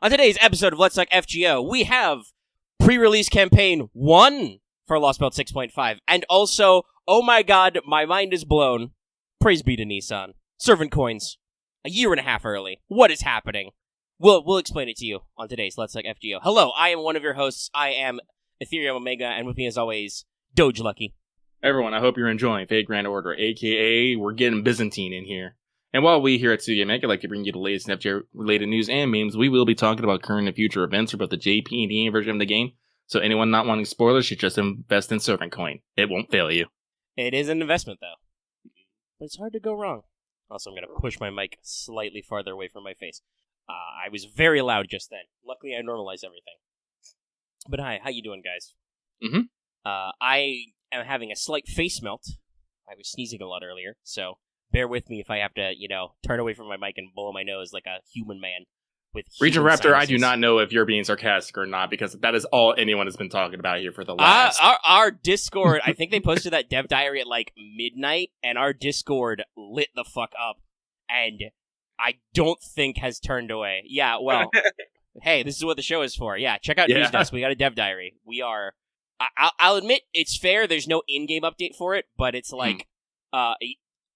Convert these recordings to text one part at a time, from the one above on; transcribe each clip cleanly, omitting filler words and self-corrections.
On today's episode of Let's Talk FGO, we have pre-release campaign 1 for Lost Belt 6.5, and also, oh my god, my mind is blown. Praise be to Nii-san. Servant coins. A year and a half early. What is happening? We'll explain it to you on today's Let's Talk FGO. Hello, I am one of your hosts. I am Ethereum Omega, and with me as always, Doge Lucky. Everyone, I hope you're enjoying Fate Grand Order, aka we're getting Byzantine in here. And while we here at Studio Mech like to bring you the latest FGO-related news and memes, we will be talking about current and future events for both the JP and DA version of the game, so anyone not wanting spoilers should just invest in Servant Coin. It won't fail you. It is an investment, though. But it's hard to go wrong. Also, I'm going to push my mic slightly farther away from my face. I was very loud just then. Luckily, I normalized everything. But hi, how you doing, guys? Mm-hmm. I am having a slight face melt. I was sneezing a lot earlier, so bear with me if I have to, turn away from my mic and blow my nose like a human man with Region human Raptor, sinuses. I do not know if you're being sarcastic or not, because that is all anyone has been talking about here for the last... Our Discord, I think they posted that dev diary at, midnight, and our Discord lit the fuck up, and I don't think has turned away. Yeah, well, hey, this is what the show is for. Yeah, check out News Desk. We got a dev diary. We are... I'll admit, it's fair, there's no in-game update for it, but it's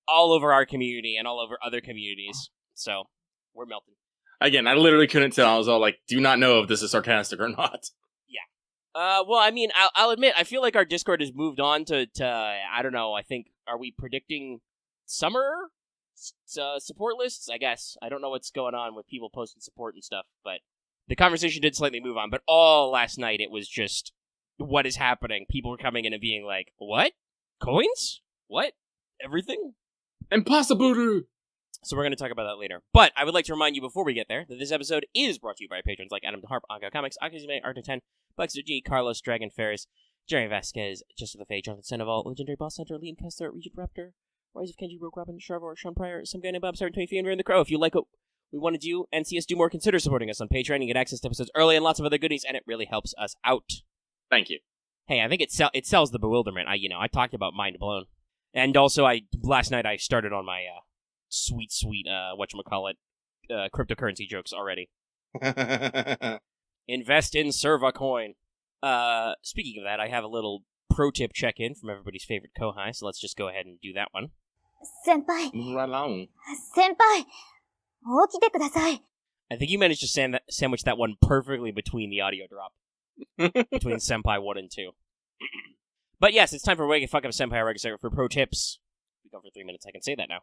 all over our community and all over other communities. So, we're melting. Again, I literally couldn't tell. I was all like, do not know if this is sarcastic or not. Yeah. Well, I mean, I'll admit, I feel like our Discord has moved on to I don't know, I think, are we predicting summer support lists? I guess. I don't know what's going on with people posting support and stuff, but the conversation did slightly move on. But all last night, it was just, what is happening? People were coming in and being like, what? Coins? What? Everything? Impossible! So we're going to talk about that later. But I would like to remind you before we get there that this episode is brought to you by patrons like Adam DeHarp, Aga Comics, Akazume, Arthur10, Buxer G, Carlos, Dragon Ferris, Jerry Vasquez, Just of the Fate, Jonathan Sandoval, Legendary Boss Hunter, Liam Kessler, Regent Raptor, Rise of Kenji, Rogue Robin, Sharvor, Sean Pryor, some guy named Bob, 723, and We're in the Crow. If you like what we want to do and see us do more, consider supporting us on Patreon. You get access to episodes early and lots of other goodies, and it really helps us out. Thank you. Hey, I think it sells the bewilderment. I talked about Mind Blown. And also, last night I started on my sweet, whatchamacallit, cryptocurrency jokes already. Invest in Serva Coin. Speaking of that, I have a little pro tip check-in from everybody's favorite Kohai, so let's just go ahead and do that one. Senpai! Right along. Senpai! 起きてください. I think you managed to sandwich that one perfectly between the audio drop. Between Senpai 1 and 2. But yes, it's time for Wake and Fuck Up Senpai Regular for pro tips. We go for 3 minutes, I can say that now.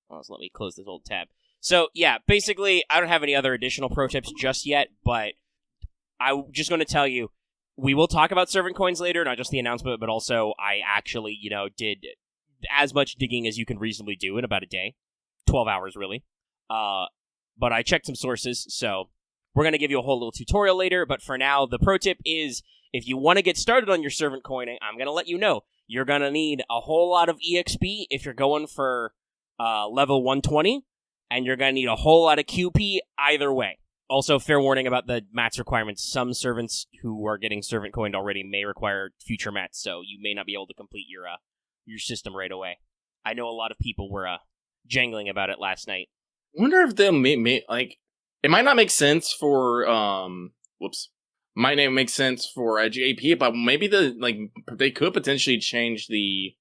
Oh, so let me close this old tab. So, yeah, basically, I don't have any other additional pro tips just yet, but I'm just going to tell you, we will talk about servant coins later, not just the announcement, but also I actually, did as much digging as you can reasonably do in about a day. 12 hours, really. But I checked some sources, so we're going to give you a whole little tutorial later, but for now, the pro tip is, if you want to get started on your servant coining, I'm going to let you know, you're going to need a whole lot of EXP if you're going for level 120, and you're going to need a whole lot of QP either way. Also, fair warning about the mats requirements. Some servants who are getting servant coined already may require future mats, so you may not be able to complete your system right away. I know a lot of people were jangling about it last night. I wonder if they'll it might not make sense for, might not make sense for JP, but maybe they could potentially change the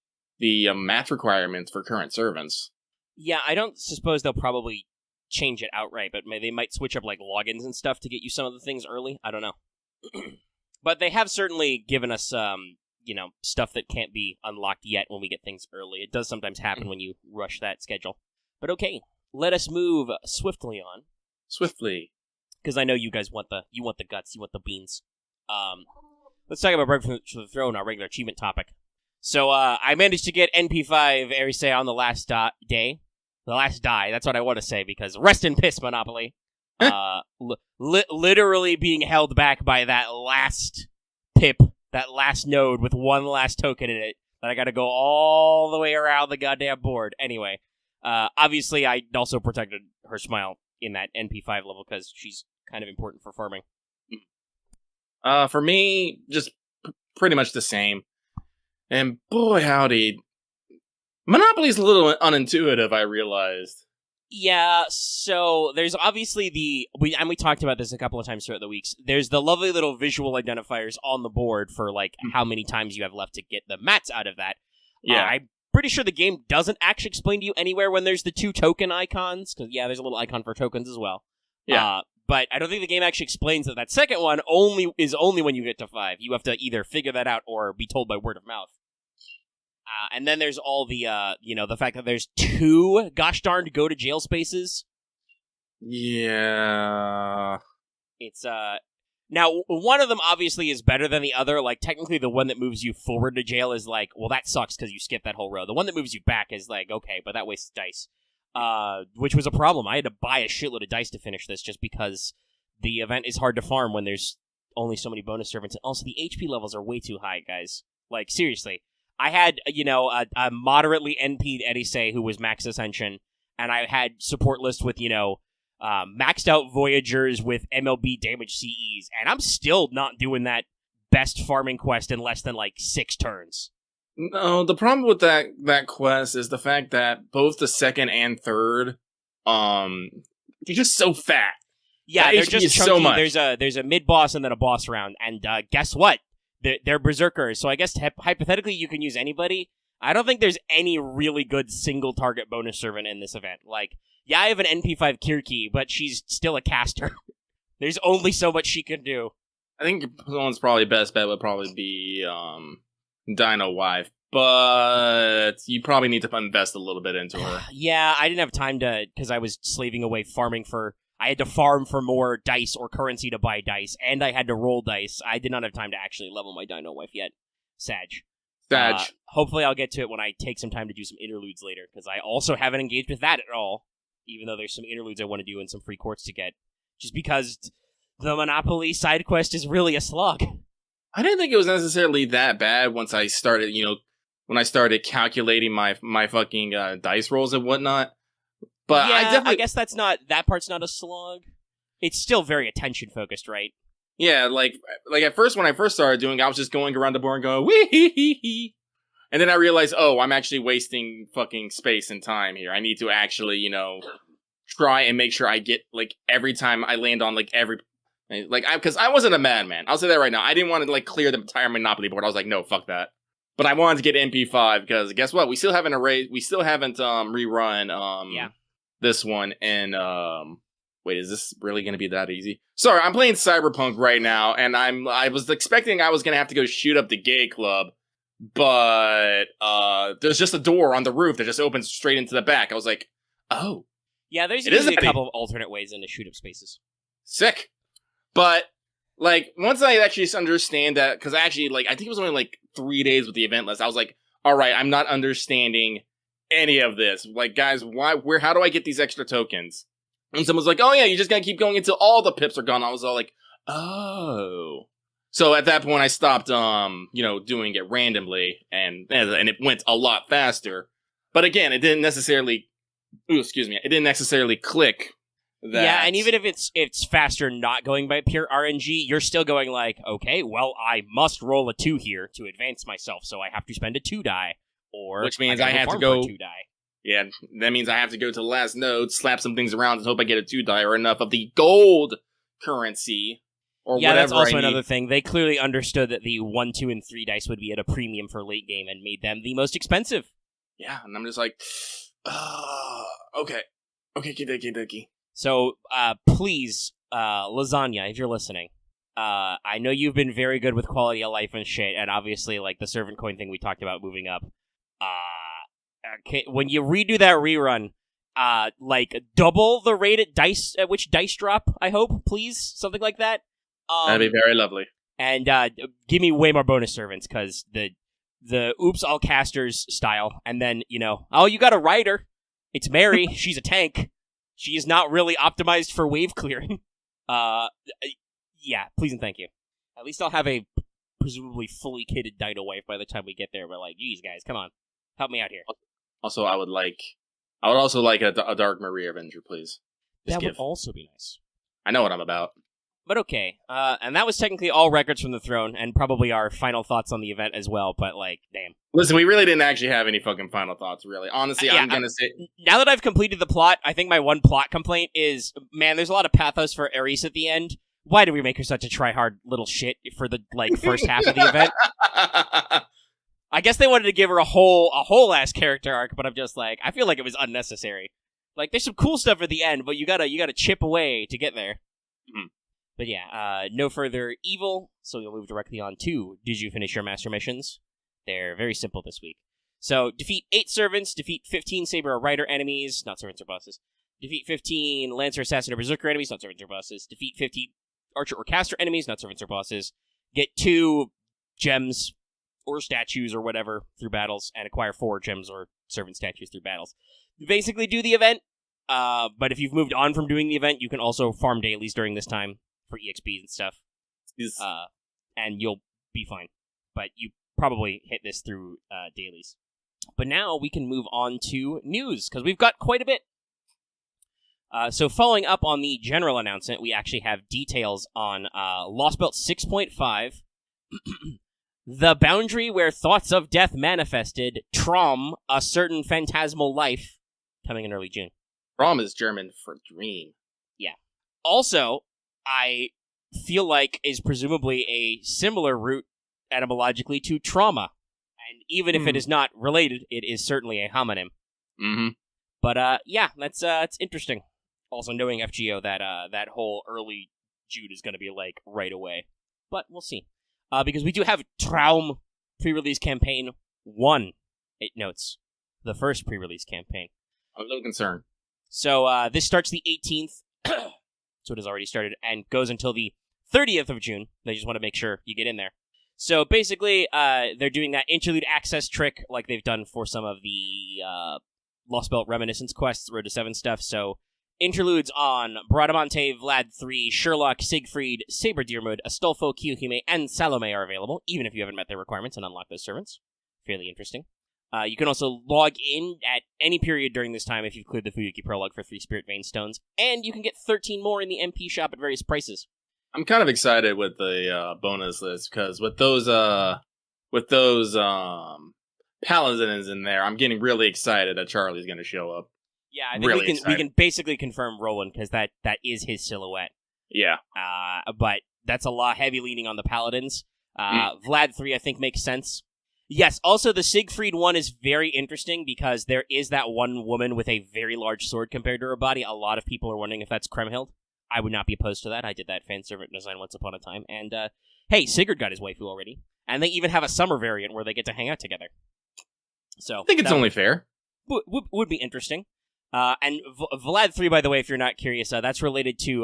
math requirements for current servants. Yeah, I don't suppose they'll probably change it outright, but they might switch up logins and stuff to get you some of the things early. I don't know. But they have certainly given us stuff that can't be unlocked yet when we get things early. It does sometimes happen when you rush that schedule. But okay, let us move swiftly on. Swiftly. Because I know you guys want the guts, you want the beans. Let's talk about Breakfast for the Throne, our regular achievement topic. So, I managed to get NP5 Erisei on the last day. The last die, that's what I want to say, because rest in piss, Monopoly. Literally being held back by that last pip, that last node with one last token in it, that I gotta go all the way around the goddamn board. Anyway, obviously I also protected her smile in that NP5 level, because she's kind of important for farming. For me, just pretty much the same. And boy howdy, Monopoly's a little unintuitive, I realized. Yeah, so there's obviously we talked about this a couple of times throughout the weeks. There's the lovely little visual identifiers on the board for like how many times you have left to get the mats out of that. Yeah. I'm pretty sure the game doesn't actually explain to you anywhere when there's the 2 token icons, because there's a little icon for tokens as well. Yeah. But I don't think the game actually explains that second one is only when you get to 5. You have to either figure that out or be told by word of mouth. And then there's all the, the fact that there's 2 gosh darned go to jail spaces. Yeah. It's, now, one of them obviously is better than the other. Like, technically the one that moves you forward to jail is like, well, that sucks because you skipped that whole row. The one that moves you back is like, okay, but that wastes dice. Which was a problem. I had to buy a shitload of dice to finish this just because the event is hard to farm when there's only so many bonus servants. And also, the HP levels are way too high, guys. Like, seriously. I had, a moderately NP'd Edise who was max Ascension, and I had support list with, maxed out Voyagers with MLB damage CEs, and I'm still not doing that best farming quest in less than, 6 turns. No, the problem with that quest is the fact that both the second and third, they're just so fat. Yeah, they're just chunky. So much. There's a mid-boss and then a boss round, and guess what? They're berserkers, so I guess hypothetically you can use anybody. I don't think there's any really good single-target bonus servant in this event. Like, I have an NP5 Kirki, but she's still a caster. There's only so much she can do. I think someone's probably best bet would probably be Dino Wife, but you probably need to invest a little bit into her. Yeah, I didn't have time to, because I was slaving away farming I had to farm for more dice or currency to buy dice, and I had to roll dice. I did not have time to actually level my Dino Wife yet. Sag. Hopefully I'll get to it when I take some time to do some interludes later, because I also haven't engaged with that at all, even though there's some interludes I want to do and some free quartz to get, just because the Monopoly side quest is really a slog. I didn't think it was necessarily that bad once I started, when I started calculating my fucking dice rolls and whatnot. But yeah, I guess that part's not a slog. It's still very attention focused, right? Yeah, like at first when I first started doing it, I was just going around the board and going wee hee hee hee. And then I realized, I'm actually wasting fucking space and time here. I need to actually, try and make sure I get every time I land on because I wasn't a madman. I'll say that right now. I didn't want to clear the entire Monopoly board. I was like, no, fuck that. But I wanted to get MP5 because guess what? We still haven't rerun this one, and wait, is this really going to be that easy? Sorry, I'm playing Cyberpunk right now, and I was expecting I was going to have to go shoot up the gay club, but there's just a door on the roof that just opens straight into the back. I was like, oh. Yeah, there's usually a couple of alternate ways into shoot up spaces. Sick. But, once I actually understand that, because actually, I think it was only 3 days with the event list, I was like, alright, I'm not understanding any of this. Guys, how do I get these extra tokens? And someone's like, oh yeah, you just gotta keep going until all the pips are gone. I was all like, oh. So at that point I stopped, doing it randomly, and it went a lot faster. But again, it didn't necessarily click that. Yeah, and even if it's faster not going by pure RNG, you're still going okay, well, I must roll a 2 here to advance myself, so I have to spend a 2 die. Which means I have to go 2 die. Yeah, that means I have to go to the last node, slap some things around, and hope I get a 2 die or enough of the gold currency or whatever. Yeah, that's also another thing. They clearly understood that the 1, 2, and 3 dice would be at a premium for late game and made them the most expensive. Yeah, and I'm just like, okay, Kideki. So, please, Lasagna, if you're listening, I know you've been very good with quality of life and shit, and obviously, the servant coin thing we talked about moving up. When you redo that rerun, double the rate at which dice drop, I hope, please? Something like that. That'd be very lovely. And give me way more bonus servants, because the oops all casters style, and then, you got a rider. It's Mary. She's a tank. She is not really optimized for wave clearing. Yeah, please and thank you. At least I'll have a presumably fully kitted Dino Wife by the time we get there. But geez, guys, come on. Help me out here. Also, I would also like a Dark Maria Avenger, please. That would also be nice. I know what I'm about. But okay. And that was technically all records from the throne, and probably our final thoughts on the event as well, but, like, damn. Listen, we really didn't actually have any fucking final thoughts, really. Honestly, I'm gonna say... Now that I've completed the plot, I think my one plot complaint is, man, there's a lot of pathos for Ares at the end. Why did we make her such a try-hard little shit for the, like, first half of the event? I guess they wanted to give her a whole-ass character arc, but I'm just like, I feel like it was unnecessary. Like, there's some cool stuff at the end, but you gotta chip away to get there. Mm-hmm. But yeah, no further evil, so we'll move directly on to Did You Finish Your Master Missions? They're very simple this week. So, defeat 8 servants, defeat 15 Saber or Rider enemies, not servants or bosses. Defeat 15 Lancer, Assassin, or Berserker enemies, not servants or bosses. Defeat 50 Archer or Caster enemies, not servants or bosses. Get 2 gems or statues or whatever through battles, and acquire 4 gems or servant statues through battles. Basically do the event, but if you've moved on from doing the event, you can also farm dailies during this time for EXPs and stuff, and you'll be fine. But you probably hit this through dailies. But now we can move on to news, because we've got quite a bit. So following up on the general announcement, we actually have details on Lost Belt 6.5, the boundary where thoughts of death manifested, Traum, a certain phantasmal life, coming in early June. Traum is German for dream. Yeah. Also, I feel like is presumably a similar root etymologically to trauma. And even if it is not related, it is certainly a homonym. Mm-hmm. But, yeah, that's it's interesting. Also knowing FGO that that whole early June is going to be, like, right away. But we'll see. Because we do have Traum pre-release campaign 1. It notes. The first pre-release campaign. I'm a little concerned. So, this starts the 18th. So it has already started, and goes until the 30th of June. They just want to make sure you get in there. So basically, they're doing that interlude access trick like they've done for some of the Lost Belt Reminiscence quests, Road to 7 stuff. So interludes on Bradamante, Vlad 3, Sherlock, Siegfried, Saber Deermood, Astolfo, Kiyohime, and Salome are available, even if you haven't met their requirements and unlocked those servants. Fairly interesting. You can also log in at any period during this time if you've cleared the Fuyuki Prologue for 3 Spirit Vein Stones, and you can get 13 more in the MP shop at various prices. I'm kind of excited with the bonus list, because with those paladins in there, I'm getting really excited that Charlie's going to show up. Yeah, I think we can basically confirm Roland, because that is his silhouette. Yeah. But that's a lot heavy leaning on the paladins. Vlad 3, I think, makes sense. Yes, also the Siegfried one is very interesting because there is that one woman with a very large sword compared to her body. A lot of people are wondering if that's Kremhild. I would not be opposed to that. I did that fan servant design once upon a time. And, hey, Sigurd got his waifu already. And they even have a summer variant where they get to hang out together. So I think it's only fair. Would be interesting. And Vlad 3, by the way, if you're not curious, that's related to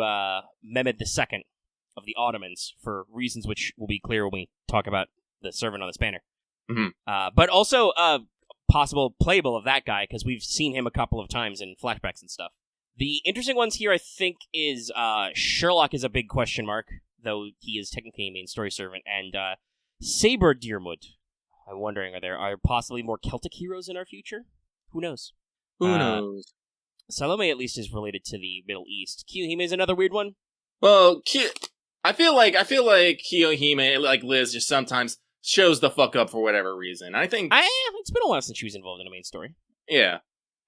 Mehmed II of the Ottomans for reasons which will be clear when we talk about the servant on this banner. Mm-hmm. But also possible playable of that guy, because we've seen him a couple of times in flashbacks and stuff. The interesting ones here, I think, is Sherlock is a big question mark, though he is technically a main story servant, and Saber Deermood. I'm wondering, are possibly more Celtic heroes in our future? Who knows? Who knows? Salome at least is related to the Middle East. Kiyohime is another weird one. Well, I feel like Kiyohime, like Liz, just sometimes shows the fuck up for whatever reason. I think it's been a while since she was involved in a main story. Yeah.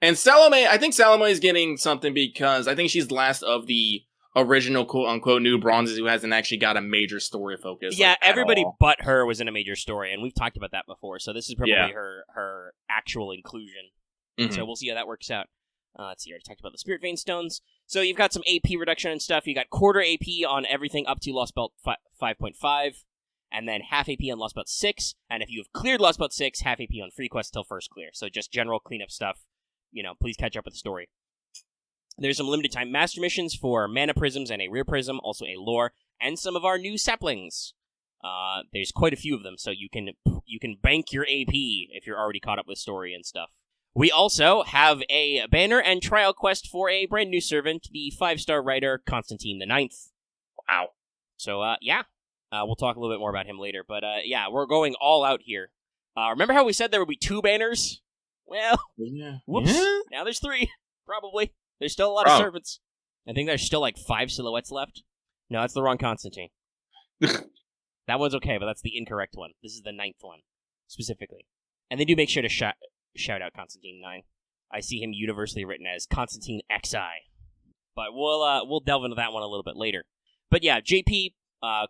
And Salome, I think Salome is getting something because I think she's the last of the original quote-unquote new bronzes who hasn't actually got a major story focus. Yeah, everybody but her was in a major story, and we've talked about that before, so this is probably her actual inclusion. Mm-hmm. So we'll see how that works out. Let's see, I already talked about the Spirit Vein Stones. So you've got some AP reduction and stuff. You got quarter AP on everything up to Lost Belt 5.5. And then half AP on Lost Belt 6, and if you have cleared Lost Belt 6, half AP on free quests till first clear. So just general cleanup stuff. Please catch up with the story. There's some limited time master missions for mana prisms and a rear prism, also a lore, and some of our new saplings. There's quite a few of them, so you can bank your AP if you're already caught up with story and stuff. We also have a banner and trial quest for a brand new servant, the 5-star writer Constantine the 9th. Wow. So, yeah. We'll talk a little bit more about him later, but yeah, we're going all out here. Remember how we said there would be 2 banners? Well, whoops. Yeah. Now there's 3, probably. There's still a lot of servants. I think there's still like 5 silhouettes left. No, that's the wrong Constantine. That one's okay, but that's the incorrect one. This is the 9th one, specifically. And they do make sure to shout out Constantine 9. I see him universally written as Constantine XI. But we'll delve into that one a little bit later. But yeah, JP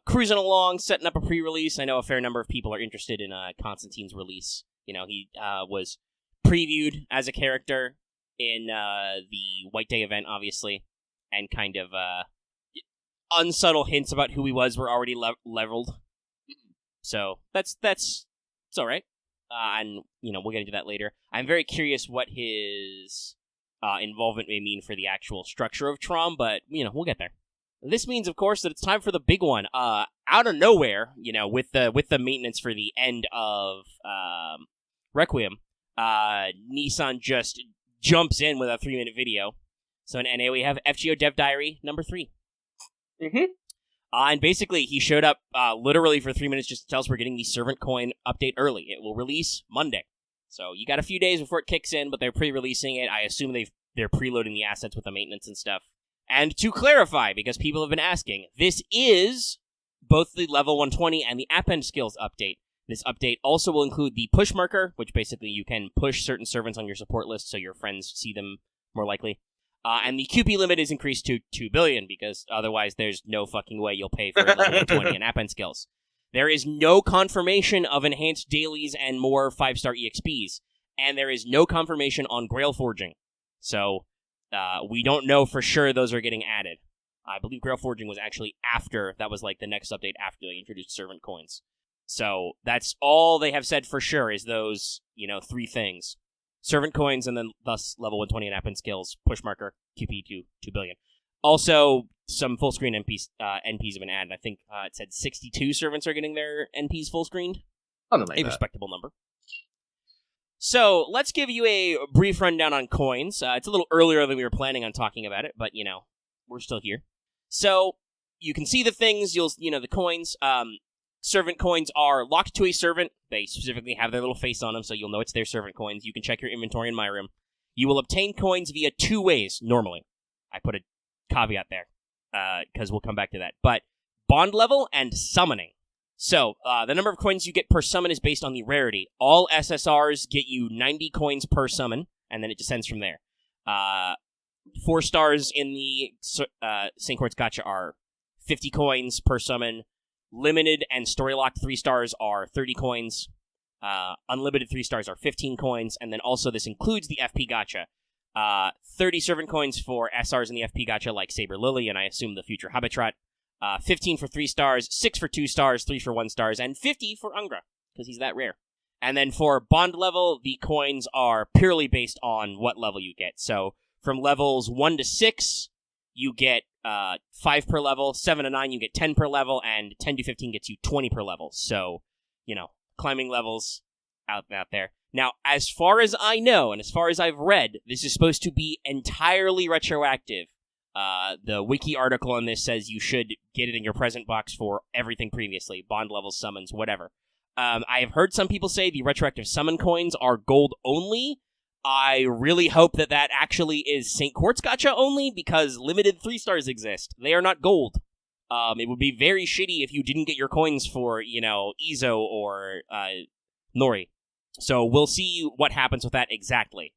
cruising along, setting up a pre-release. I know a fair number of people are interested in Constantine's release. You know, he was previewed as a character in the White Day event, obviously, and kind of unsubtle hints about who he was were already leveled. So that's it's all right. And, you know, we'll get into that later. I'm very curious what his involvement may mean for the actual structure of Trom, but, you know, we'll get there. This means, of course, that it's time for the big one. Out of nowhere, you know, with the maintenance for the end of Requiem, Nii-san just jumps in with a 3-minute video. So in NA, we have FGO Dev Diary number 3. Mm-hmm. And basically, he showed up literally for 3 minutes just to tell us we're getting the Servant Coin update early. It will release Monday. So you got a few days before it kicks in, but they're pre-releasing it. I assume they're preloading the assets with the maintenance and stuff. And to clarify, because people have been asking, this is both the level 120 and the Append Skills update. This update also will include the push marker, which basically you can push certain servants on your support list so your friends see them more likely. And the QP limit is increased to 2 billion, because otherwise there's no fucking way you'll pay for level 120 and Append Skills. There is no confirmation of enhanced dailies and more 5-star EXPs, and there is no confirmation on Grail Forging. So, we don't know for sure those are getting added. I believe Grail Forging was actually after, that was like the next update after they introduced Servant Coins. So, that's all they have said for sure is those, you know, 3 things. Servant Coins, and then thus level 120 and Append Skills, push marker, QP to 2 billion. Also, some full-screen NPs have been added. I think it said 62 servants are getting their NPs full-screened. Something like a that. Respectable number. So, let's give you a brief rundown on coins. It's a little earlier than we were planning on talking about it, but, you know, we're still here. So, you can see the things, the coins. Servant coins are locked to a servant. They specifically have their little face on them, so you'll know it's their servant coins. You can check your inventory in My Room. You will obtain coins via 2 ways, normally. I put a caveat there, because we'll come back to that. But bond level and summoning. So, the number of coins you get per summon is based on the rarity. All SSRs get you 90 coins per summon, and then it descends from there. 4 stars in the St. Quartz Gacha are 50 coins per summon. Limited and story-locked 3 stars are 30 coins. Unlimited 3 stars are 15 coins. And then also this includes the FP Gacha. 30 servant coins for SRs in the FP Gacha like Saber Lily and I assume the future Habitrat. 15 for 3 stars, 6 for 2 stars, 3 for 1 stars, and 50 for Ungra, because he's that rare. And then for bond level, the coins are purely based on what level you get. So from levels 1 to 6, you get 5 per level, 7 to 9 you get 10 per level, and 10 to 15 gets you 20 per level. So, you know, climbing levels out there. Now, as far as I know, and as far as I've read, this is supposed to be entirely retroactive. The wiki article on this says you should get it in your present box for everything previously, bond levels, summons, whatever. I have heard some people say the retroactive summon coins are gold only. I really hope that actually is St. Quartz Gacha only, because limited 3 stars exist. They are not gold. It would be very shitty if you didn't get your coins for, Izo or Nori. So we'll see what happens with that exactly.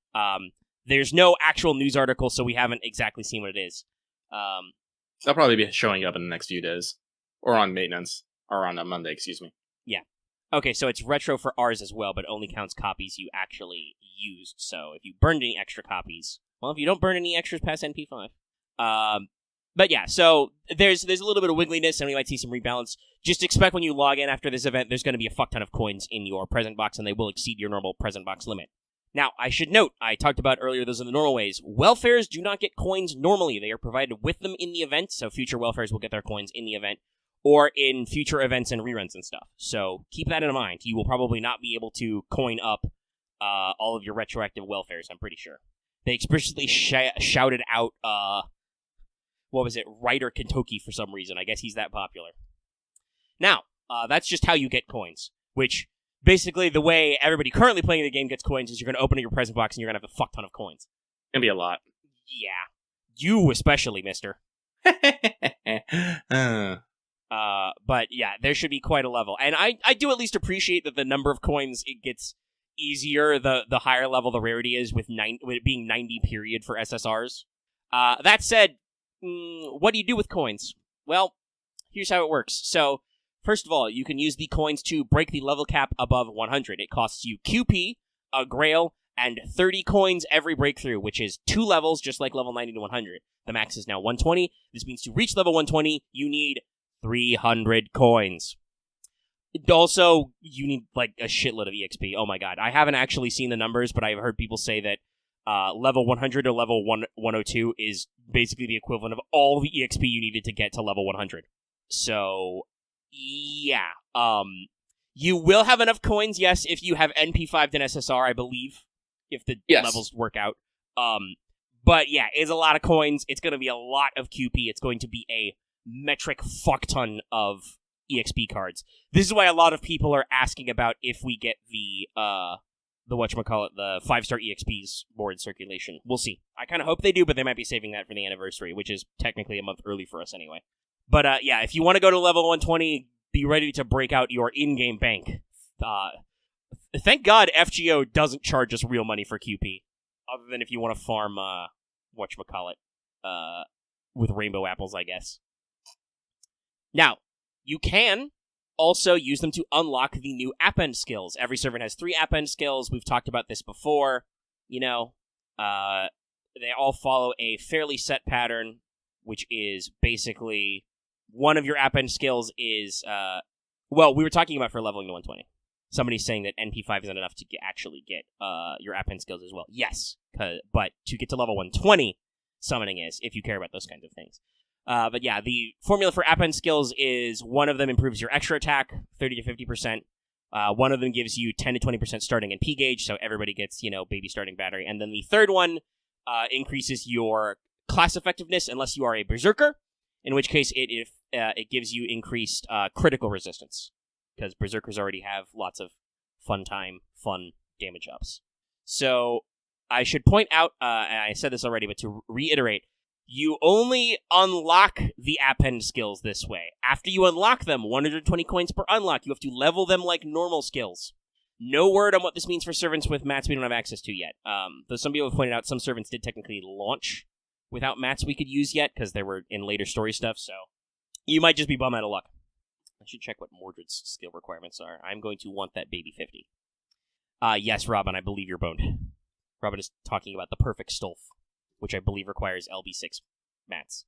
There's no actual news article, so we haven't exactly seen what it is. They'll probably be showing up in the next few days. Or on maintenance. Or on a Monday, excuse me. Yeah. Okay, so it's retro for ours as well, but only counts copies you actually used. So if you burned any extra copies, well, if you don't burn any extras past NP5. But yeah, so there's a little bit of wiggliness, and we might see some rebalance. Just expect when you log in after this event, there's going to be a fuck ton of coins in your present box, and they will exceed your normal present box limit. Now, I should note, I talked about earlier, those are the normal ways. Welfares do not get coins normally. They are provided with them in the event, so future welfares will get their coins in the event, or in future events and reruns and stuff. So keep that in mind. You will probably not be able to coin up all of your retroactive welfares, I'm pretty sure. They explicitly shouted out, Ryder Kentucky for some reason. I guess he's that popular. Now, that's just how you get coins, which basically the way everybody currently playing the game gets coins is you're going to open your present box and you're going to have a fuck ton of coins. Gonna be a lot. Yeah. You especially, mister. But yeah, there should be quite a level. And I do at least appreciate that the number of coins, it gets easier the higher level the rarity is with it being 90 period for SSRs. That said, what do you do with coins? Well, here's how it works. So, first of all, you can use the coins to break the level cap above 100. It costs you QP, a Grail, and 30 coins every breakthrough, which is 2 levels, just like level 90 to 100. The max is now 120. This means to reach level 120, you need 300 coins. Also, you need, like, a shitload of EXP. Oh my god. I haven't actually seen the numbers, but I've heard people say that level 100 or level 102 is basically the equivalent of all the EXP you needed to get to level 100. So, yeah. You will have enough coins, yes, if you have NP5 and SSR, I believe, if the levels work out. But yeah, it's a lot of coins. It's going to be a lot of QP. It's going to be a metric fuck ton of EXP cards. This is why a lot of people are asking about if we get the whatchamacallit, the 5-star EXPs more in circulation. We'll see. I kind of hope they do, but they might be saving that for the anniversary, which is technically a month early for us anyway. But yeah, if you want to go to level 120, be ready to break out your in-game bank. Thank God FGO doesn't charge us real money for QP, other than if you want to farm, with rainbow apples, I guess. Now, you can also use them to unlock the new Append Skills. Every servant has 3 Append Skills. We've talked about this before. You know, they all follow a fairly set pattern, which is basically one of your Append Skills is, we were talking about for leveling to 120. Somebody's saying that NP5 isn't enough to actually get your Append Skills as well. Yes, but to get to level 120, summoning is, if you care about those kinds of things. But yeah, the formula for Append Skills is one of them improves your extra attack 30 to 50%. One of them gives you 10 to 20% starting and P gauge, so everybody gets, baby starting battery. And then the third one increases your class effectiveness unless you are a berserker, in which case it gives you increased critical resistance, because berserkers already have lots of fun damage ups. So I should point out, and I said this already, but to reiterate, you only unlock the Append Skills this way. After you unlock them, 120 coins per unlock, you have to level them like normal skills. No word on what this means for servants with mats we don't have access to yet. Though some people have pointed out some servants did technically launch without mats we could use yet, because they were in later story stuff, so you might just be bum out of luck. I should check what Mordred's skill requirements are. I'm going to want that baby 50. Yes, Robin, I believe you're boned. Robin is talking about the perfect Stolf, which I believe requires LB6 mats.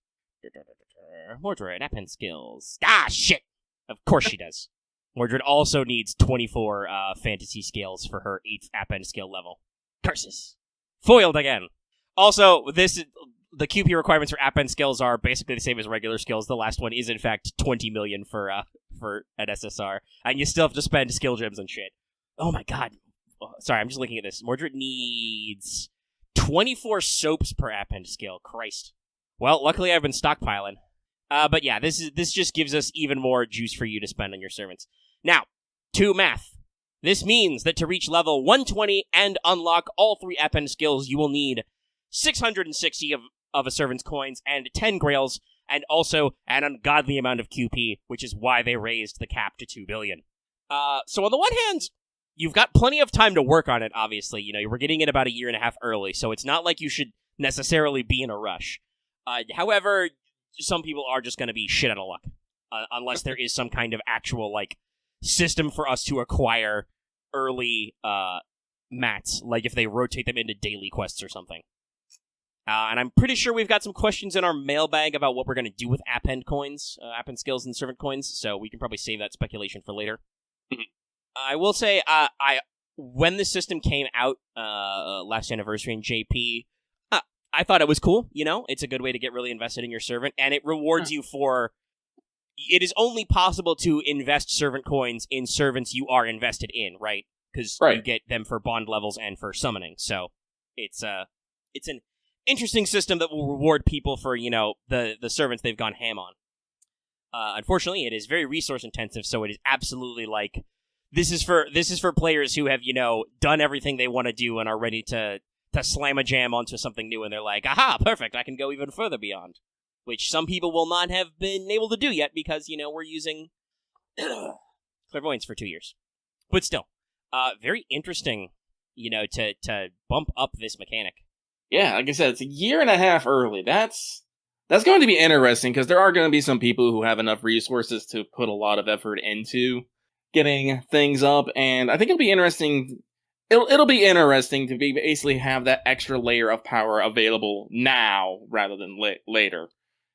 Mordred, Append Skills. Ah, shit! Of course she does. Mordred also needs 24 fantasy scales for her 8th Append Skill level. Curses. Foiled again. Also, the QP requirements for Append Skills are basically the same as regular skills. The last one is, in fact, 20 million for an SSR. And you still have to spend skill gems and shit. Oh my god. Oh, sorry, I'm just looking at this. Mordred needs 24 soaps per Append Skill. Christ. Well, luckily I've been stockpiling. But yeah, this just gives us even more juice for you to spend on your servants. Now, to math. This means that to reach level 120 and unlock all 3 Append Skills, you will need 660 of a servant's coins and 10 grails, and also an ungodly amount of QP, which is why they raised the cap to 2 billion. So on the one hand, you've got plenty of time to work on it, obviously. You were getting it about a year and a half early, so it's not like you should necessarily be in a rush. However, some people are just going to be shit out of luck, unless there is some kind of actual, system for us to acquire early mats, like if they rotate them into daily quests or something. And I'm pretty sure we've got some questions in our mailbag about what we're going to do with Append coins, Append Skills and servant coins, so we can probably save that speculation for later. I will say, when the system came out last anniversary in JP, I thought it was cool, It's a good way to get really invested in your servant, and it rewards you for... It is only possible to invest servant coins in servants you are invested in, right? Because you get them for bond levels and for summoning, so it's an interesting system that will reward people for, the servants they've gone ham on. Unfortunately, it is very resource intensive, so it is absolutely this is for players who have, done everything they want to do and are ready to slam a jam onto something new, and they're like, aha, perfect, I can go even further beyond. which some people will not have been able to do yet because, we're using clairvoyance for 2 years. But still, very interesting, to bump up this mechanic. Yeah, like I said, it's a year and a half early. That's going to be interesting because there are going to be some people who have enough resources to put a lot of effort into getting things up, and I think it'll be interesting. It'll be interesting to basically have that extra layer of power available now rather than later.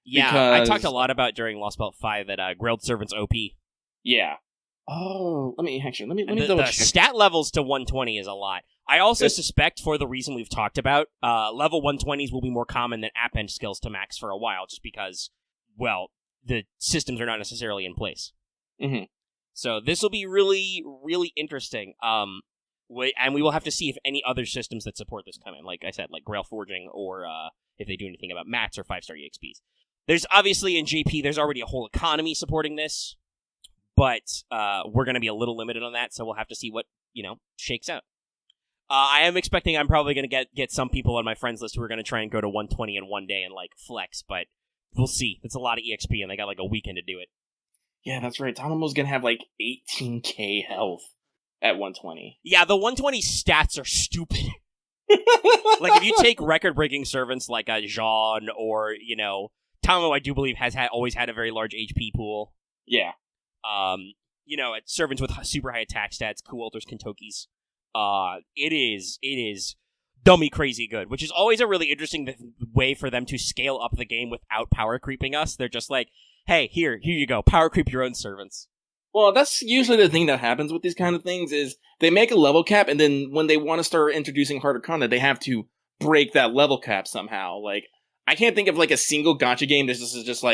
Yeah, because... I talked a lot about during Lost Belt 5 that Grailed Servant's OP. Yeah. Oh, let me the, double the check. stat levels to 120 is a lot. I also suspect, for the reason we've talked about, level 120s will be more common than Append Skills to max for a while, just because, well, the systems are not necessarily in place. Mm-hmm. So this will be really, really interesting. And we will have to see if any other systems that support this come in. Like I said, like Grail Forging, or if they do anything about mats or 5-star EXPs. There's obviously in JP, there's already a whole economy supporting this, but we're going to be a little limited on that, so we'll have to see what, shakes out. I am expecting I'm probably going to get some people on my friends list who are going to try and go to 120 in one day and, flex, but we'll see. It's a lot of EXP, and they got, a weekend to do it. Yeah, that's right. Tomomo's going to have, 18k health at 120. Yeah, the 120 stats are stupid. If you take record-breaking servants like Jean or, Tomomo, I do believe, always had a very large HP pool. Yeah. Servants with super high attack stats, Kuwalters, Kentokis. It is dummy crazy good, which is always a really interesting way for them to scale up the game without power creeping us. They're just like, hey, here you go, power creep your own servants. Well, that's usually the thing that happens with these kind of things, is they make a level cap, and then when they want to start introducing harder content, they have to break that level cap somehow. I can't think of, a single gacha game that is just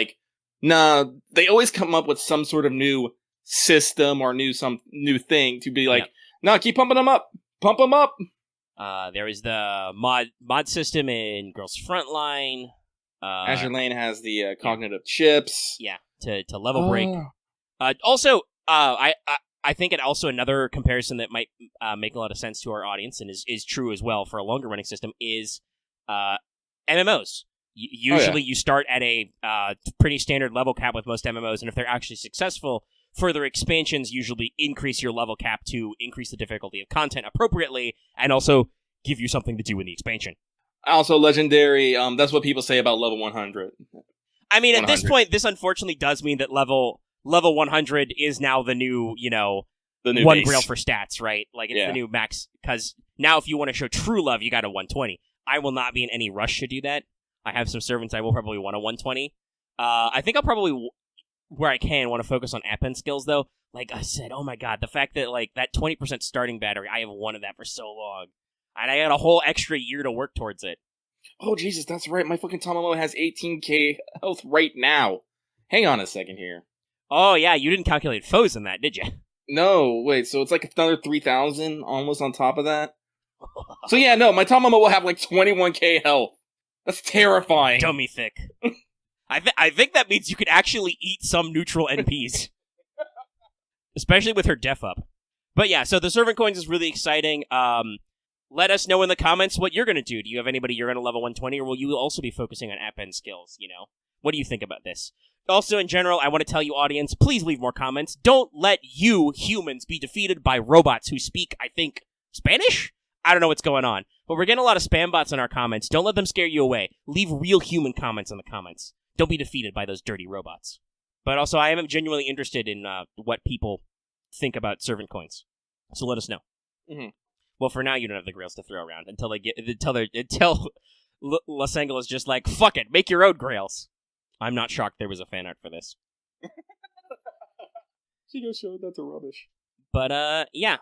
nah, they always come up with some sort of new system or some new thing to be nah, keep pumping them up. Pump them up. There is the mod system in Girls Frontline. Azure Lane has the cognitive chips. Yeah, to level break. Also, I think also another comparison that might make a lot of sense to our audience and is true as well for a longer running system is MMOs. Usually you start at a pretty standard level cap with most MMOs, and if they're actually successful, further expansions usually increase your level cap to increase the difficulty of content appropriately, and also give you something to do in the expansion. Also, legendary, that's what people say about level 100. I mean, at this point, this unfortunately does mean that level 100 is now the new, the new one base. Grail for stats, right? It's the new max, because now if you want to show true love, you got a 120. I will not be in any rush to do that. I have some servants I will probably want a 120. I think I'll probably, where I can, want to focus on Append Skills, though. Like I said, oh my god, the fact that, that 20% starting battery, I have wanted that for so long. And I got a whole extra year to work towards it. Oh, Jesus, that's right. My fucking Tomomo has 18k health right now. Hang on a second here. Oh, yeah, you didn't calculate foes in that, did you? No, wait, so it's another 3,000 almost on top of that? So yeah, no, my Tomomo will have 21k health. That's terrifying. Dummy thick. I think that means you could actually eat some neutral NPs. Especially with her def up. But yeah, so the servant coins is really exciting. Let us know in the comments what you're going to do. Do you have anybody you're going to level 120, or will you also be focusing on Append Skills, What do you think about this? Also, in general, I want to tell you, audience, please leave more comments. Don't let you, humans, be defeated by robots who speak, I think, Spanish? I don't know what's going on. But we're getting a lot of spam bots in our comments. Don't let them scare you away. Leave real human comments in the comments. Don't be defeated by those dirty robots. But also, I am genuinely interested in what people think about servant coins. So let us know. Mm-hmm. Well, for now, you don't have the grails to throw around until Lasangel is just like, fuck it, make your own grails. I'm not shocked there was a fan art for this. She goes, show that's a rubbish. But, yeah.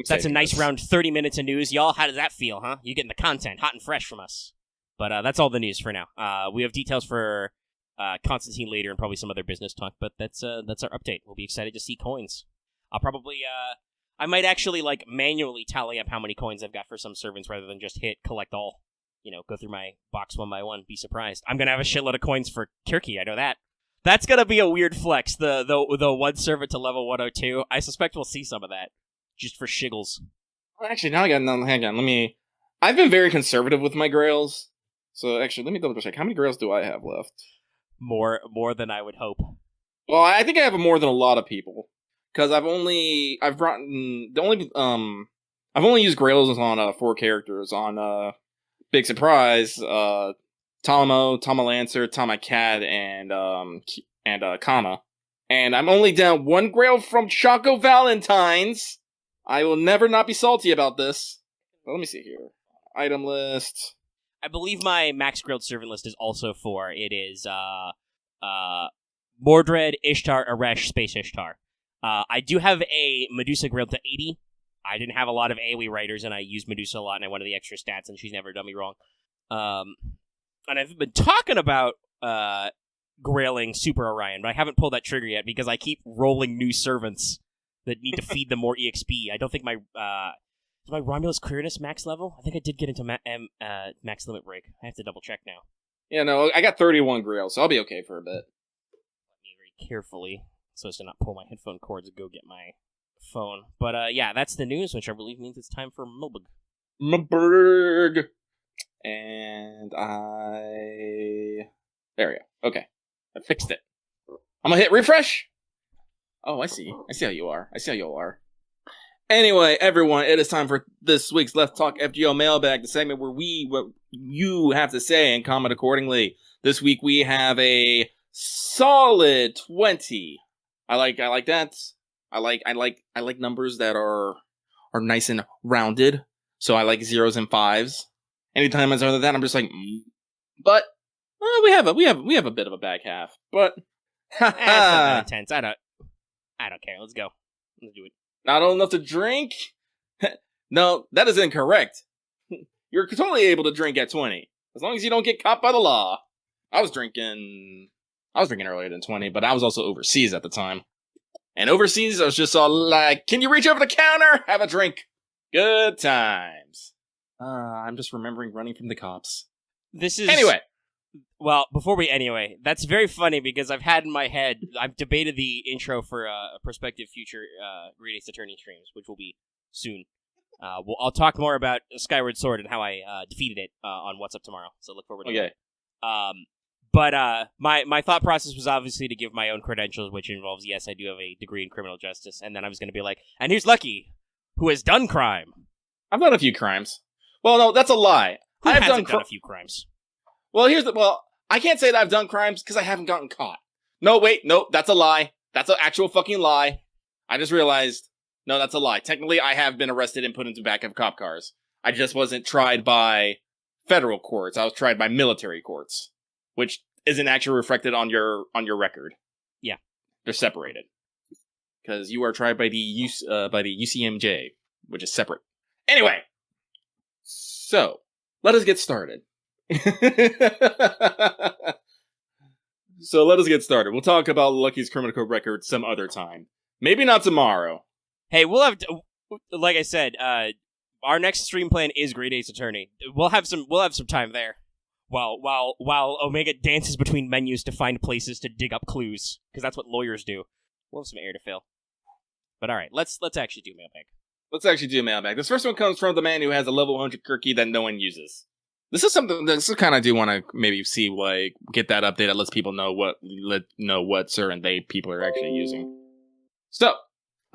That's a nice round 30 minutes of news. Y'all, how does that feel, huh? You're getting the content hot and fresh from us. But that's all the news for now. We have details for Constantine later and probably some other business talk, but that's our update. We'll be excited to see coins. I'll probably, I might actually, manually tally up how many coins I've got for some servants rather than just hit collect all. Go through my box one by one, be surprised. I'm gonna have a shitload of coins for Kirky, I know that. That's gonna be a weird flex, the one servant to level 102. I suspect we'll see some of that. Just for shiggles. Well, actually, now hang on, I've been very conservative with my grails. So, actually, let me double check. How many grails do I have left? more than I would hope. Well, I think I have more than a lot of people because I've only used Grails on 4 characters on Big Surprise, Tamalancer, Tamacat, and Kama. And I'm only down 1 Grail from Choco Valentines. I will never not be salty about this. Well, let me see here. Item list. I believe my max grilled servant list is also 4. It is Mordred, Ishtar, Aresh, Space Ishtar. I do have a Medusa grilled to 80. I didn't have a lot of AoE writers, and I used Medusa a lot, and I wanted the extra stats, and she's never done me wrong. And I've been talking about grailing Super Orion, but I haven't pulled that trigger yet because I keep rolling new servants that need to feed them more EXP. I don't think my is my Romulus Quirinus max level? I think I did get into max limit break. I have to double check now. Yeah, no, I got 31 Grails, so I'll be okay for a bit. Let me very carefully, so as to not pull my headphone cords and go get my phone. But yeah, that's the news, which I believe means it's time for Milberg. Milberg! And there we go. Okay. I fixed it. I'm gonna hit refresh! Oh, I see. I see how you are. I see how you all are. Anyway, everyone, it is time for this week's Let's Talk FGO Mailbag, the segment where what you have to say and comment accordingly. This week we have a solid 20. I like that. I like numbers that are nice and rounded. So I like 0s and 5s. Anytime it's other than that, I'm just like, But we have a bit of a back half. But it's not that intense. I don't care. Let's go. Let's do it. Not old enough to drink? No, that is incorrect. You're totally able to drink at 20, as long as you don't get caught by the law. I was drinking earlier than 20, but I was also overseas at the time. And overseas, I was just all like, can you reach over the counter? Have a drink. Good times. I'm just remembering running from the cops. Anyway. Well, that's very funny because I've had in my head, I've debated the intro for a prospective future Great Ace Attorney streams, which will be soon. I'll talk more about Skyward Sword and how I defeated it on What's Up Tomorrow, so look forward to that. But my thought process was obviously to give my own credentials, which involves, yes, I do have a degree in criminal justice, and then I was going to be like, and here's Lucky, who has done crime. I've done a few crimes. Well, no, that's a lie. Who hasn't done a few crimes? Well, I can't say that I've done crimes because I haven't gotten caught. No, that's a lie. That's an actual fucking lie. I just realized, no, that's a lie. Technically, I have been arrested and put into back of cop cars. I just wasn't tried by federal courts. I was tried by military courts, which isn't actually reflected on your record. Yeah, they're separated because you are tried by the UCMJ, which is separate. Anyway, so let us get started. So let us get started. We'll talk about Lucky's criminal code record some other time. Maybe not tomorrow. Hey, we'll have like I said, our next stream plan is Great Ace Attorney. We'll have some time there. While Omega dances between menus to find places to dig up clues, because that's what lawyers do. We'll have some air to fill. But all right, let's actually do mailbag. Let's actually do mailbag. This first one comes from the man who has a level 100 Kirky that no one uses. This is something that I do want to maybe see, like, get that update that lets people know what certain people are actually using. So,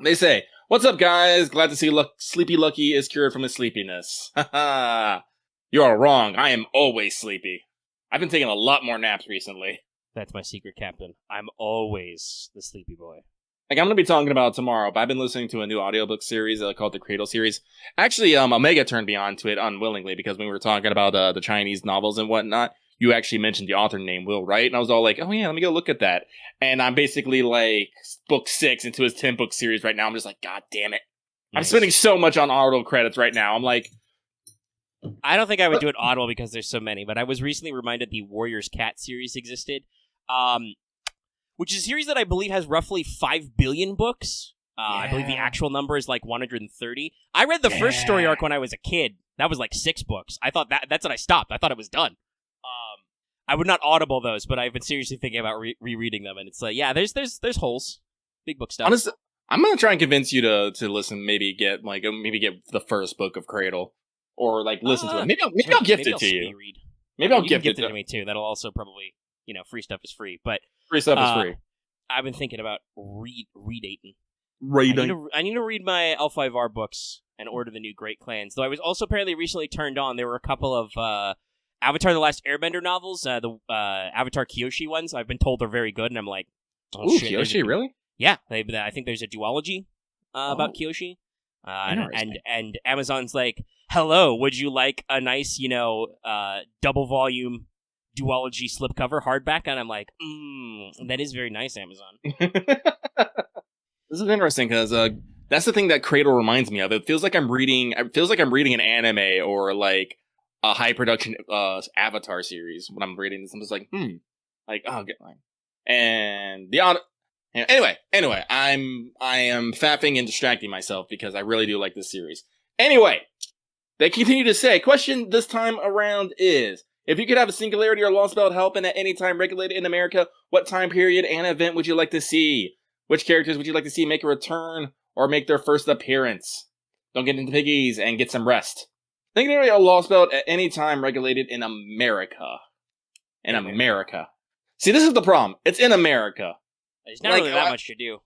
they say, what's up, guys? Glad to see Sleepy Lucky is cured from his sleepiness. Haha. You are wrong. I am always sleepy. I've been taking a lot more naps recently. That's my secret, Captain. I'm always the sleepy boy. Like, I'm going to be talking about it tomorrow, but I've been listening to a new audiobook series called the Cradle series. Actually, Omega turned me on to it unwillingly, because when we were talking about the Chinese novels and whatnot, you actually mentioned the author name, Will Wright, and I was all like, oh yeah, let me go look at that. And I'm basically, like, book 6 into his 10-book series right now. I'm just like, god damn it. Nice. I'm spending so much on auto credits right now. I'm like... I don't think I would do it audible because there's so many, but I was recently reminded the Warriors Cat series existed. Which is a series that I believe has roughly 5 billion books. Yeah. I believe the actual number is like 130. I read the first story arc when I was a kid. That was like 6 books. I thought that's when I stopped. I thought it was done. I would not audible those, but I've been seriously thinking about rereading them, and it's like, yeah, there's holes. Big book stuff. Honestly, I'm gonna try and convince you to listen. Maybe get the first book of Cradle, or like listen to it. Maybe I'll gift it to you. Maybe I'll gift it to me too. That'll also probably free stuff is free. But Free stuff is free. I've been thinking about redating. Redating. I need to read my L5R books and order the new Great Clans. Though I was also apparently recently turned on. There were a couple of Avatar: The Last Airbender novels, the Avatar Kyoshi ones. I've been told they're very good, and I'm like, oh, Ooh, shit, Kyoshi, really? Yeah, I think there's a duology about Kyoshi. And Amazon's like, hello, would you like a nice, double volume duology slipcover hardback? And I'm like, that is very nice, Amazon. This is interesting because that's the thing that Cradle reminds me of. It feels like I'm reading an anime or like a high production Avatar series when I'm reading this. I'm just like, like, oh, get line. And anyway, I am faffing and distracting myself because I really do like this series. Anyway, they continue to say, question this time around is, if you could have a singularity or lost belt happen at any time regulated in America, what time period and event would you like to see? Which characters would you like to see make a return or make their first appearance? Don't get into piggies and get some rest. Singularity or lost belt at any time regulated in America. In America. See, this is the problem. It's in America. There's not really that much to do.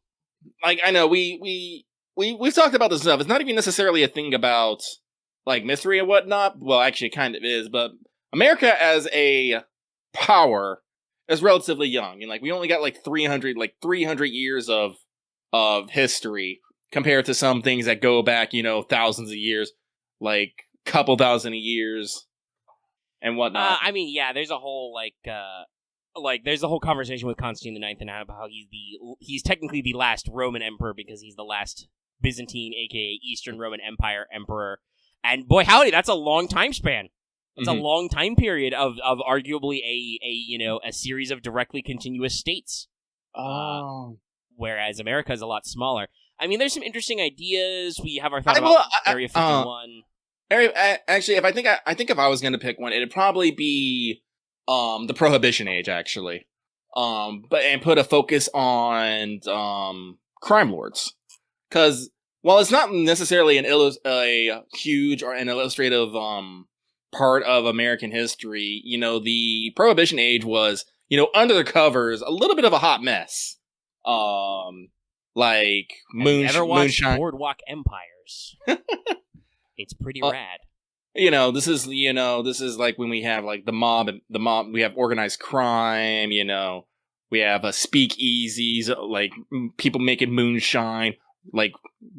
Like, I know, we've talked about this stuff. It's not even necessarily a thing about, like, mystery and whatnot. Well, actually, it kind of is, but America as a power is relatively young. And, like, we only got, 300 years of history compared to some things that go back, thousands of years. Like, couple thousand years and whatnot. There's a whole, there's a whole conversation with Constantine IX and how he's technically the last Roman emperor because he's the last Byzantine, aka Eastern Roman Empire emperor. And boy, howdy, that's a long time span. It's a long time period of arguably a series of directly continuous states. Whereas America is a lot smaller. I mean, there's some interesting ideas. We have our thought about Area 51. Actually, I think if I was going to pick one, it'd probably be the Prohibition Age, actually. And put a focus on crime lords, because while it's not necessarily a huge or an illustrative part of American history, the Prohibition Age was, under the covers, a little bit of a hot mess. Like Ever watched moonshine. Boardwalk Empires? It's pretty rad. This is like when we have like the mob, we have organized crime, we have speakeasies, like people making moonshine, like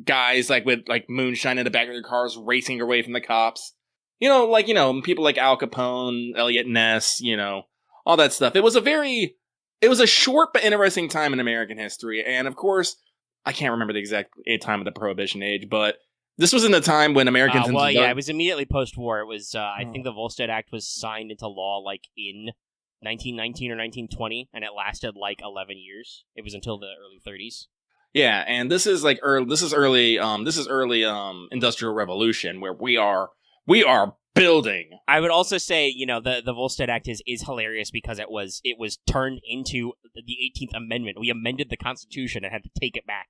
guys like with like moonshine in the back of their cars racing away from the cops. People like Al Capone, Elliot Ness, all that stuff. It was a short but interesting time in American history. And of course, I can't remember the exact time of the Prohibition Age, but this was in the time when Americans... it was immediately post-war. It was, I think the Volstead Act was signed into law, in 1919 or 1920, and it lasted, 11 years. It was until the early 30s. Yeah, and this is, early Industrial Revolution, where we are building. I would also say, the Volstead Act is hilarious because it was turned into the 18th Amendment. We amended the Constitution and had to take it back.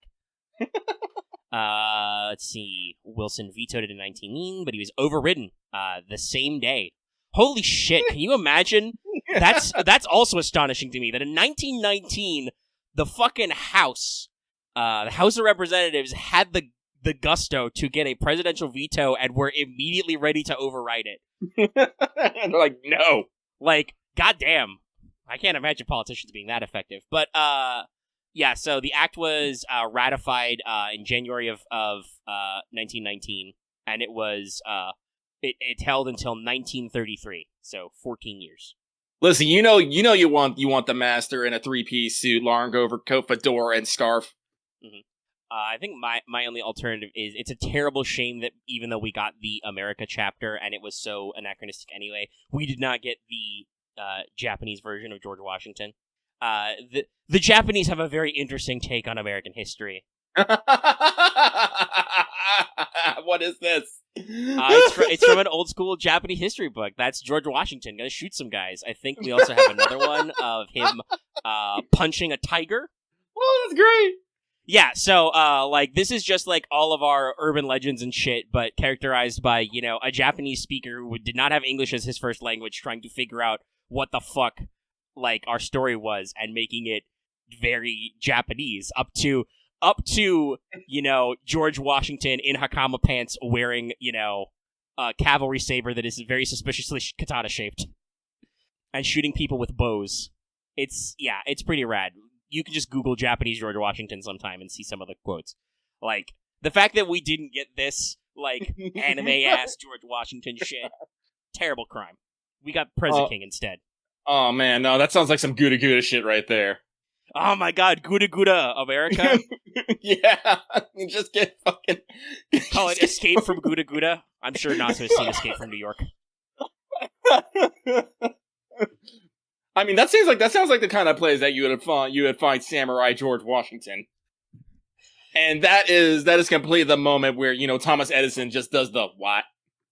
Let's see. Wilson vetoed it in 1919, but he was overridden the same day. Holy shit! Can you imagine? That's also astonishing to me that in 1919, the fucking House, the House of Representatives, had the gusto to get a presidential veto and were immediately ready to override it. And they're like, no. Goddamn. I can't imagine politicians being that effective. But yeah, so the act was ratified in January of 1919, and it was it held until 1933, so 14 years. Listen, you want the master in a 3-piece suit, long overcoat, fedora, and scarf. Mm-hmm. I think my only alternative is it's a terrible shame that even though we got the America chapter and it was so anachronistic anyway, we did not get the Japanese version of George Washington. The Japanese have a very interesting take on American history. What is this? It's from an old school Japanese history book. That's George Washington gonna shoot some guys. I think we also have another one of him punching a tiger. Oh, that's great. Yeah, so this is just like all of our urban legends and shit, but characterized by a Japanese speaker who did not have English as his first language, trying to figure out what the fuck like our story was and making it very Japanese, up to George Washington in hakama pants wearing a cavalry saber that is very suspiciously katana shaped and shooting people with bows. It's pretty rad. You can just Google Japanese George Washington sometime and see some of the quotes. Like, the fact that we didn't get this, like, anime-ass George Washington shit, terrible crime. We got Prezi King instead. Oh, man, no, that sounds like some Gouda Gouda shit right there. Oh my god, Gouda Gouda America? Yeah, you just get fucking... Call it Escape from Gouda Gouda? I'm sure Natsu has seen Escape from New York. I mean, that sounds like the kind of place that you would find Samurai George Washington. And that is completely the moment where, Thomas Edison just does the what?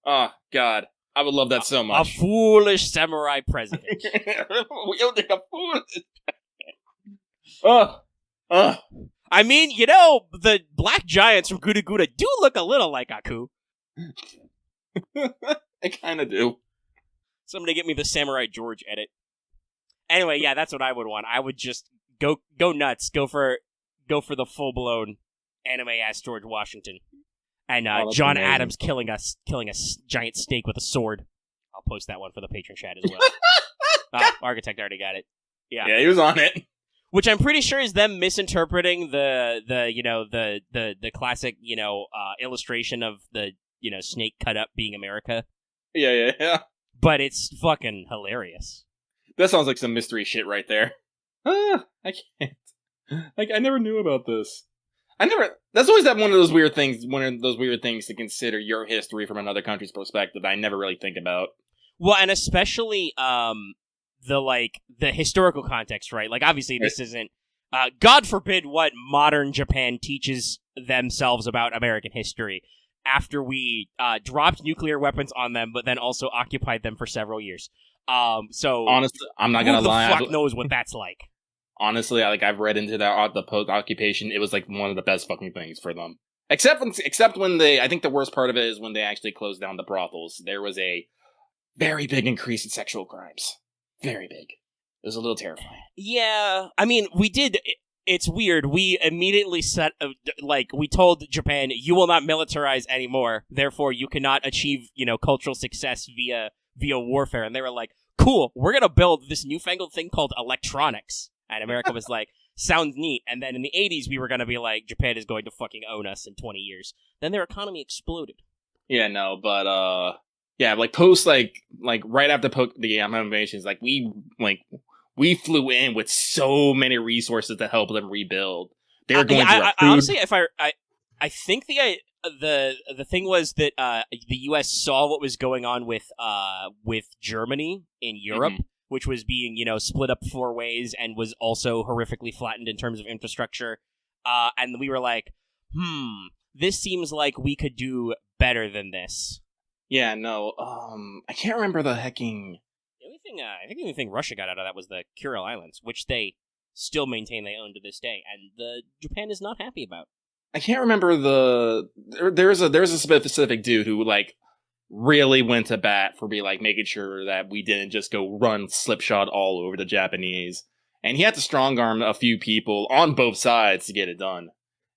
Oh, God. I would love that so much. A foolish samurai president. Wielding a foolish... I mean, the black giants from Gouda Gouda do look a little like Aku. They kind of do. Somebody get me the Samurai George edit. Anyway, yeah, that's what I would want. I would just go nuts. Go for the full-blown anime-ass George Washington. And John amazing. Adams killing a giant snake with a sword. I'll post that one for the patron chat as well. Architect already got it. Yeah, he was on it. Which I'm pretty sure is them misinterpreting the classic, illustration of the, snake cut up being America. Yeah. But it's fucking hilarious. That sounds like some mystery shit right there. I can't. Like, I never knew about this. That's always one of those weird things to consider your history from another country's perspective I never really think about. Well, and especially, the historical context, right? Like, obviously this isn't, God forbid what modern Japan teaches themselves about American history after we, dropped nuclear weapons on them, but then also occupied them for several years. So honestly, I'm not gonna lie. Who the fuck knows what that's like? Honestly, I've read into the post-occupation. It was like one of the best fucking things for them. Except when I think the worst part of it is when they actually closed down the brothels. There was a very big increase in sexual crimes. Very big. It was a little terrifying. Yeah, I mean, we did. It's weird. We immediately we told Japan, you will not militarize anymore. Therefore, you cannot achieve, cultural success via warfare. And they were like, cool, we're gonna build this newfangled thing called electronics. And America was like, sounds neat. And then in the 80s, we were gonna be like, Japan is going to fucking own us in 20 years. Then their economy exploded. Yeah, no, but, yeah, post, right after the invasions, we flew in with so many resources to help them rebuild. They were going through honestly, I think the thing was that the U.S. saw what was going on with Germany in Europe, which was being split up 4 ways and was also horrifically flattened in terms of infrastructure. And we were like, this seems like we could do better than this. Yeah, no, I can't remember the hecking... I think the only thing Russia got out of that was the Kuril Islands, which they still maintain they own to this day, and Japan is not happy about. I can't remember there's a specific dude who, really went to bat for making sure that we didn't just go run slipshod all over the Japanese. And he had to strong arm a few people on both sides to get it done.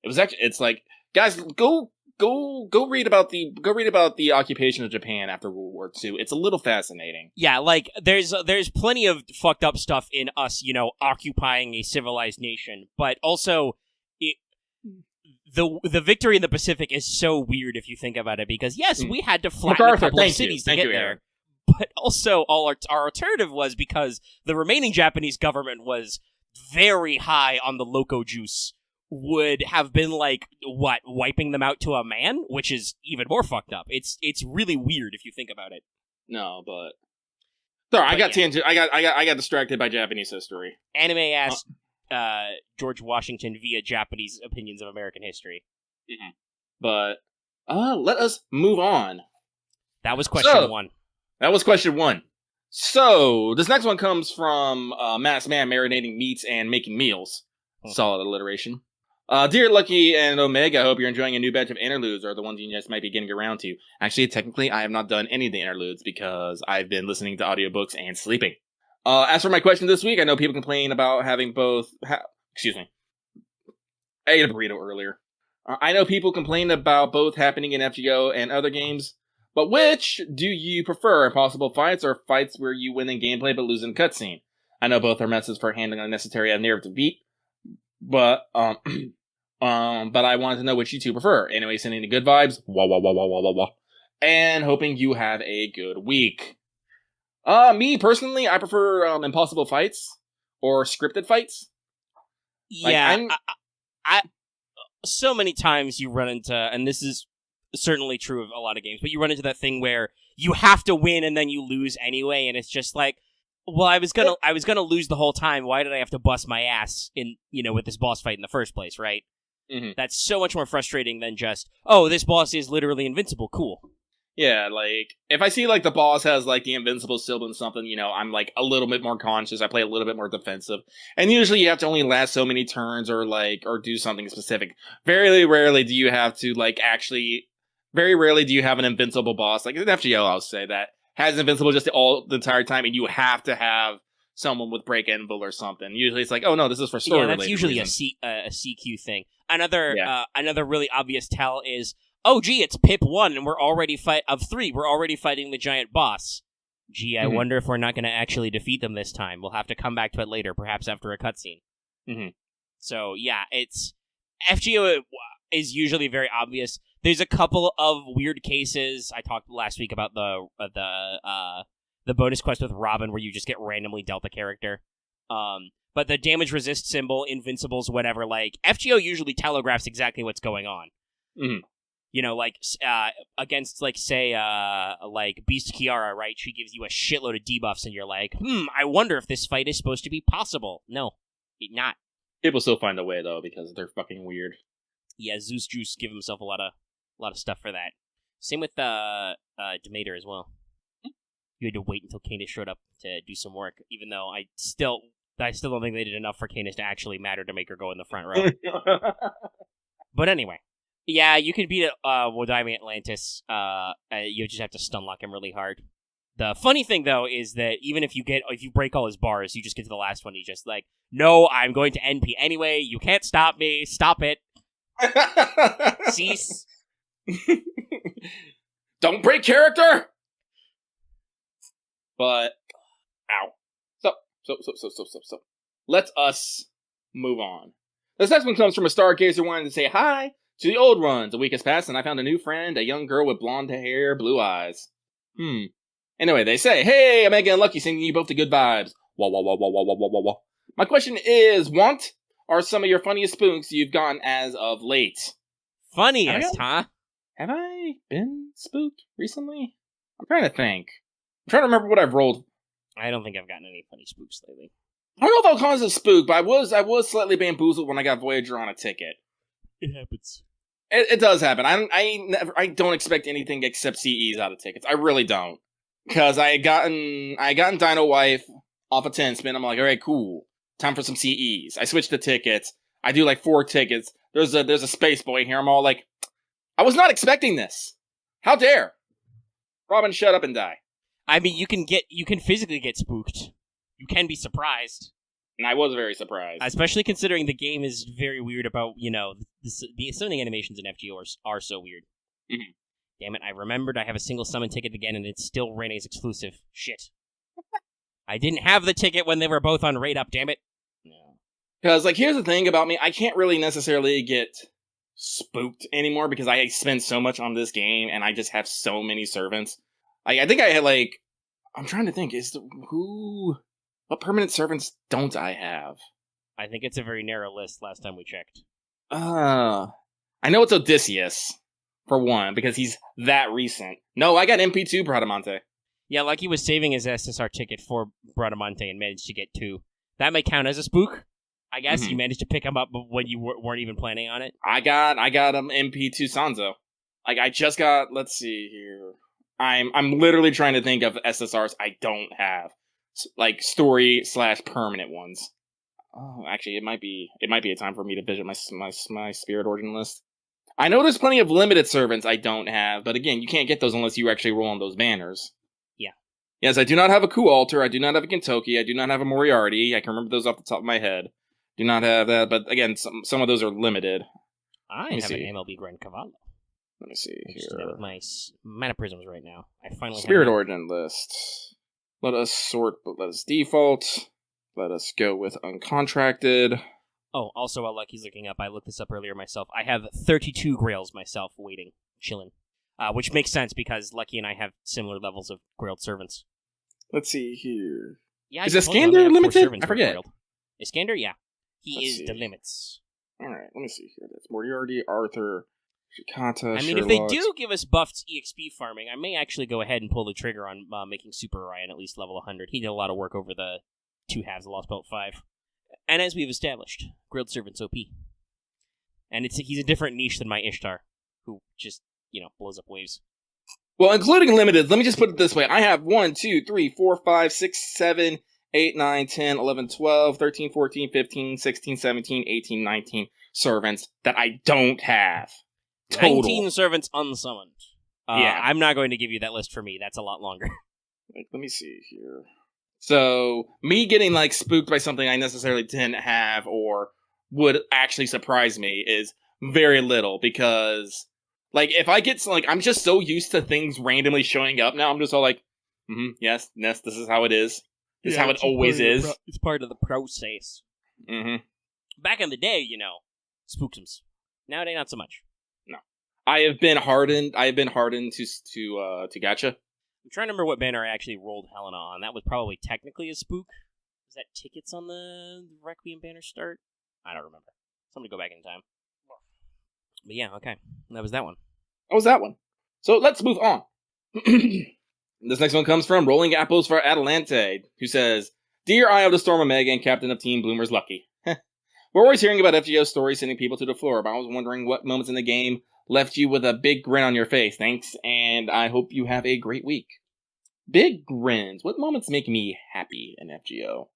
It's like, guys, go read about the occupation of Japan after World War II. It's a little fascinating. Yeah, there's plenty of fucked up stuff in us, occupying a civilized nation, but also the victory in the Pacific is so weird if you think about it, because yes, we had to flatten a couple of cities to get there, but also our alternative was because the remaining Japanese government was very high on the loco juice, would have been wiping them out to a man, which is even more fucked up. It's really weird if you think about it. No, but sorry, I got distracted by Japanese history. Anime asked George Washington via Japanese opinions of American history. Mm-hmm. But let us move on. That was question 1. That was question 1. So this next one comes from Masked Man marinating meats and making meals. Solid alliteration. Dear Lucky and Omega, I hope you're enjoying a new batch of interludes, or the ones you just might be getting around to. Actually, technically, I have not done any of the interludes because I've been listening to audiobooks and sleeping. As for my question this week, I know people complain about having both... Excuse me. I ate a burrito earlier. I know people complain about both happening in FGO and other games, but which do you prefer? Impossible fights or fights where you win in gameplay but lose in cutscene? I know both are methods for handling unnecessary narrative beat, but but I wanted to know which you two prefer. Anyway, sending the good vibes, wah, and hoping you have a good week. Me personally, I prefer impossible fights or scripted fights. Yeah, I so many times you run into, and this is certainly true of a lot of games, but you run into that thing where you have to win and then you lose anyway, and it's just like, well, I was gonna lose the whole time. Why did I have to bust my ass with this boss fight in the first place, right? Mm-hmm. That's so much more frustrating than just, oh, this boss is literally invincible. Cool. Yeah, like, if I see, like, the boss has, like, the invincible symbol and something, I'm, like, a little bit more conscious. I play a little bit more defensive. And usually you have to only last so many turns or do something specific. Very rarely do you have to, very rarely do you have an invincible boss. Like, in FGO, I'll say that, has invincible just the entire time, and you have to have someone with break anvil or something. Usually it's like, oh, no, this is for story related. Yeah, that's usually a CQ thing. Another really obvious tell is, oh, gee, it's Pip 1, and we're already fighting the giant boss. Gee, I wonder if we're not going to actually defeat them this time. We'll have to come back to it later, perhaps after a cutscene. Mm-hmm. So, yeah, FGO is usually very obvious. There's a couple of weird cases. I talked last week about the bonus quest with Robyn, where you just get randomly dealt a character. But the damage resist symbol, invincibles, whatever, FGO usually telegraphs exactly what's going on. Mm-hmm. Against, Beast Kiara, right? She gives you a shitload of debuffs, and you're like, I wonder if this fight is supposed to be possible. No, not. People still find a way, though, because they're fucking weird. Yeah, Zeus Juice give himself a lot of stuff for that. Same with Demeter as well. You had to wait until Canis showed up to do some work, even though I still don't think they did enough for Canis to actually matter to make her go in the front row. But anyway. Yeah, you can beat Wodime Atlantis. You just have to stunlock him really hard. The funny thing, though, is that even if you break all his bars, you just get to the last one, he's just like, no, I'm going to NP anyway. You can't stop me. Stop it. Cease. Don't break character! But, ow. So. Let us move on. This next one comes from a Stargazer wanting to say hi to the old ones. A week has passed and I found a new friend, a young girl with blonde hair, blue eyes. Anyway, they say, hey, Omega and Lucky sending you both the good vibes. Wah. My question is, what are some of your funniest spoons you've gotten as of late? Funniest, huh? Have I been spooked recently? I'm trying to think. I'm trying to remember what I've rolled. I don't think I've gotten any funny spooks lately. I don't know if I'll call this a spook, but I was slightly bamboozled when I got Voyager on a ticket. It happens. It does happen. I don't expect anything except CEs out of tickets. I really don't. Because I had gotten Dino Wife off a 10 spin. I'm like, alright, cool. Time for some CEs. I switched to tickets. I do 4 tickets. There's a space boy here. I'm all like, I was not expecting this. How dare? Robyn, shut up and die. I mean, you can physically get spooked. You can be surprised. And I was very surprised. Especially considering the game is very weird about, some of the animations in FGO are so weird. Mm-hmm. Damn it, I remembered I have a single summon ticket again, and it's still Rene's exclusive. Shit. I didn't have the ticket when they were both on Raid Up, damn it. No. Because, here's the thing about me. I can't really necessarily get spooked anymore because I spend so much on this game, and I just have so many servants. I think I had, I'm trying to think, what permanent servants don't I have? I think it's a very narrow list last time we checked. I know it's Odysseus, for one, because he's that recent. No, I got MP2 Bradamante. Yeah, Lucky was saving his SSR ticket for Bradamante and managed to get 2. That may count as a spook. I guess you managed to pick him up when you weren't even planning on it. I got MP2 Sanzo. I just got, let's see here. I'm literally trying to think of SSRs I don't have. Story/permanent ones. Oh, actually, it might be a time for me to visit my Spirit Origin list. I know there's plenty of limited servants I don't have, but again, you can't get those unless you actually roll on those banners. Yeah. Yes, I do not have a QoL, I do not have a Kentucky, I do not have a Moriarty. I can remember those off the top of my head. Do not have that, but again, some of those are limited. I have an MLB Grand Cavallo. Let me see here. Just do that with my Mana Prisms right now. I finally Spirit have Origin list. Let us sort, but let us default. Let us go with uncontracted. Oh, also while Lucky's looking up, I looked this up earlier myself. I have 32 Grails myself waiting, chilling. Which makes sense because Lucky and I have similar levels of Grailed Servants. Let's see here. Yeah, is Iskander limited? I forget. Iskander, yeah. He is the limits. Alright, let me see here. That's Moriarty, Arthur, Shikata, I mean, if they do give us buffed EXP farming, I may actually go ahead and pull the trigger on making Super Orion at least level 100. He did a lot of work over the 2 halves of Lost Belt 5. And as we've established, Grilled Servant's OP. And he's a different niche than my Ishtar, who just, blows up waves. Well, including limited, let me just put it this way. I have 1, 2, 3, 4, 5, 6, 7, 8, 9, 10, 11, 12, 13, 14, 15, 16, 17, 18, 19 servants that I don't have. Total. 19 servants unsummoned. Yeah. I'm not going to give you that list for me. That's a lot longer. Let me see here. So, me getting, spooked by something I necessarily didn't have or would actually surprise me is very little because, if I get, I'm just so used to things randomly showing up now, I'm just all yes, this is how it is. This is how it always is. It's part of the process. Mm-hmm. Back in the day, spookums. Nowadays, not so much. No. I have been hardened to gacha. I'm trying to remember what banner I actually rolled Helena on. That was probably technically a spook. Was that tickets on the Requiem banner start? I don't remember. Somebody go back in time. But yeah, okay. That was that one. That was that one. So let's move on. This next one comes from Rolling Apples for Atalante, who says, Dear Eye of the Storm Omega and Captain of Team Bloomer's Lucky. We're always hearing about FGO stories sending people to the floor, but I was wondering what moments in the game left you with a big grin on your face. Thanks, and I hope you have a great week. Big grins. What moments make me happy in FGO?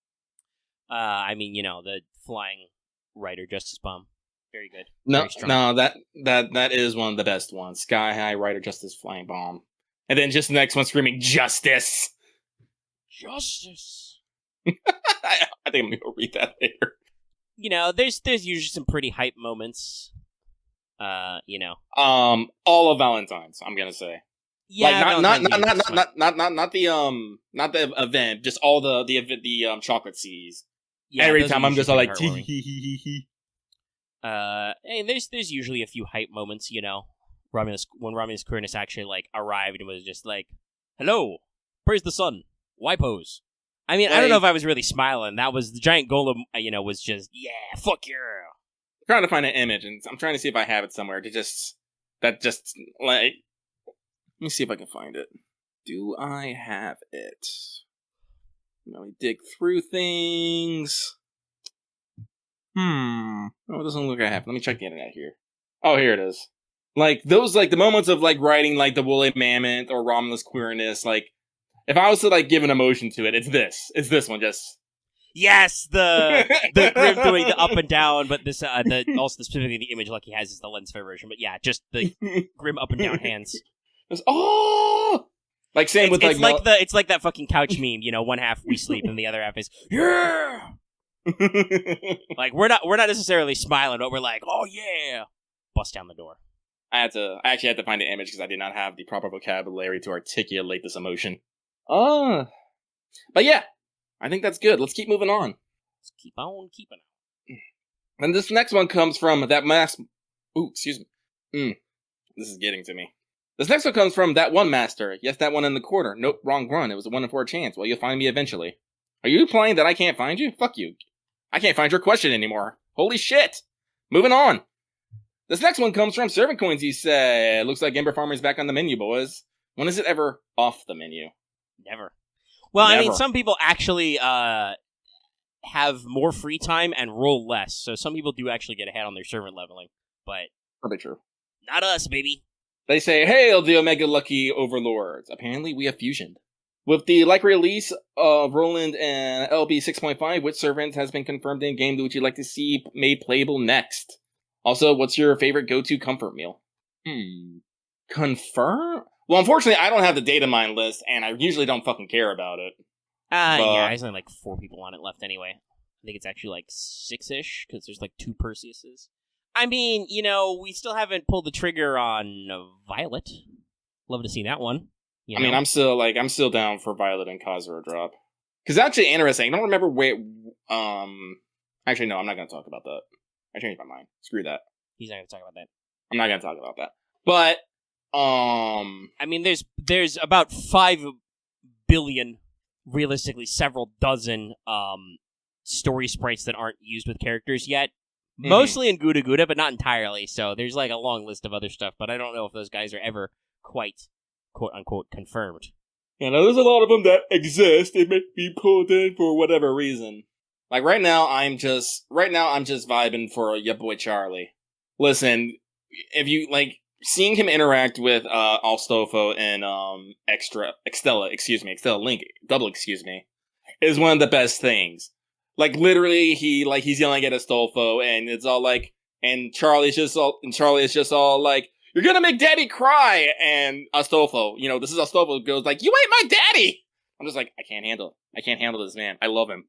The flying Rider Justice Bomb. Very good. No, that is one of the best ones. Sky High Rider Justice Flying Bomb. And then just the next one screaming, Justice! Justice! I think I'm going to read that later. There's usually some pretty hype moments. All of Valentine's, I'm gonna say. Yeah, not the event, just all the chocolate seas. Yeah, every time I'm just all like, tee. Hey, there's usually a few hype moments, when Romulus Quirinus actually arrived and was just like, hello, praise the sun, why pose? I mean, I don't know if I was really smiling. That was the giant golem, was just, yeah, fuck yeah. I'm trying to find an image, and I'm trying to see if I have it somewhere let me see if I can find it. Do I have it? Let me dig through things. Oh, it doesn't look like I have it. Let me check the internet here. Oh, here it is. Those, the moments of, riding, the woolly mammoth or Romulus Quirinus, if I was to, give an emotion to it, it's this. It's this one, just... Yes, the Grim doing the up and down, but this also specifically the image Lucky has is the lens flare version. But yeah, just the Grim up and down hands. Oh, same with it's like that fucking couch meme. One half we sleep and the other half is yeah. We're not necessarily smiling, but we're like, oh yeah, bust down the door. I actually had to find the image because I did not have the proper vocabulary to articulate this emotion. But yeah. I think that's good. Let's keep moving on. Let's keep on keeping on. And this next one comes from that Ooh, excuse me. This is getting to me. This next one comes from that one master. Yes, that one in the corner. Nope, wrong run. It was a 1 in 4 chance. Well, you'll find me eventually. Are you implying that I can't find you? Fuck you. I can't find your question anymore. Holy shit. Moving on. This next one comes from Servant Coins, he said. Looks like Ember Farmer's back on the menu, boys. When is it ever off the menu? Never. Well, Never. I mean, some people actually have more free time and roll less, so some people do actually get ahead on their servant leveling, but... Probably true. Not us, baby. They say, hail the Omega Lucky Overlords. Apparently, we have fusioned. With the release of Roland and LB 6.5, which servant has been confirmed in-game that would you like to see made playable next? Also, what's your favorite go-to comfort meal? Confirm? Well, unfortunately, I don't have the data mine list, and I usually don't fucking care about it. Yeah, there's only like 4 people on it left anyway. I think it's actually like 6-ish, because there's like 2 Perseuses. I mean, we still haven't pulled the trigger on Violet. Love to see that one. I mean, I'm still down for Violet and Khazra drop. Because actually interesting, I don't remember where, actually, no, I'm not going to talk about that. I changed my mind. Screw that. He's not going to talk about that. I'm not going to talk about that. But, I mean, there's about 5 billion, realistically, several dozen, story sprites that aren't used with characters yet. Mm-hmm. Mostly in Guda Guda, but not entirely, so there's like a long list of other stuff, but I don't know if those guys are ever quite, quote-unquote, confirmed. Yeah, now there's a lot of them that exist. They may be pulled in for whatever reason. Like, right now, I'm just vibing for your boy Charlie. Listen, if you, like, seeing him interact with, Alstofo and, Extella Link, is one of the best things. Like, literally, he's yelling at Astolfo, and it's all like, and Charlie is just all like, you're gonna make daddy cry! And Astolfo, this is Astolfo, goes like, you ain't my daddy! I'm just like, I can't handle this man. I love him.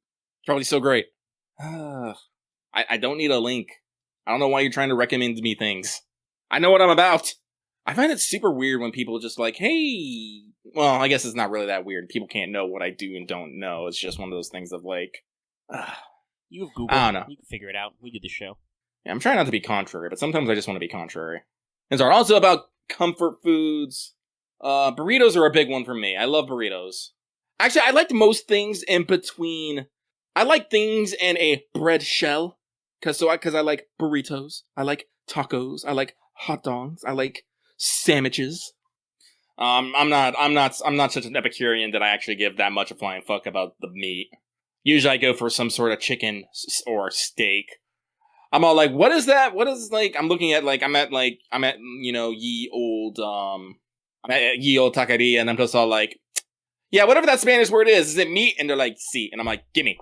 Charlie's so great. I don't need a link. I don't know why you're trying to recommend me things. I know what I'm about. I find it super weird when people just like, hey... Well, I guess it's not really that weird. People can't know what I do and don't know. It's just one of those things of like... You have Google. I don't know. You can figure it out. We do the show. Yeah, I'm trying not to be contrary, but sometimes I just want to be contrary. These are also about comfort foods. Burritos are a big one for me. I love burritos. Actually, I like most things in between. I like things in a bread shell. Because I like burritos. I like tacos. I like hot dogs. I like sandwiches. I'm not such an Epicurean that I actually give that much a flying fuck about the meat. Usually I go for some sort of chicken or steak. I'm all like, what is that? What is, like, I'm looking at, like, I'm at ye old taqueria, and I'm just all like, yeah, whatever that Spanish word is it meat? And they're like, sí. And I'm like, gimme.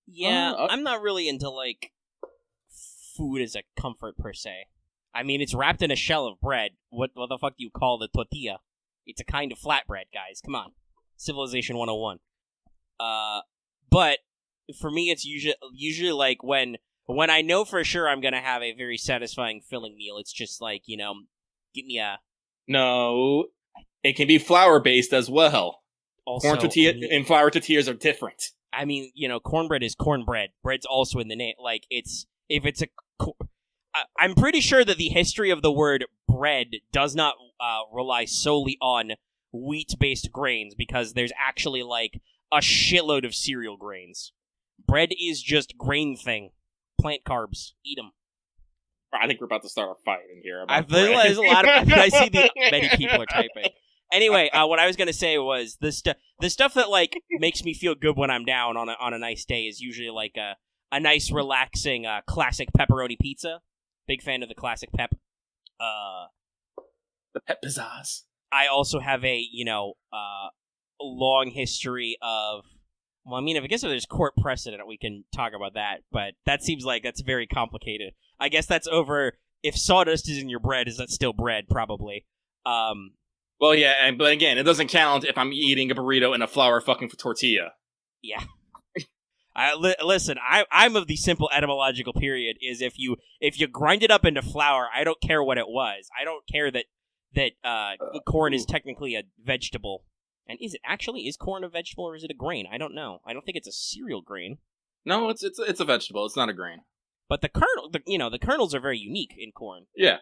Yeah, I'm not really into, like, food as a comfort, per se. I mean, it's wrapped in a shell of bread. What the fuck do you call the tortilla? It's a kind of flatbread, guys. Come on. Civilization 101. But for me, it's usually like when I know for sure I'm gonna have a very satisfying, filling meal. It's just like, give me a... No, it can be flour-based as well. Also, corn tortilla and flour tortillas are different. I mean, cornbread is cornbread. Bread's also in the name. Like, I'm pretty sure that the history of the word bread does not rely solely on wheat-based grains, because there's actually, like, a shitload of cereal grains. Bread is just grain thing. Plant carbs. Eat them. I think we're about to start a fight in here. There's a lot of... I see many people are typing. Anyway, what I was going to say was, the stuff that, like, makes me feel good when I'm down on a nice day is usually, like, a nice, relaxing, classic pepperoni pizza. Big fan of the classic pep. The pep pizzazz. I also have a long history of... Well, I mean, I guess if there's court precedent, we can talk about that, but that seems like that's very complicated. I guess that's over... If sawdust is in your bread, is that still bread? Probably. Well, yeah, but again, it doesn't count if I'm eating a burrito in a flour fucking tortilla. Yeah. Listen, I'm of the simple etymological period, is if you grind it up into flour, I don't care what it was. I don't care that corn is technically a vegetable. And is corn a vegetable or is it a grain? I don't know. I don't think it's a cereal grain. No, it's a vegetable. It's not a grain. But the kernel, the kernels are very unique in corn. Yeah.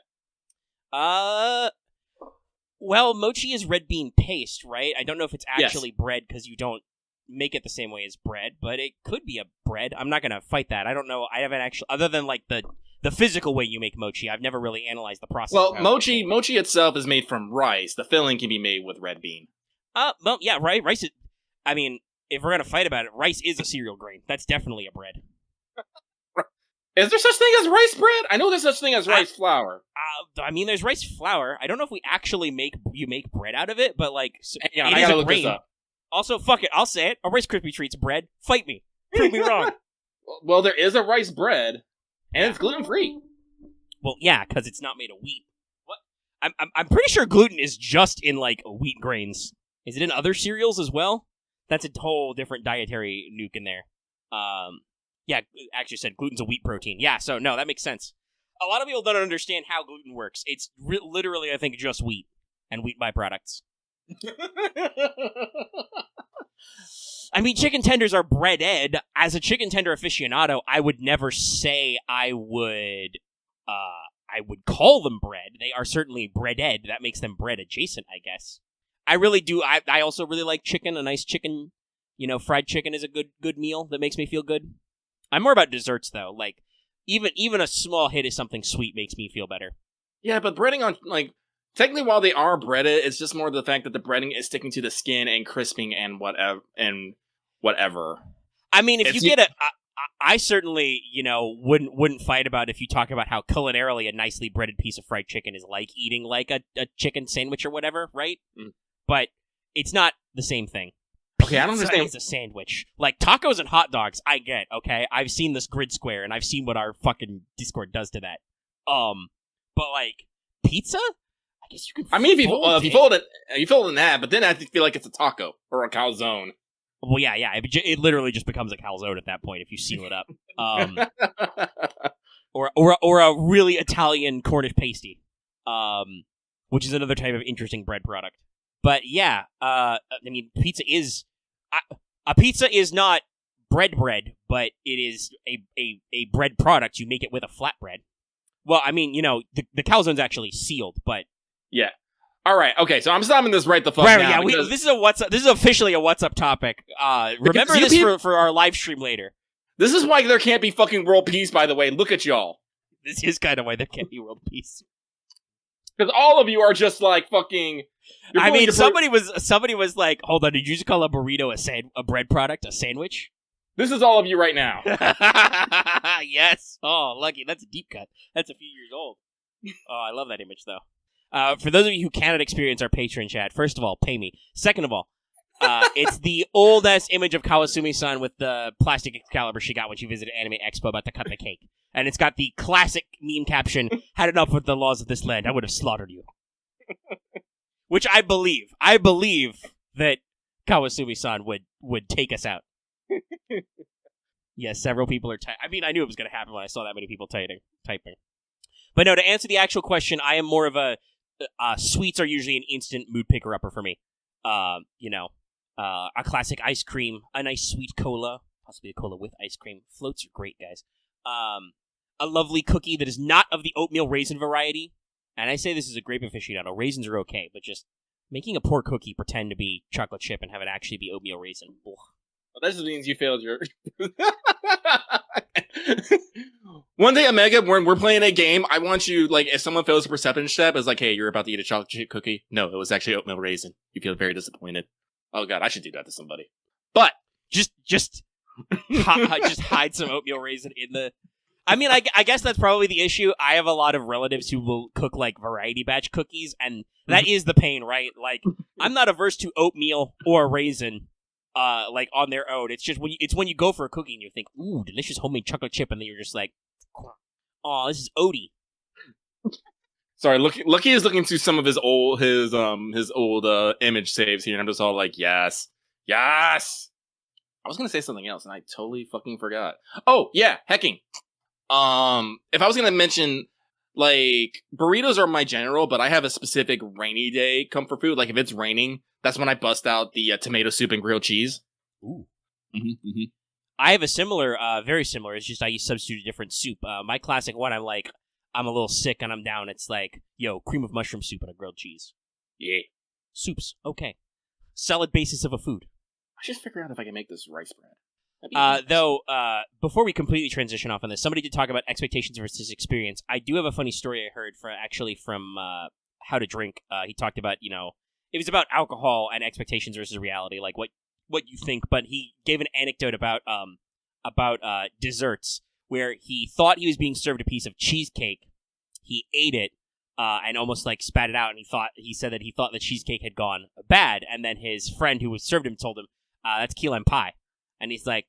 Well, mochi is red bean paste, right? I don't know if it's actually bread because you don't make it the same way as bread, but it could be a bread. I'm not gonna fight that. I don't know. I haven't actually, other than like the physical way you make mochi, I've never really analyzed the process. Well, mochi itself is made from rice. The filling can be made with red bean. Well, yeah, right. Rice is, I mean, if we're gonna fight about it, rice is a cereal grain. That's definitely a bread. Is there such thing as rice bread? I know there's such thing as rice flour. I mean, there's rice flour. I don't know if we actually make bread out of it, but like, yeah, it I is gotta a look grain. this up. Also, fuck it, I'll say it. A Rice Krispie Treat's bread. Fight me. Prove me wrong. Well, there is a rice bread, and it's gluten-free. Well, yeah, because it's not made of wheat. What? I'm pretty sure gluten is just in like wheat grains. Is it in other cereals as well? That's a whole different dietary nuke in there. Yeah, actually said gluten's a wheat protein. Yeah, so no, that makes sense. A lot of people don't understand how gluten works. It's literally, I think, just wheat and wheat byproducts. I mean, chicken tenders are breaded. As a chicken tender aficionado, I would never say I would call them bread. They are certainly breaded. That makes them bread adjacent, I guess. I really do. I also really like chicken. A nice chicken, fried chicken is a good meal that makes me feel good. I'm more about desserts, though. Like, even a small hit of something sweet makes me feel better. Yeah, but breading on, like, technically while they are breaded, it's just more the fact that the breading is sticking to the skin and crisping and whatever. I mean, if you get I certainly, wouldn't fight about if you talk about how culinarily a nicely breaded piece of fried chicken is like eating like a chicken sandwich or whatever, right? Mm. But it's not the same thing. Okay, I don't understand. It's a sandwich. Like, tacos and hot dogs, I get, okay? I've seen this grid square, and I've seen what our fucking Discord does to that. But, like, pizza? I guess you can if you fold it in that, but then I feel like it's a taco or a calzone. Well, yeah. It literally just becomes a calzone at that point if you seal it up. Or a really Italian Cornish pasty, which is another type of interesting bread product. But yeah, I mean, pizza is not bread, but it is a bread product. You make it with a flatbread. Well, I mean, the calzone's actually sealed, but yeah. All right, okay, so I'm stopping this right the fuck now. Yeah, because this is officially a What's Up topic. Remember this for our live stream later. This is why there can't be fucking world peace, by the way. Look at y'all. This is kind of why there can't be world peace. Because all of you are just like fucking... I mean, somebody was like, hold on, did you just call a burrito a bread product, a sandwich? This is all of you right now. Yes. Oh, lucky. That's a deep cut. That's a few years old. Oh, I love that image, though. For those of you who cannot experience our Patreon chat, first of all, pay me. Second of all, it's the old-ass image of Kawasumi-san with the plastic Excalibur she got when she visited Anime Expo about to cut the cake. And it's got the classic meme caption, "Had enough with the laws of this land, I would have slaughtered you." Which I believe. I believe that Kawasumi-san would take us out. Yes, several people are I mean, I knew it was going to happen when I saw that many people typing. But no, to answer the actual question, I am more of a... sweets are usually an instant mood picker-upper for me. A classic ice cream, a nice sweet cola, possibly a cola with ice cream. Floats are great, guys. A lovely cookie that is not of the oatmeal raisin variety. And I say this as a grape aficionado. Raisins are okay, but just making a poor cookie pretend to be chocolate chip and have it actually be oatmeal raisin. Ugh. Well, that just means you failed your... One day, Omega, when we're playing a game, I want you, like, if someone fails a perception step, it's like, hey, you're about to eat a chocolate chip cookie. No, it was actually oatmeal raisin. You feel very disappointed. Oh god, I should do that to somebody. But just hide some oatmeal raisin in the... I mean, I guess that's probably the issue. I have a lot of relatives who will cook, like, variety batch cookies, and that is the pain, right? Like, I'm not averse to oatmeal or raisin, like, on their own. It's just when you go for a cookie and you think, ooh, delicious homemade chocolate chip, and then you're just like, oh, this is oaty. Sorry, Lucky is looking through some of his old image saves here, and I'm just all like, yes. I was gonna say something else, and I totally fucking forgot. Oh, yeah, hecking. If I was gonna mention, like, burritos are my general, but I have a specific rainy day comfort food. Like, if it's raining, that's when I bust out the tomato soup and grilled cheese. Ooh. Mm-hmm. I have a similar, very similar. It's just I substitute a different soup. My classic one, I'm a little sick and I'm down. It's like, yo, cream of mushroom soup and a grilled cheese. Yeah. Soups, okay. Solid basis of a food. I should figure out if I can make this rice bread. Though, before we completely transition off on this, somebody did talk about expectations versus experience. I do have a funny story I heard from How to Drink. He talked about, it was about alcohol and expectations versus reality, like what you think. But he gave an anecdote about desserts where he thought he was being served a piece of cheesecake. He ate it and almost like spat it out, and he said that he thought the cheesecake had gone bad, and then his friend who was served him told him, "That's key lime pie," and he's like,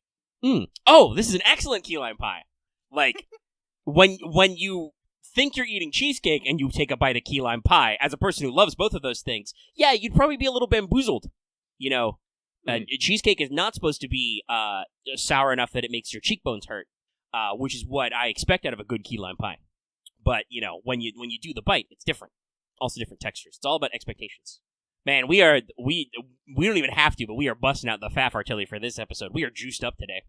oh, this is an excellent key lime pie. Like, when you think you're eating cheesecake and you take a bite of key lime pie, as a person who loves both of those things, yeah, you'd probably be a little bamboozled. You know, cheesecake is not supposed to be sour enough that it makes your cheekbones hurt, which is what I expect out of a good key lime pie. But, you know, when you do the bite, it's different. Also different textures. It's all about expectations. Man, we don't even have to, but we are busting out the faff artillery for this episode. We are juiced up today.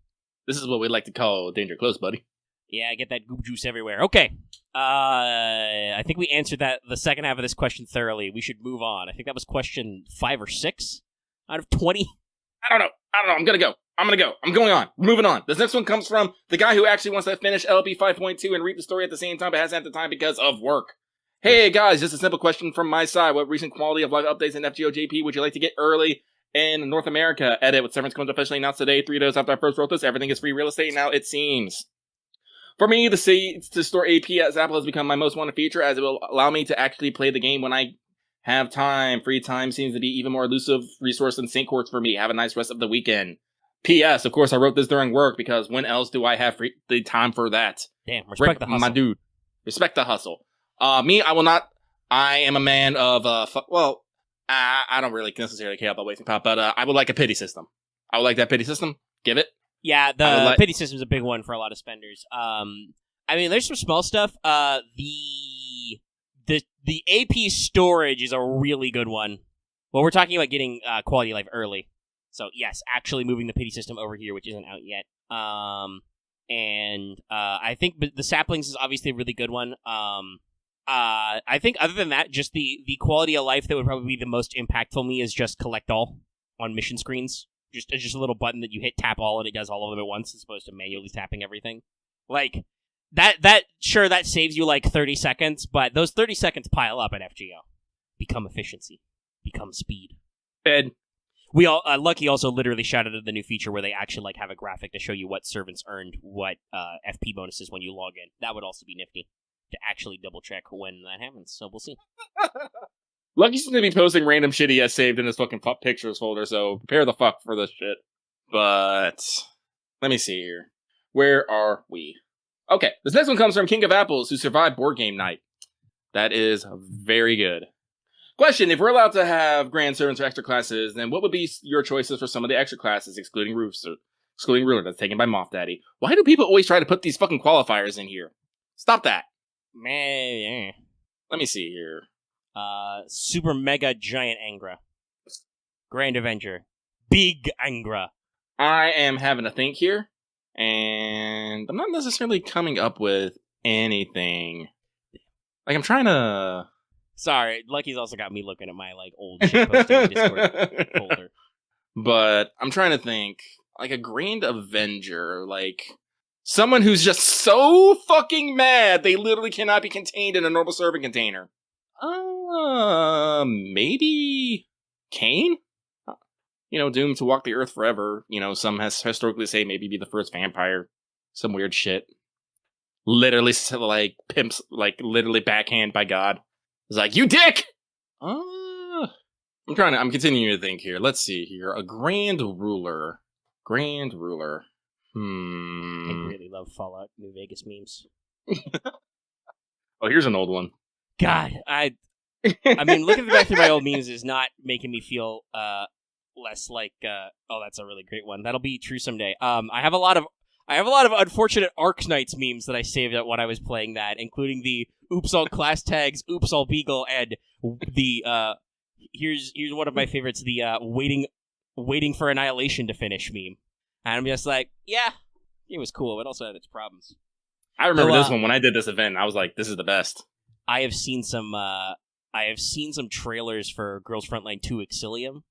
This is what we like to call danger close, buddy. Yeah, get that goop juice everywhere. Okay. I think we answered the second half of this question thoroughly. We should move on. I think that was question 5 or 6 out of 20. I don't know. I'm going to go. I'm going on. We're moving on. This next one comes from the guy who actually wants to finish LP 5.2 and read the story at the same time, but hasn't had the time because of work. Hey guys, just a simple question from my side. What recent quality of life updates in FGO-JP would you like to get early in North America? Edit, with Severance Codes officially announced today, 3 days after I first wrote this, everything is free real estate now, it seems. For me, the to store AP as Apple has become my most wanted feature, as it will allow me to actually play the game when I have time. Free time seems to be even more elusive resource than sync courts for me. Have a nice rest of the weekend. P.S. Of course, I wrote this during work, because when else do I have the time for that? Damn, respect the hustle. My dude. Respect the hustle. Me, I will not. I am a man of, I don't really necessarily care about wasting pop, but I would like a pity system. I would like that pity system. Give it. Yeah, the pity system is a big one for a lot of spenders. I mean, there's some small stuff. The AP storage is a really good one. Well, we're talking about getting quality of life early. So, yes, actually moving the pity system over here, which isn't out yet. And I think the saplings is obviously a really good one. I think other than that, just the quality of life that would probably be the most impactful me is just collect all on mission screens. Just a little button that you hit tap all and it does all of them at once as opposed to manually tapping everything. Like, that saves you like 30 seconds, but those 30 seconds pile up at FGO. Become efficiency. Become speed. Ed. We all, Lucky also literally shouted at the new feature where they actually like have a graphic to show you what servants earned what FP bonuses when you log in. That would also be nifty to actually double check when that happens. So we'll see. Lucky's going to be posting random shit he has saved in his fucking pictures folder, so prepare the fuck for this shit. But let me see here. Where are we? Okay, this next one comes from King of Apples, who survived board game night. That is very good. Question, if we're allowed to have grand servants or extra classes, then what would be your choices for some of the extra classes, excluding Ruler, that's taken by Moff Daddy? Why do people always try to put these fucking qualifiers in here? Stop that. Man. Let me see here. Super Mega Giant Angra. Grand Avenger. Big Angra. I am having a think here, and I'm not necessarily coming up with anything. Like, I'm trying to... Sorry, Lucky's also got me looking at my, like, old shit posting in Discord folder. But I'm trying to think, like, a Grand Avenger, like... Someone who's just so fucking mad they literally cannot be contained in a normal serving container. Maybe Kane? You know, doomed to walk the earth forever. You know, some has historically say maybe be the first vampire. Some weird shit. Literally, like, pimps, like, literally backhand by God. It's like, you dick! I'm continuing to think here. Let's see here. A Grand Ruler. I really love Fallout New Vegas memes. Oh, here's an old one. God, I mean, looking back through my old memes is not making me feel less like. Oh, that's a really great one. That'll be true someday. I have a lot of unfortunate Arc Knights memes that I saved out when I was playing that, including the "Oops all class tags," "Oops all beagle," and the here's one of my favorites, the waiting for annihilation to finish meme. And I'm just like, yeah, it was cool. It also had its problems. I remember this one when I did this event. I was like, this is the best. I have seen some trailers for Girls Frontline 2 Exilium.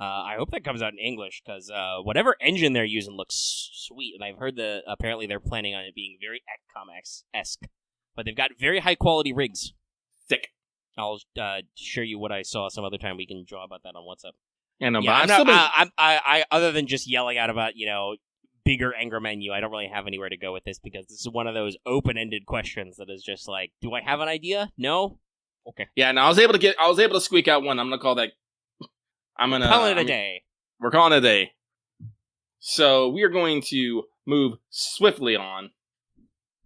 I hope that comes out in English, because whatever engine they're using looks sweet. And I've heard apparently they're planning on it being very XCOM-esque. But they've got very high-quality rigs. Sick. I'll show you what I saw some other time. We can draw about that on WhatsApp. Yeah, no, yeah, but I other than just yelling out about, bigger Angra menu, I don't really have anywhere to go with this, because this is one of those open-ended questions that is just like, do I have an idea? No? Okay. Yeah, no, I was able to squeak out one. I'm gonna call that. Call it a day. We're calling it a day. So we are going to move swiftly on.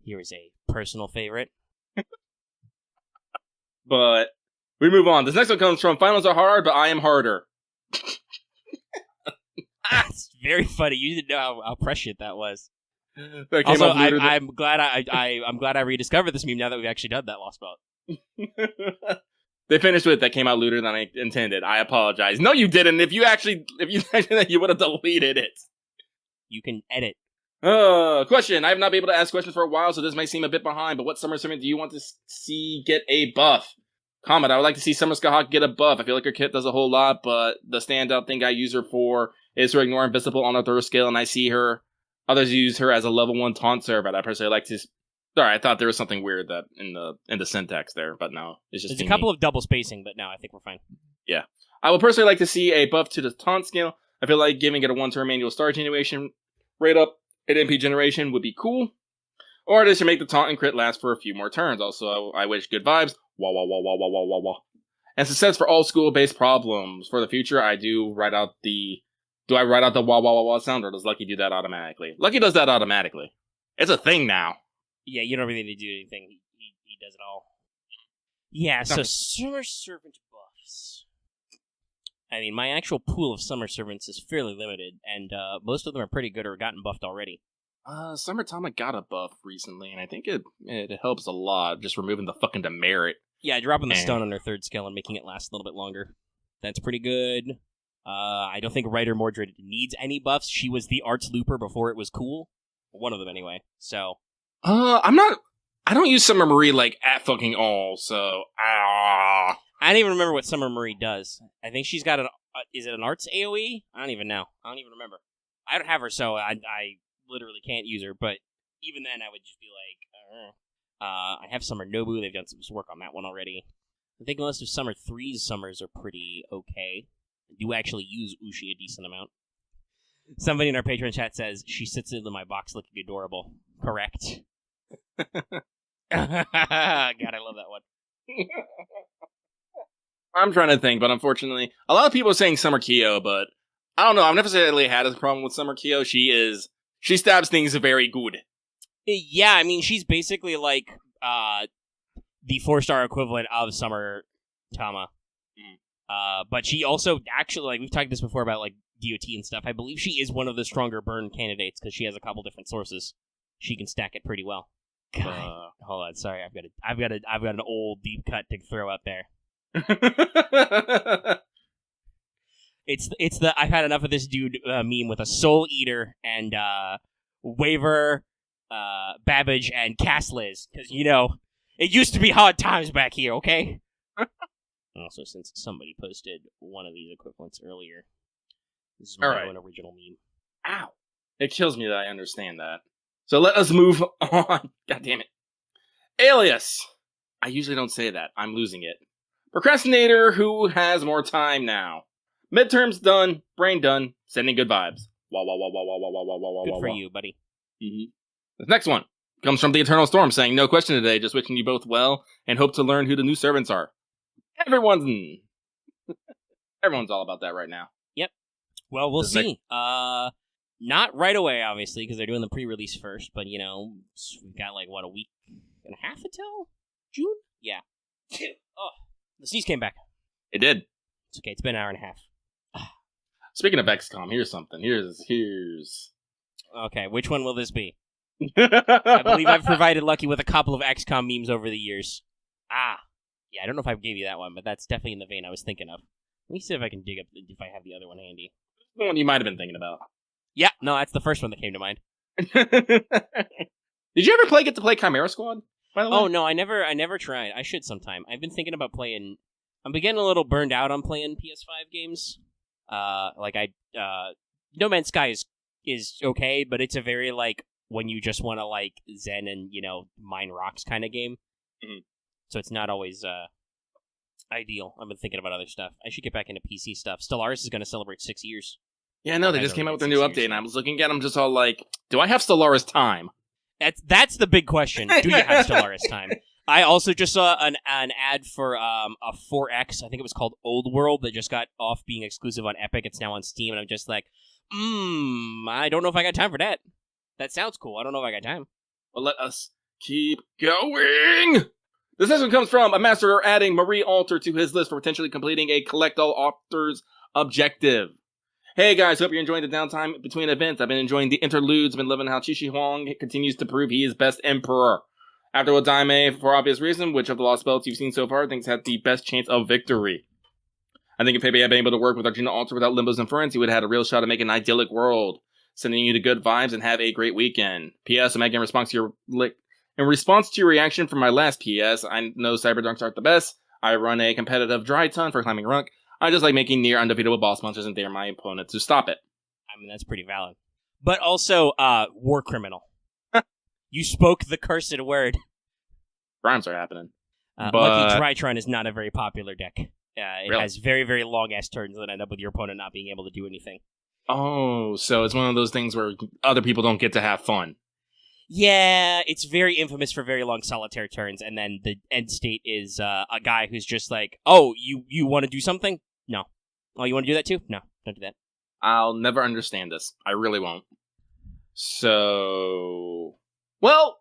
Here is a personal favorite. But we move on. This next one comes from Finals Are Hard, but I am harder. That's very funny. You didn't know how prescient that was. That came Also, up later I'm glad I'm glad I rediscovered this meme now that we've actually done that Lost Belt. They finished with that came out later than I intended. I apologize. No, you didn't. If you mentioned that, you would have deleted it. You can edit. Question. I have not been able to ask questions for a while, so this may seem a bit behind, but what summer servant do you want to see get a buff? Comment. I would like to see Summer Skyhawk get a buff. I feel like her kit does a whole lot, but the standout thing I use her for is to ignore Invisible on a third scale, and I see others use her as a level 1 taunt servant. I personally like to... Sorry, I thought there was something weird that in the syntax there, but no. It's just There's a couple of double spacing, but no, I think we're fine. Yeah. I would personally like to see a buff to the taunt skill. I feel like giving it a 1-turn manual star generation rate up at MP generation would be cool. Or they should make the taunt and crit last for a few more turns. Also, I wish good vibes. Wah wah wah wah wah wah wah wah. And success for all school-based problems. For the future, I do write out the... Do I write out the wah wah wah wah sound, or does Lucky do that automatically? Lucky does that automatically. It's a thing now. Yeah, you don't really need to do anything. He does it all. Yeah, so Summer Servant buffs. I mean, my actual pool of Summer Servants is fairly limited, and most of them are pretty good or gotten buffed already. Summer Tama got a buff recently, and I think it helps a lot, just removing the fucking demerit. Yeah, dropping the stun on her third skill and making it last a little bit longer. That's pretty good. I don't think Ryder Mordred needs any buffs. She was the Arts Looper before it was cool. One of them, anyway. So... I don't use Summer Marie, like, at fucking all, so... I don't even remember what Summer Marie does. I think she's got an... is it an Arts AoE? I don't even know. I don't even remember. I don't have her, so I literally can't use her, but even then I would just be like... I have Summer Nobu. They've done some work on that one already. I think most of Summer 3's Summers are pretty okay. I do actually use Ushi a decent amount. Somebody in our Patreon chat says, she sits into my box looking adorable. Correct. God, I love that one. I'm trying to think, but unfortunately, a lot of people are saying Summer Kyo, but I don't know. I've never necessarily had a problem with Summer Kyo. She stabs things very good. Yeah, I mean, she's basically like the 4-star equivalent of Summer Tama. But she also actually, like, we've talked this before about like DOT and stuff. I believe she is one of the stronger burn candidates because she has a couple different sources. She can stack it pretty well. God, hold on, sorry, I've got an old deep cut to throw out there. It's the I've had enough of this dude meme with a Soul Eater and Waver, Babbage, and Castliz, because it used to be hard times back here, okay? Also, since somebody posted one of these equivalents earlier, this is my own original meme. Ow! It kills me that I understand that. So let us move on. God damn it. Alias. I usually don't say that. I'm losing it. Procrastinator who has more time now. Midterms done. Brain done. Sending good vibes. Wah, wah, wah, wah, wah, wah, wah, wah, wah, good wah, for wah. you, buddy. Mm-hmm. This next one comes from the Eternal Storm saying, no question today, just wishing you both well and hope to learn who the new servants are. Everyone's all about that right now. Yep. Well, we'll see. Not right away, obviously, because they're doing the pre-release first, but, we've got, a week and a half until June? Yeah. Oh, the sneeze came back. It did. It's okay, it's been an hour and a half. Speaking of XCOM, here's something. Here's... Okay, which one will this be? I believe I've provided Lucky with a couple of XCOM memes over the years. Yeah, I don't know if I gave you that one, but that's definitely in the vein I was thinking of. Let me see if I can dig up if I have the other one handy. The one you might have been thinking about. Yeah, no, that's the first one that came to mind. Did you ever get to play Chimera Squad, by the way? Oh, no, I never tried. I should sometime. I've been thinking about playing... I'm getting a little burned out on playing PS5 games. No Man's Sky is okay, but it's a very, when you just want to, zen and, mine rocks kind of game. Mm-hmm. So it's not always ideal. I've been thinking about other stuff. I should get back into PC stuff. Stellaris is going to celebrate 6 years. Yeah, no, they just came out with their new update, and I was looking at them just all do I have Stellaris time? That's the big question. Do you have Stellaris time? I also just saw an ad for a 4X, I think it was called Old World, that just got off being exclusive on Epic. It's now on Steam, and I'm just like, I don't know if I got time for that. That sounds cool. I don't know if I got time. Well, let us keep going! This next one comes from a master adding Marie Alter to his list for potentially completing a collect all authors objective. Hey guys, hope you're enjoying the downtime between events. I've been enjoying the interludes, been loving how Qixi Huang continues to prove he is best emperor. After Wadame, for obvious reason, which of the lost belts you've seen so far thinks had the best chance of victory? I think if Pepe had been able to work with Arjuna Alter without Limbo's inference, he would have had a real shot at making an idyllic world. Sending you the good vibes and have a great weekend. P.S. Omega, in response to your reaction from my last PS, I know Cyberdunks aren't the best. I run a competitive dry ton for climbing Runk. I just like making near undefeatable boss monsters and dare my opponent to stop it. I mean, that's pretty valid. But also, war criminal. You spoke the cursed word. Rhymes are happening. Lucky Drytron is not a very popular deck. It Really? has very, very long-ass turns that end up with your opponent not being able to do anything. Oh, so it's one of those things where other people don't get to have fun. Yeah, it's very infamous for very long solitaire turns, and then the end state is a guy who's just like, oh, you want to do something? No. Oh, you want to do that too? No, don't do that. I'll never understand this. I really won't. So... Well,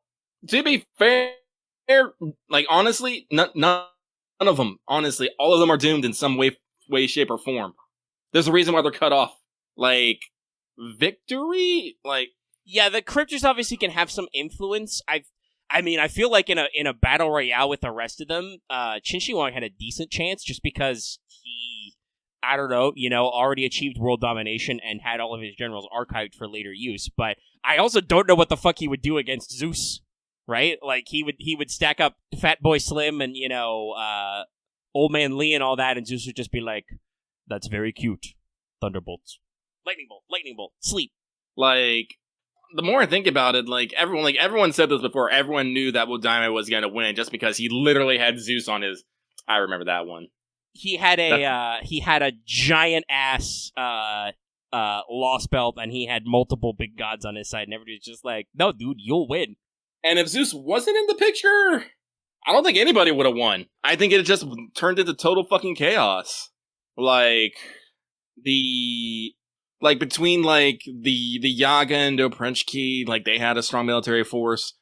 to be fair, like, honestly, none of them, honestly, all of them are doomed in some way, shape, or form. There's a reason why they're cut off. Like, victory? Like... Yeah, the cryptors obviously can have some influence. I mean, I feel like in a battle royale with the rest of them, Qin Shi Huang had a decent chance just because he, I don't know, already achieved world domination and had all of his generals archived for later use. But I also don't know what the fuck he would do against Zeus, right? Like, he would stack up Fat Boy Slim and, Old Man Lee and all that, and Zeus would just be like, that's very cute. Thunderbolts. Lightning bolt, sleep. Like... The more I think about it, everyone said this before, everyone knew that Wodime was going to win just because he literally had Zeus on his... I remember that one. He had a giant ass lost belt, and he had multiple big gods on his side, and everybody's just like, no, dude, you'll win. And if Zeus wasn't in the picture, I don't think anybody would have won. I think it just turned into total fucking chaos. Between, the Yaga and Oprenchki, they had a strong military force.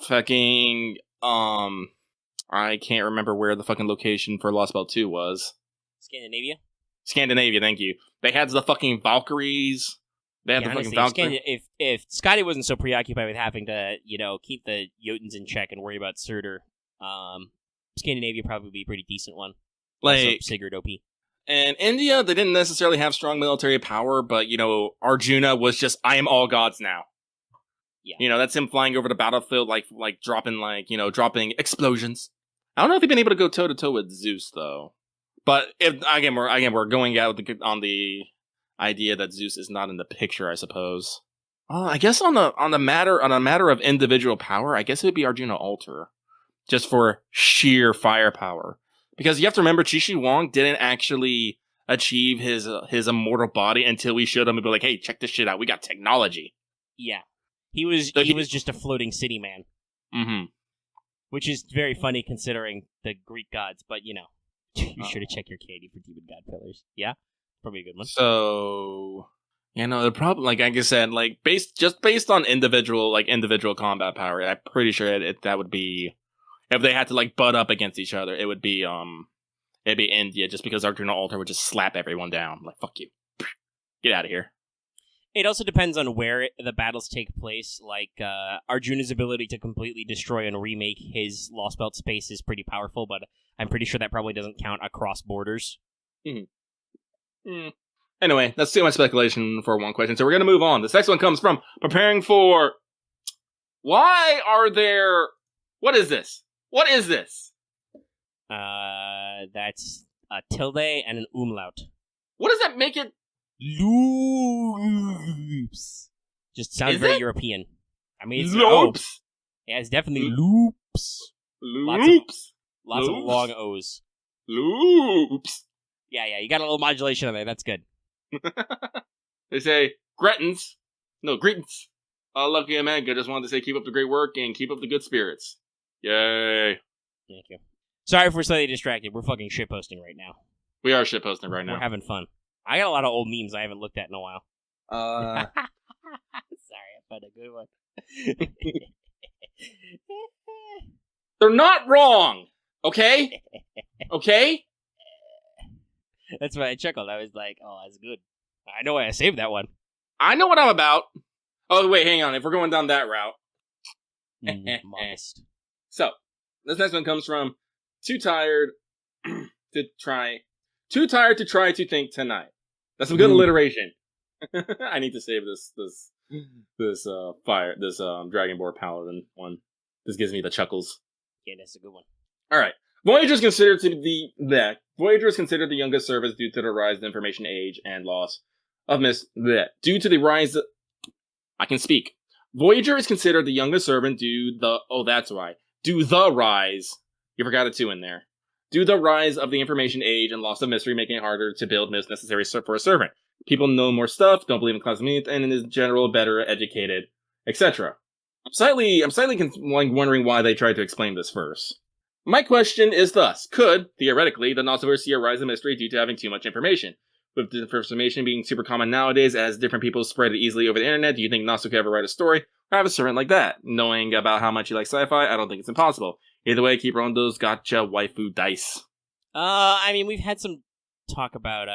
Fucking, I can't remember where the fucking location for Lost Belt 2 was. Scandinavia, thank you. They had the fucking Valkyries. They had the fucking Valkyries. If Scotty wasn't so preoccupied with having to, keep the Jotuns in check and worry about Surtur, Scandinavia probably would be a pretty decent one. Also, Sigurd OP. And India, they didn't necessarily have strong military power, but, Arjuna was just, I am all gods now. Yeah. That's him flying over the battlefield, dropping explosions. I don't know if he'd been able to go toe-to-toe with Zeus, though. But, we're going out on the idea that Zeus is not in the picture, I suppose. I guess on a matter of individual power, I guess it would be Arjuna Alter. Just for sheer firepower. Because you have to remember, Qixi Huang didn't actually achieve his immortal body until we showed him and be like, hey, check this shit out. We got technology. Yeah. He was just a floating city man. Mm-hmm. Which is very funny considering the Greek gods, but, you should have checked your Katie for demon god pillars. Yeah? Probably a good one. So, the problem, like I said, based on individual combat power, I'm pretty sure that would be... If they had to butt up against each other, it would be it'd be India, just because Arjuna Alter would just slap everyone down. Like, fuck you. Get out of here. It also depends on where the battles take place. Arjuna's ability to completely destroy and remake his Lost Belt space is pretty powerful, but I'm pretty sure that probably doesn't count across borders. Anyway, that's too much speculation for one question, so we're gonna move on. This next one comes from preparing for... Why are there... What is this? What is this? That's a tilde and an umlaut. What does that make it? Loops. Just sounds very European. I mean, it's loops. Yeah, it's definitely loops. Loops. Lots of long O's. Loops. Yeah, you got a little modulation on there. That's good. They say greetings. No, greetings. Lucky Omega just wanted to say keep up the great work and keep up the good spirits. Yay. Thank you. Sorry if we're slightly distracted. We're fucking shitposting right now. We are shitposting right now. We're having fun. I got a lot of old memes I haven't looked at in a while. Sorry, I found a good one. They're not wrong! Okay? Okay? That's why I chuckled. I was like, oh, that's good. I know why I saved that one. I know what I'm about. Oh, wait, hang on. If we're going down that route. Modest. So, this next one comes from Too Tired to Try to Think Tonight. That's some good alliteration. I need to save this Dragonborn Paladin one. This gives me the chuckles. Yeah, that's a good one. Alright. Voyager is considered the youngest service due to the rise of the information age and loss of due to the rise of, I can speak. Voyager is considered the youngest servant due the rise. You forgot a 2 in there. Due the rise of the information age and loss of mystery, making it harder to build myths necessary for a servant. People know more stuff, don't believe in classic myth, and in general better educated, etc. I'm slightly wondering why they tried to explain this first. My question is thus: could, theoretically, the Gnostiverse see a rise in mystery due to having too much information? With information being super common nowadays, as different people spread it easily over the internet, do you think Gnostic could ever write a story or have a servant like that? Knowing about how much you like sci-fi, I don't think it's impossible. Either way, keep rolling those gotcha waifu dice. I mean, we've had some talk about,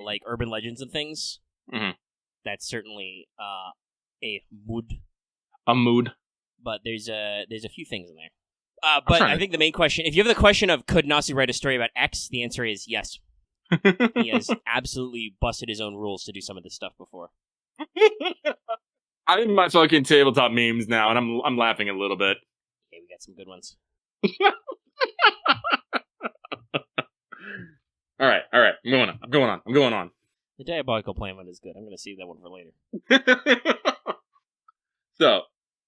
like urban legends and things. Mm-hmm. That's certainly, a mood. A mood. But there's a few things in there. But I think the main question, if you have the question of could Nasi write a story about X, the answer is yes. He has absolutely busted his own rules to do some of this stuff before. I'm in my fucking tabletop memes now, and I'm laughing a little bit. Okay, we got some good ones. All right. I'm going on. The Diabolical Plan one is good. I'm going to save that one for later. So,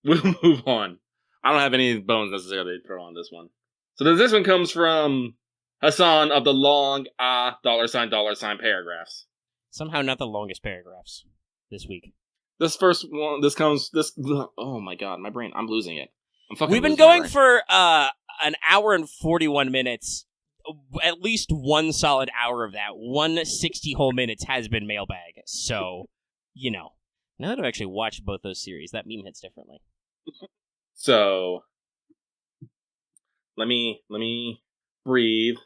we'll move on. I don't have any bones necessarily to throw on this one. So this one comes from Hassan of the long $$ paragraphs. Somehow not the longest paragraphs this week. This first one, oh my god, my brain, I'm losing it. We've been going for an hour and 41 minutes. At least one solid hour of that, 160 whole minutes has been mailbag. So, now that I've actually watched both those series, that meme hits differently. So, let me breathe.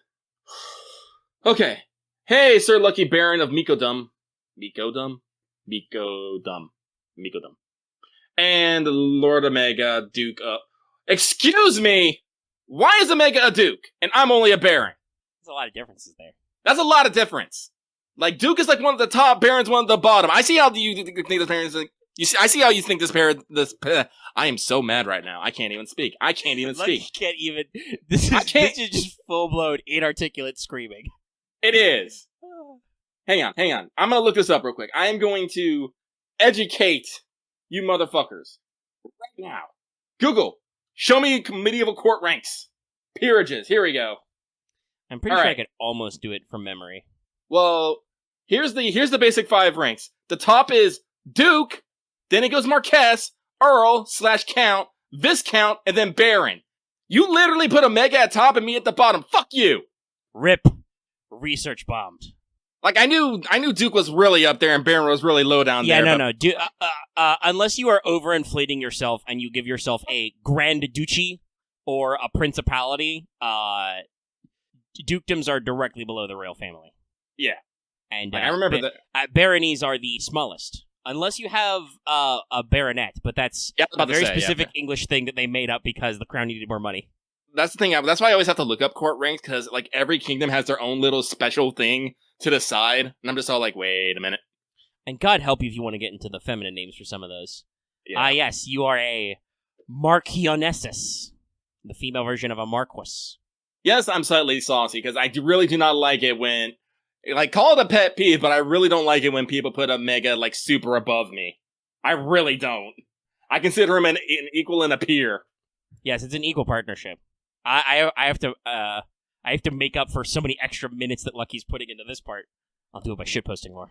Okay. Hey, Sir Lucky Baron of Mikodum. And Lord Omega, Duke of... Excuse me! Why is Omega a Duke? And I'm only a Baron? There's a lot of differences there. That's a lot of difference. Like, Duke is like one of the top, Baron's one of the bottom. I see how you think this Baron's like... I see how you think this I am so mad right now. I can't even speak. This is just full-blown inarticulate screaming. It is. Hang on. I'm gonna look this up real quick. I am going to educate you motherfuckers right now. Google, show me medieval court ranks. Peerages. Here we go. I'm pretty sure I could almost do it from memory. Well, here's the basic 5 ranks. The top is Duke, then it goes Marquess, Earl/Count, Viscount, and then Baron. You literally put Omega at top and me at the bottom. Fuck you! RIP. Research bombed. Like, I knew Duke was really up there and Baron was really low down there. Yeah, no. Unless you are overinflating yourself and you give yourself a Grand Duchy or a Principality, dukedoms are directly below the royal family. Yeah. And I remember that. Baronies are the smallest. Unless you have a baronet, but that's a very specific English thing that they made up because the crown needed more money. That's the thing. That's why I always have to look up court ranks, because like every kingdom has their own little special thing to the side, and I'm just all like, wait a minute. And God help you if you want to get into the feminine names for some of those. Yeah. Yes, you are a Marchionessus, the female version of a Marquis. Yes, I'm slightly saucy, because I really do not like it when... Like, call it a pet peeve, but I really don't like it when people put Omega, like, super above me. I really don't. I consider him an equal and a peer. Yes, it's an equal partnership. I have to make up for so many extra minutes that Lucky's putting into this part. I'll do it by shitposting more.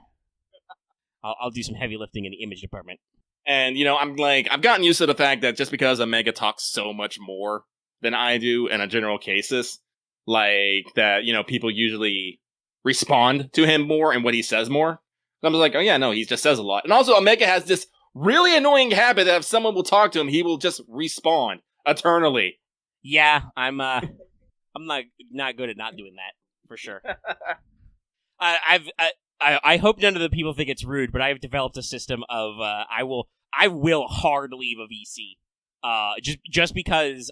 I'll do some heavy lifting in the image department. And, I've gotten used to the fact that just because Omega talks so much more than I do in a general cases, like, that, people usually... respond to him more and what he says more. I'm just like, oh yeah, no, he just says a lot. And also, Omega has this really annoying habit that if someone will talk to him, he will just respawn eternally. Yeah, I'm not good at not doing that for sure. I hope none of the people think it's rude, but I've developed a system of I will hard leave a VC. Just because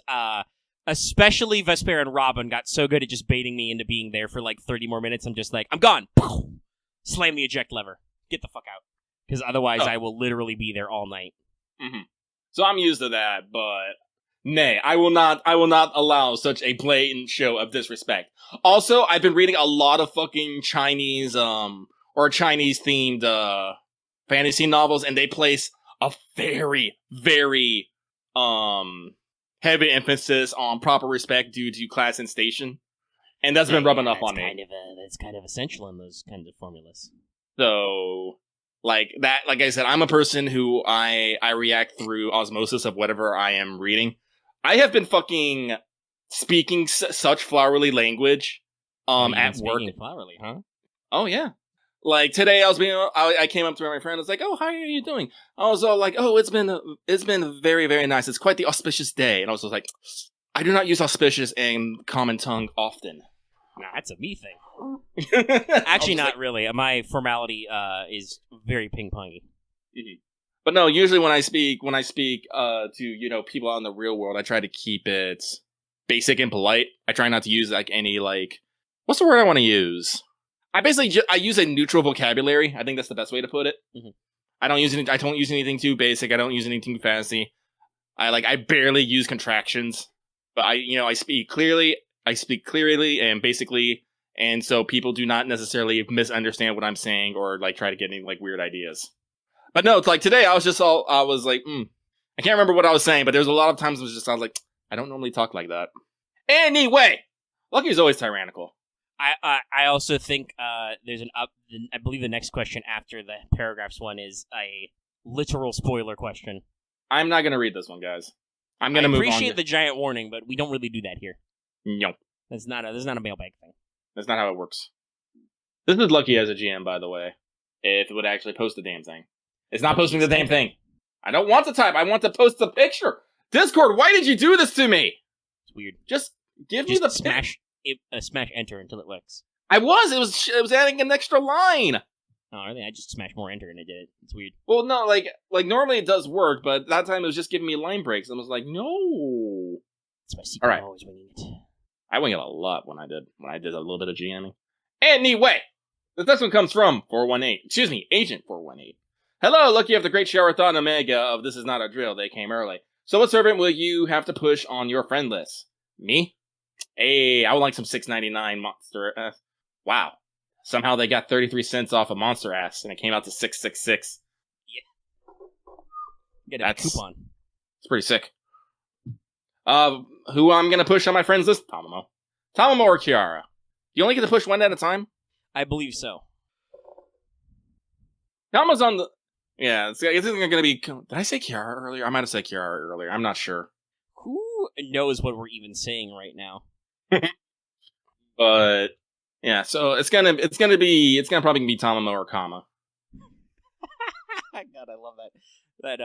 especially Vesper and Robyn got so good at just baiting me into being there for like 30 more minutes. I'm just like, I'm gone. Slam the eject lever. Get the fuck out. Because otherwise I will literally be there all night. Mm-hmm. So I'm used to that, but nay, I will not allow such a blatant show of disrespect. Also, I've been reading a lot of fucking Chinese, or Chinese-themed, fantasy novels, and they place a very, very, heavy emphasis on proper respect due to class and station. And that's been rubbing off on me. That's kind of essential in those kinds of formulas. So, like I said, I'm a person who I react through osmosis of whatever I am reading. I have been fucking speaking such flowery language, at work. Flowery, huh? Oh yeah. Like today, I came up to my friend. I was like, "Oh, how are you doing?" I was all like, "Oh, it's been very, very nice. It's quite the auspicious day." And I was like, "I do not use auspicious in common tongue often." Nah, that's a me thing. Actually, not really. My formality is very ping-pongy. Mm-hmm. But no, usually when I speak to people out in the real world, I try to keep it basic and polite. I try not to use like any what's the word I want to use? I use a neutral vocabulary. I think that's the best way to put it. Mm-hmm. I don't use anything too basic. I don't use anything too fancy. I barely use contractions. But I speak clearly. I speak clearly and basically, and so people do not necessarily misunderstand what I'm saying or try to get any weird ideas. But no, it's like today I was like, I can't remember what I was saying, but there's a lot of times I was like, I don't normally talk like that. Anyway, Lucky is always tyrannical. I also think there's I believe the next question after the paragraphs one is a literal spoiler question. I'm not going to read this one, guys. I'm going to move on. I appreciate the giant warning, but we don't really do that here. No. That's not a mailbag thing. That's not how it works. This is Lucky as a GM, by the way. If it would actually post the damn thing. It's not posting the damn thing. I don't want to type. I want to post the picture. Discord, why did you do this to me? It's weird. Just give me the smash enter until it works. It was adding an extra line. Oh, really? I just smashed more enter and it did it. It's weird. Well, no, normally it does work, but that time it was just giving me line breaks. I was like, no. That's my secret. All right. I'm always winging it. I wing it a lot when I did a little bit of GMing. Anyway, the next one comes from Agent 418. Hello, Lucky, you have the great Sharathon Omega of This Is Not a Drill. They came early. So what servant will you have to push on your friend list? Me? Hey, I would like some $6.99 monster. Wow. Somehow they got 33 cents off a monster ass, and it came out to $6.66. Yeah. Get a coupon. It's pretty sick. Who I'm gonna push on my friends list? Tamamo or Kiara? You only get to push one at a time? I believe so. Tamamo's on the... Yeah, it's going to be... Did I say Kiara earlier? I might have said Kiara earlier. I'm not sure. Who knows what we're even saying right now? But yeah, so it's gonna probably be Tamamo or Kama. God, I love that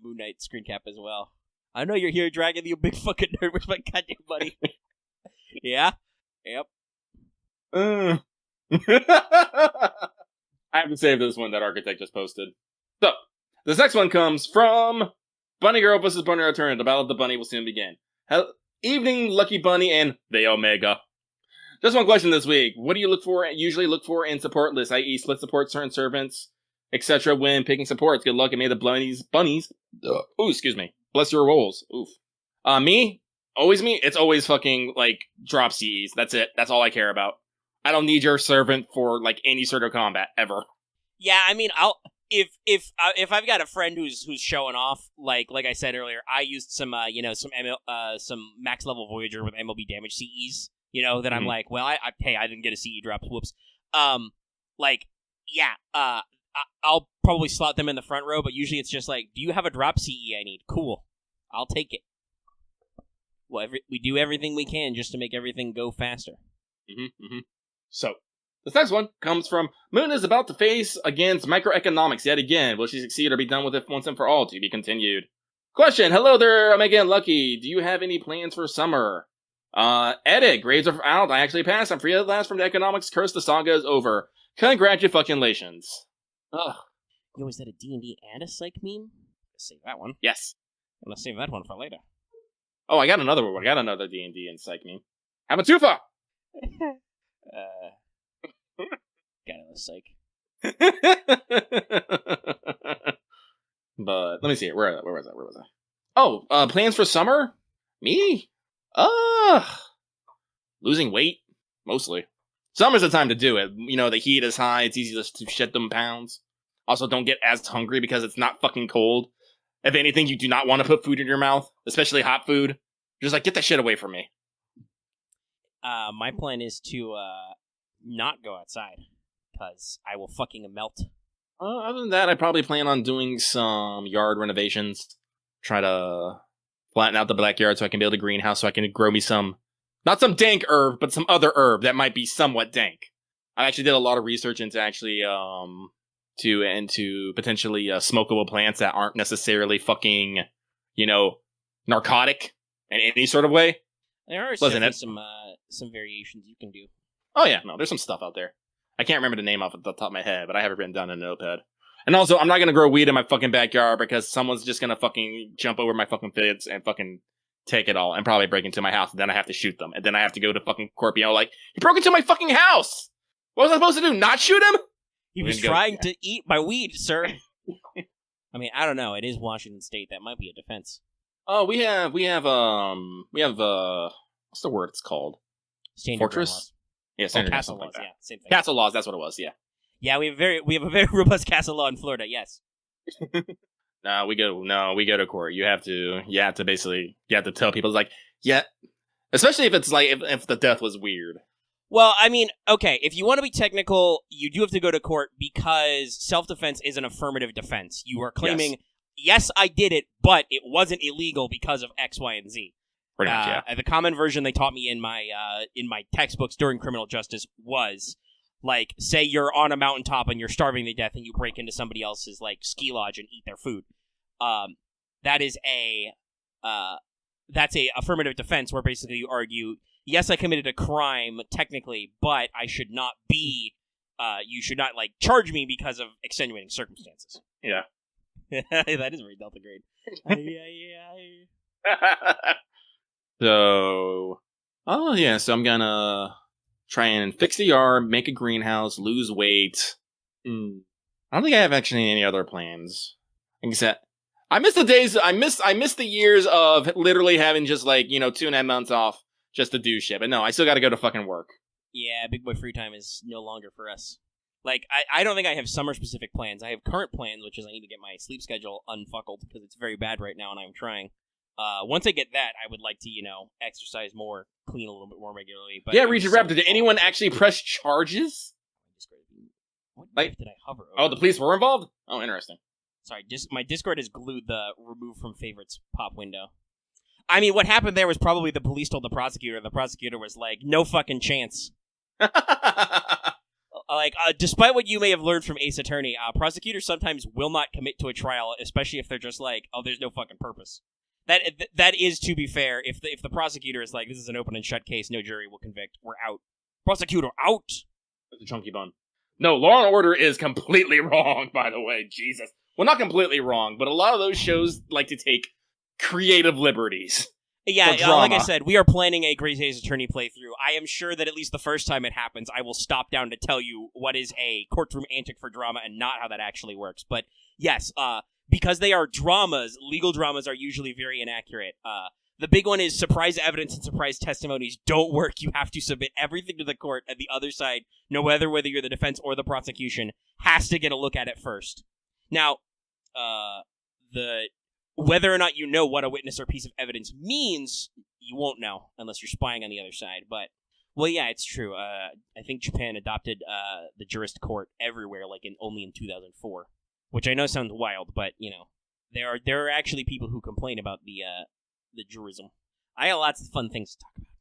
Moon Knight screen cap as well. I know you're here, Dragon, you big fucking nerd. Where's my goddamn buddy? Yeah? Yep. I have to save this one that Architect just posted. So, this next one comes from Bunny Girl vs. Bunny Return. The Battle of the Bunny will soon begin. Evening, Lucky Bunny and the Omega. Just one question this week. What do you usually look for in support lists, i.e. split support, certain servants, etc. when picking supports? Good luck and may the bunnies. Ooh, excuse me. Bless your rolls. Oof. Me? Always me? It's always fucking, drop CEs. That's it. That's all I care about. I don't need your servant for, any sort of combat, ever. Yeah, I mean, if I've got a friend who's showing off, like I said earlier, I used some some max level Voyager with MLB damage CEs, that I'm like, well, I didn't get a CE drop, whoops. I'll probably slot them in the front row, but usually it's just like, do you have a drop CE I need? Cool. I'll take it. Well, we do everything we can just to make everything go faster. So, this next one comes from Moon is about to face against microeconomics yet again. Will she succeed or be done with it once and for all? To be continued. Question. Hello there, Omega and Lucky. Do you have any plans for summer? Edit. Grades are out. I actually passed. I'm free at last from the economics curse. The saga is over. Congratulations. Ugh. Yo, is that a D&D and a psych meme? Let's save that one. Yes. I'm gonna save that one for later. Oh, I got another one. I got another D&D and psych meme. Have a tufa! Got a psych. But let me see it. Where was I? Oh, plans for summer? Me? Losing weight, mostly. Summer's the time to do it. You know, the heat is high. It's easy to shed them pounds. Also, don't get as hungry because it's not fucking cold. If anything, you do not want to put food in your mouth, especially hot food. Just like, get that shit away from me. My plan is to not go outside because I will fucking melt. Other than that, I probably plan on doing some yard renovations. Try to flatten out the backyard so I can build a greenhouse so I can grow me some, not some dank herb, but some other herb that might be somewhat dank. I actually did a lot of research into actually into potentially smokable plants that aren't necessarily fucking, narcotic in any sort of way. There are some variations you can do. Oh yeah, no, there's some stuff out there. I can't remember the name off the top of my head, but I have it written down in a notepad. And also, I'm not gonna grow weed in my fucking backyard because someone's just gonna fucking jump over my fucking fence and fucking take it all and probably break into my house. And then I have to shoot them. And then I have to go to fucking court, like, he broke into my fucking house! What was I supposed to do? Not shoot him? He was trying to eat my weed, sir. I mean, I don't know. It is Washington State. That might be a defense. Oh, we have what's the word it's called? Standard Fortress? laws. Yeah, standard castle laws. laws. Yeah, same thing. Castle laws. That's what it was. Yeah. Yeah, we have a very robust castle law in Florida. Yes. No, we go to court. You have to tell people, it's like, yeah, especially if it's like if the death was weird. Well, I mean, okay, if you want to be technical, you do have to go to court because self-defense is an affirmative defense. You are claiming, yes, I did it, but it wasn't illegal because of X, Y, and Z. Pretty much, yeah. The common version they taught me in my textbooks during criminal justice was, like, say you're on a mountaintop and you're starving to death and you break into somebody else's, like, ski lodge and eat their food. That's a affirmative defense where basically you argue, yes, I committed a crime, technically, but I should not be, you should not, like, charge me because of extenuating circumstances. Yeah. That is very Delta grade. So I'm gonna try and fix the yard, make a greenhouse, lose weight. I don't think I have actually any other plans. Except, I miss the days, I miss the years of literally having just, like, 2.5 months off just to do shit. But no, I still gotta go to fucking work. Yeah, big boy free time is no longer for us. Like, I don't think I have summer-specific plans. I have current plans, which is I need to get my sleep schedule unfuckled, because it's very bad right now, and I'm trying. Once I get that, I would like to, exercise more, clean a little bit more regularly. But yeah, Regent Raptor, did anyone actually press charges? What knife did I hover over? Oh, the police were involved? Oh, interesting. Sorry, my Discord has glued the remove from favorites pop window. I mean, what happened there was probably the police told the prosecutor. The prosecutor was like, no fucking chance. Like, despite what you may have learned from Ace Attorney, prosecutors sometimes will not commit to a trial, especially if they're just like, oh, there's no fucking purpose. That is, to be fair, if the prosecutor is like, this is an open and shut case, no jury will convict, we're out. Prosecutor, out! That's a chunky bun. No, Law and Order is completely wrong, by the way, Jesus. Well, not completely wrong, but a lot of those shows like to take creative liberties. Yeah, like I said, we are planning a Great Ace Attorney playthrough. I am sure that at least the first time it happens, I will stop down to tell you what is a courtroom antic for drama and not how that actually works. But yes, because they are dramas, legal dramas are usually very inaccurate. The big one is surprise evidence and surprise testimonies don't work. You have to submit everything to the court, and the other side, whether you're the defense or the prosecution, has to get a look at it first. Now, whether or not you know what a witness or piece of evidence means, you won't know unless you're spying on the other side. But, well, yeah, it's true. I think Japan adopted the jurist court everywhere, like only in 2004, which I know sounds wild, but there are actually people who complain about the jurism. I got lots of fun things to talk about,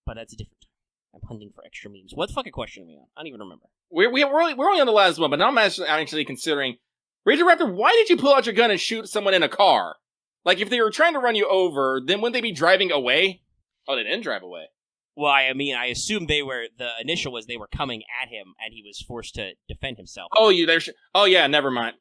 but that's a different time. I'm hunting for extra memes. What fucking question are we on? I don't even remember. We're only on the last one, but now I'm actually considering. Raging Raptor, why did you pull out your gun and shoot someone in a car? Like, if they were trying to run you over, then wouldn't they be driving away? Oh, they didn't drive away. Well, I mean, I assume the initial was they were coming at him, and he was forced to defend himself. Oh, yeah, never mind.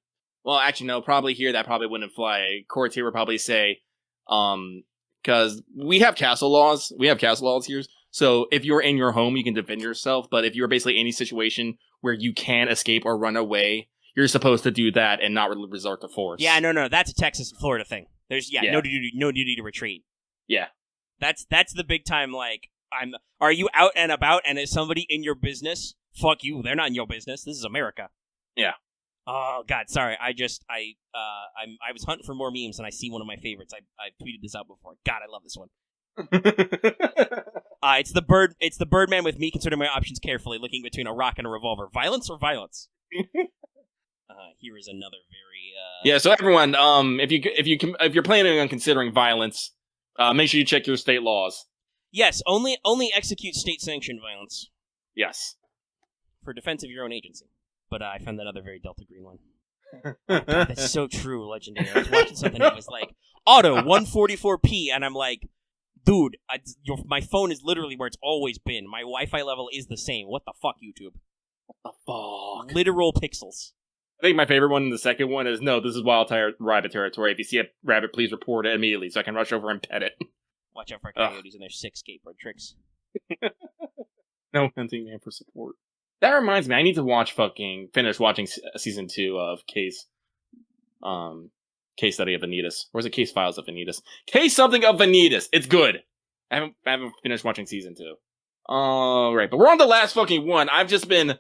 Well, actually, no, probably here that probably wouldn't fly. Courts here would probably say, because we have castle laws. We have castle laws here. So if you're in your home, you can defend yourself. But if you're basically in any situation where you can escape or run away, you're supposed to do that and not resort to force. Yeah, no, that's a Texas and Florida thing. There's no duty to retreat. Yeah, that's the big time. Like, are you out and about and is somebody in your business? Fuck you. They're not in your business. This is America. Yeah. Oh God, sorry. I was hunting for more memes and I see one of my favorites. I've tweeted this out before. God, I love this one. It's the Birdman with me considering my options carefully, looking between a rock and a revolver. Violence or violence? Here is another very Yeah, so everyone, if you're planning on considering violence, make sure you check your state laws. Yes, only execute state-sanctioned violence. Yes. For defense of your own agency. But I found another very Delta Green one. Oh, God, that's so true, Legendary. I was watching something that was like, auto 144p, and I'm like, dude, my phone is literally where it's always been. My Wi-Fi level is the same. What the fuck, YouTube? What the fuck? Literal pixels. I think my favorite one and the second one is, no, this is wild rabbit territory. If you see a rabbit, please report it immediately so I can rush over and pet it. Watch out for coyotes and their 6 skateboard tricks. No hunting man for support. That reminds me, I need to finish watching season 2 of Case Study of Vanitas. Or is it Case Files of Vanitas? Case something of Vanitas! It's good! I haven't finished watching season 2. Alright, but we're on the last fucking one. I've just been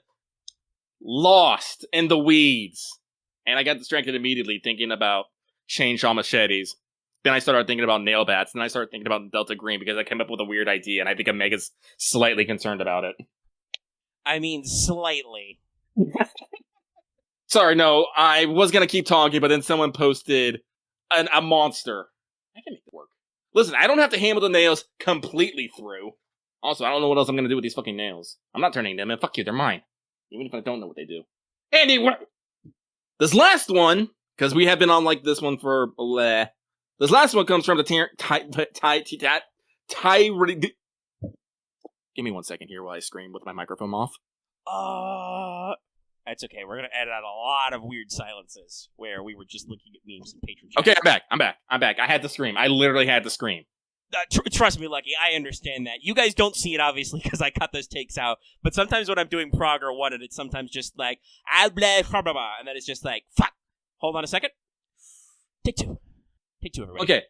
lost in the weeds. And I got distracted immediately thinking about chainsaw machetes. Then I started thinking about nail bats. Then I started thinking about Delta Green because I came up with a weird idea and I think Omega's slightly concerned about it. I mean, slightly. Sorry, no, I was gonna keep talking, but then someone posted a monster. I can make it work. Listen, I don't have to hammer the nails completely through. Also, I don't know what else I'm gonna do with these fucking nails. I'm not turning them in. Fuck you, they're mine. Even if I don't know what they do. Anyway, this last one, because we have been on like this one for bleh. This last one comes from the Give me 1 second here while I scream with my microphone off. That's okay. We're going to edit out a lot of weird silences where we were just looking at memes and patron chat. Okay, I'm back. I had to scream. I literally had to scream. Trust me, Lucky, I understand that. You guys don't see it, obviously, because I cut those takes out. But sometimes when I'm doing prog or one, and it's sometimes just like, and then it's just like, fuck. Hold on a second. Take two. Take two, everybody. Okay.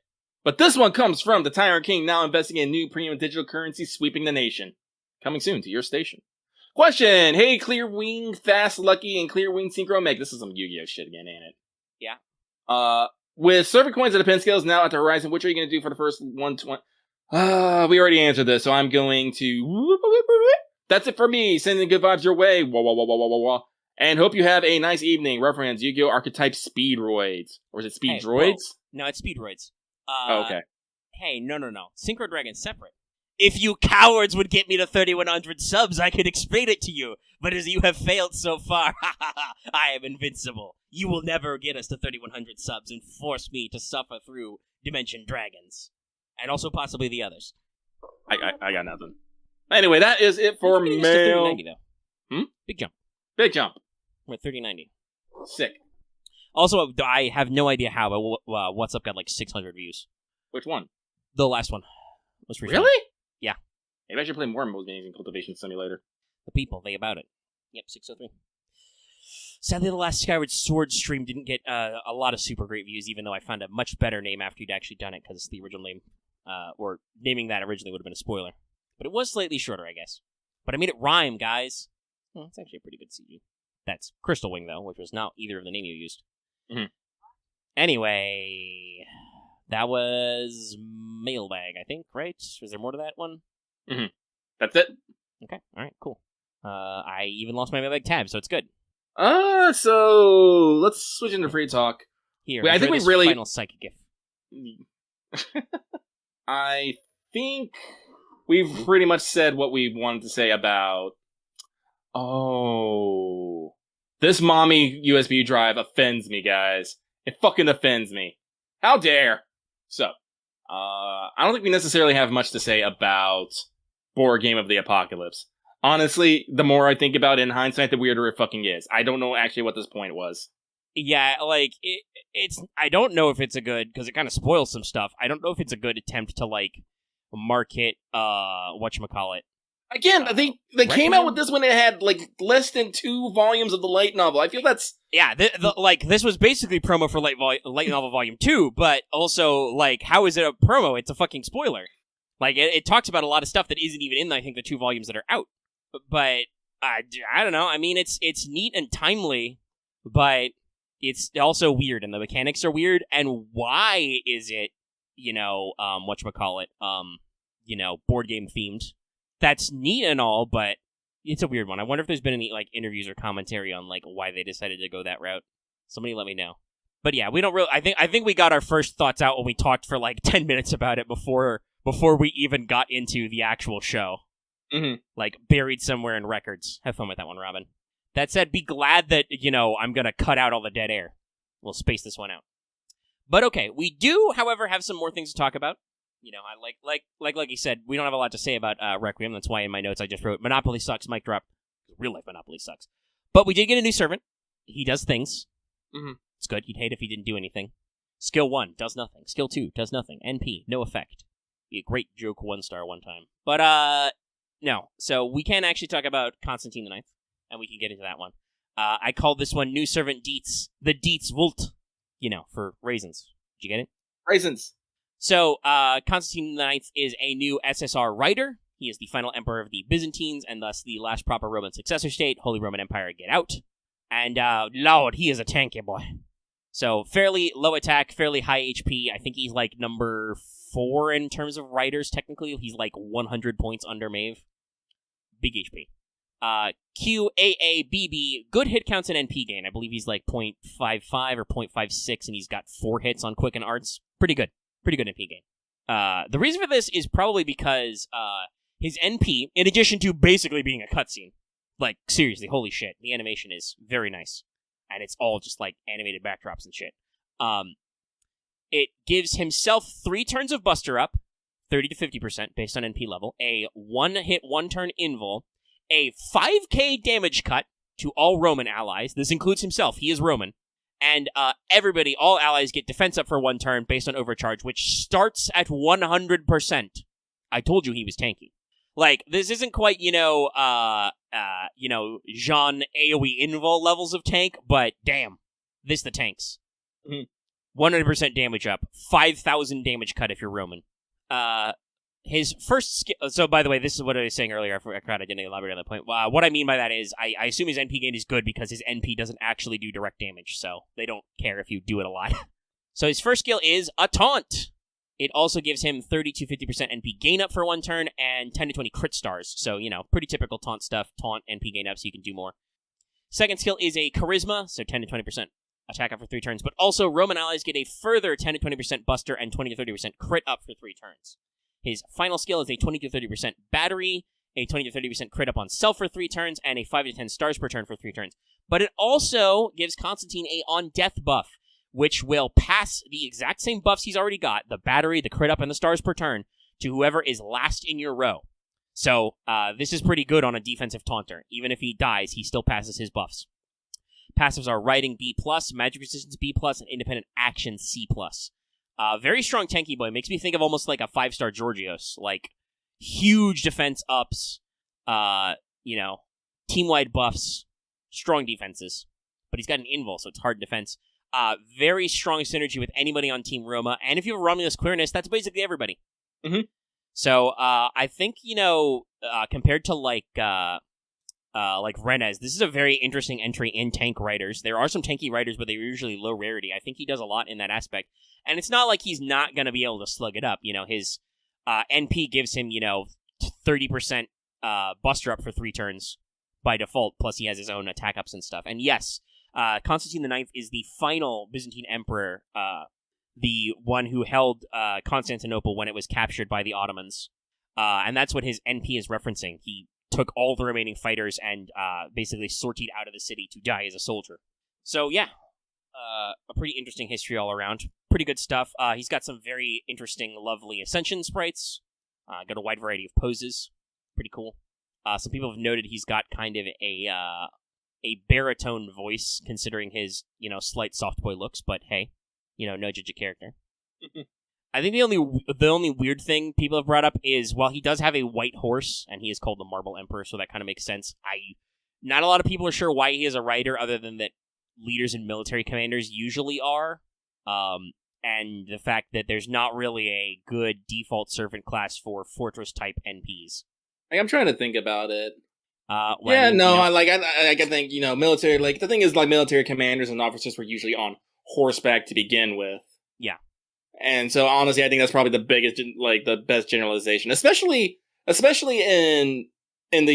But this one comes from the Tyrant King, now investigating new premium digital currency sweeping the nation. Coming soon to your station. Question! Hey, Clear Wing, Fast Lucky, and Clear Wing Synchro Meg. This is some Yu-Gi-Oh shit again, ain't it? Yeah. With server coins at Append Skills now at the horizon, which are you going to do for the first 120? We already answered this, so I'm going to... That's it for me. Sending good vibes your way. Wah, wah, wah, wah, wah, wah. And hope you have a nice evening. Reference Yu-Gi-Oh! Archetype Speedroids. Or is it Speed Droids? No, it's Speedroids. Okay. Hey, no. Synchro Dragon's separate. If you cowards would get me to 3,100 subs, I could explain it to you. But as you have failed so far, I am invincible. You will never get us to 3,100 subs and force me to suffer through Dimension Dragons. And also possibly the others. I got nothing. Anyway, that is it for mail. 3090, though. Big jump. Big jump. We're at 3090. Sick. Also, I have no idea how, but What's Up got like 600 views. Which one? The last one. Most recent. Really? Yeah. Maybe I should play more Most Amazing Cultivation Simulator. The people, they about it. Yep, 603. Sadly, the last Skyward Sword stream didn't get a lot of super great views, even though I found a much better name after you'd actually done it, because the original name, or naming that originally would have been a spoiler. But it was slightly shorter, I guess. But I made it rhyme, guys. Well, it's actually a pretty good CG. That's Crystal Wing, though, which was not either of the name you used. Mm-hmm. Anyway, that was Mailbag, I think, right? Was there more to that one? Mm-hmm. That's it. Okay, alright, cool. I even lost my Mailbag tab, so it's good. So let's switch into free talk. Here, wait, I think we really final psychic gift. I think we've pretty much said what we wanted to say about. Oh, this mommy USB drive offends me, guys. It fucking offends me. How dare? So, I don't think we necessarily have much to say about Board Game of the Apocalypse. Honestly, the more I think about it in hindsight, the weirder it fucking is. I don't know actually what this point was. Yeah, like, it's... I don't know if it's a good... Because it kind of spoils some stuff. I don't know if it's a good attempt to, like, market, whatchamacallit. Again, they came out with this when it had, like, less than 2 volumes of the light novel. I feel that's... Yeah, this was basically promo for light novel volume 2, but also, like, how is it a promo? It's a fucking spoiler. Like, it talks about a lot of stuff that isn't even in, I think, the 2 volumes that are out. But, I don't know. I mean, it's neat and timely, but it's also weird, and the mechanics are weird, and why is it, board game themed? That's neat and all, but it's a weird one. I wonder if there's been any, like, interviews or commentary on, like, why they decided to go that route. Somebody let me know. But yeah, we don't really... I think we got our first thoughts out when we talked for, like, 10 minutes about it before we even got into the actual show. Mm-hmm. Like, buried somewhere in records. Have fun with that one, Robyn. That said, be glad that, I'm gonna cut out all the dead air. We'll space this one out. But okay, we do, however, have some more things to talk about. I like you said, we don't have a lot to say about Requiem. That's why in my notes I just wrote, Monopoly sucks, mic drop. Real life Monopoly sucks. But we did get a new servant. He does things. Mm-hmm. It's good. You'd hate if he didn't do anything. Skill 1, does nothing. Skill 2, does nothing. NP, no effect. Be a great joke 1-star one time. But, no. So we can actually talk about Constantine the Ninth, and we can get into that one. I called this one New Servant Dietz. The Dietz Wult. For raisins. Did you get it? Raisins. So, Constantine the Ninth is a new SSR writer. He is the final emperor of the Byzantines, and thus the last proper Roman successor state. Holy Roman Empire, get out. And, Lord, he is a tanky boy. So, fairly low attack, fairly high HP. I think he's, like, number 4 in terms of writers, technically. He's, like, 100 points under Maeve. Big HP. QAABB, good hit counts and NP gain. I believe he's, like, 0.55 or 0.56, and he's got 4 hits on Quicken Arts. Pretty good NP gain. The reason for this is probably because his NP, in addition to basically being a cutscene, like, seriously, holy shit, the animation is very nice. And it's all just, like, animated backdrops and shit. It gives himself 3 turns of Buster Up, 30 to 50% based on NP level, a 1-hit, 1-turn invul, a 5k damage cut to all Roman allies. This includes himself. He is Roman. And everybody, all allies, get defense up for 1 turn based on overcharge, which starts at 100%. I told you he was tanky. Like, this isn't quite, Jean AoE invul levels of tank, but damn, this the tanks. Mm-hmm. 100% damage up, 5,000 damage cut if you're Roman. His first skill... So, by the way, this is what I was saying earlier. I forgot I didn't elaborate on that point. What I mean by that is, I assume his NP gain is good because his NP doesn't actually do direct damage, so they don't care if you do it a lot. So his first skill is a taunt. It also gives him 30 to 50% NP gain up for 1 turn and 10 to 20 crit stars. So, pretty typical taunt stuff. Taunt, NP gain up so you can do more. Second skill is a charisma, so 10 to 20% attack up for 3 turns. But also, Roman allies get a further 10 to 20% buster and 20 to 30% crit up for 3 turns. His final skill is a 20 to 30% battery, a 20 to 30% crit up on self for 3 turns, and a 5 to 10 stars per turn for 3 turns. But it also gives Constantine a on-death buff, which will pass the exact same buffs he's already got, the battery, the crit up, and the stars per turn, to whoever is last in your row. So, this is pretty good on a defensive taunter. Even if he dies, he still passes his buffs. Passives are Riding B+, Magic Resistance B+, and Independent Action C+. Very strong tanky boy. Makes me think of almost like a 5-star Georgios. Like, huge defense ups, team-wide buffs, strong defenses. But he's got an invul, so it's hard defense. Very strong synergy with anybody on Team Roma. And if you have a Romulus Quirinus, that's basically everybody. Mm-hmm. So, I think, compared to like Renez, this is a very interesting entry in tank riders. There are some tanky riders, but they're usually low rarity. I think he does a lot in that aspect. And it's not like he's not going to be able to slug it up. His NP gives him, 30% buster up for 3 turns by default, plus he has his own attack ups and stuff. And yes, Constantine the Ninth is the final Byzantine emperor, the one who held Constantinople when it was captured by the Ottomans. And that's what his NP is referencing. He took all the remaining fighters and basically sortied out of the city to die as a soldier. So yeah, a pretty interesting history all around. pretty good stuff. He's got some very interesting, lovely Ascension sprites. Got a wide variety of poses. Pretty cool. Some people have noted he's got kind of a baritone voice, considering his, slight soft boy looks, but hey, no judge a character. I think the only weird thing people have brought up is, while he does have a white horse, and he is called the Marble Emperor, so that kind of makes sense. Not a lot of people are sure why he is a rider, other than that leaders and military commanders usually are. And the fact that there's not really a good default servant class for fortress-type NPs. I'm trying to think about it. I think, military, the thing is, military commanders and officers were usually on horseback to begin with. Yeah. And so, honestly, I think that's probably the best generalization, especially in the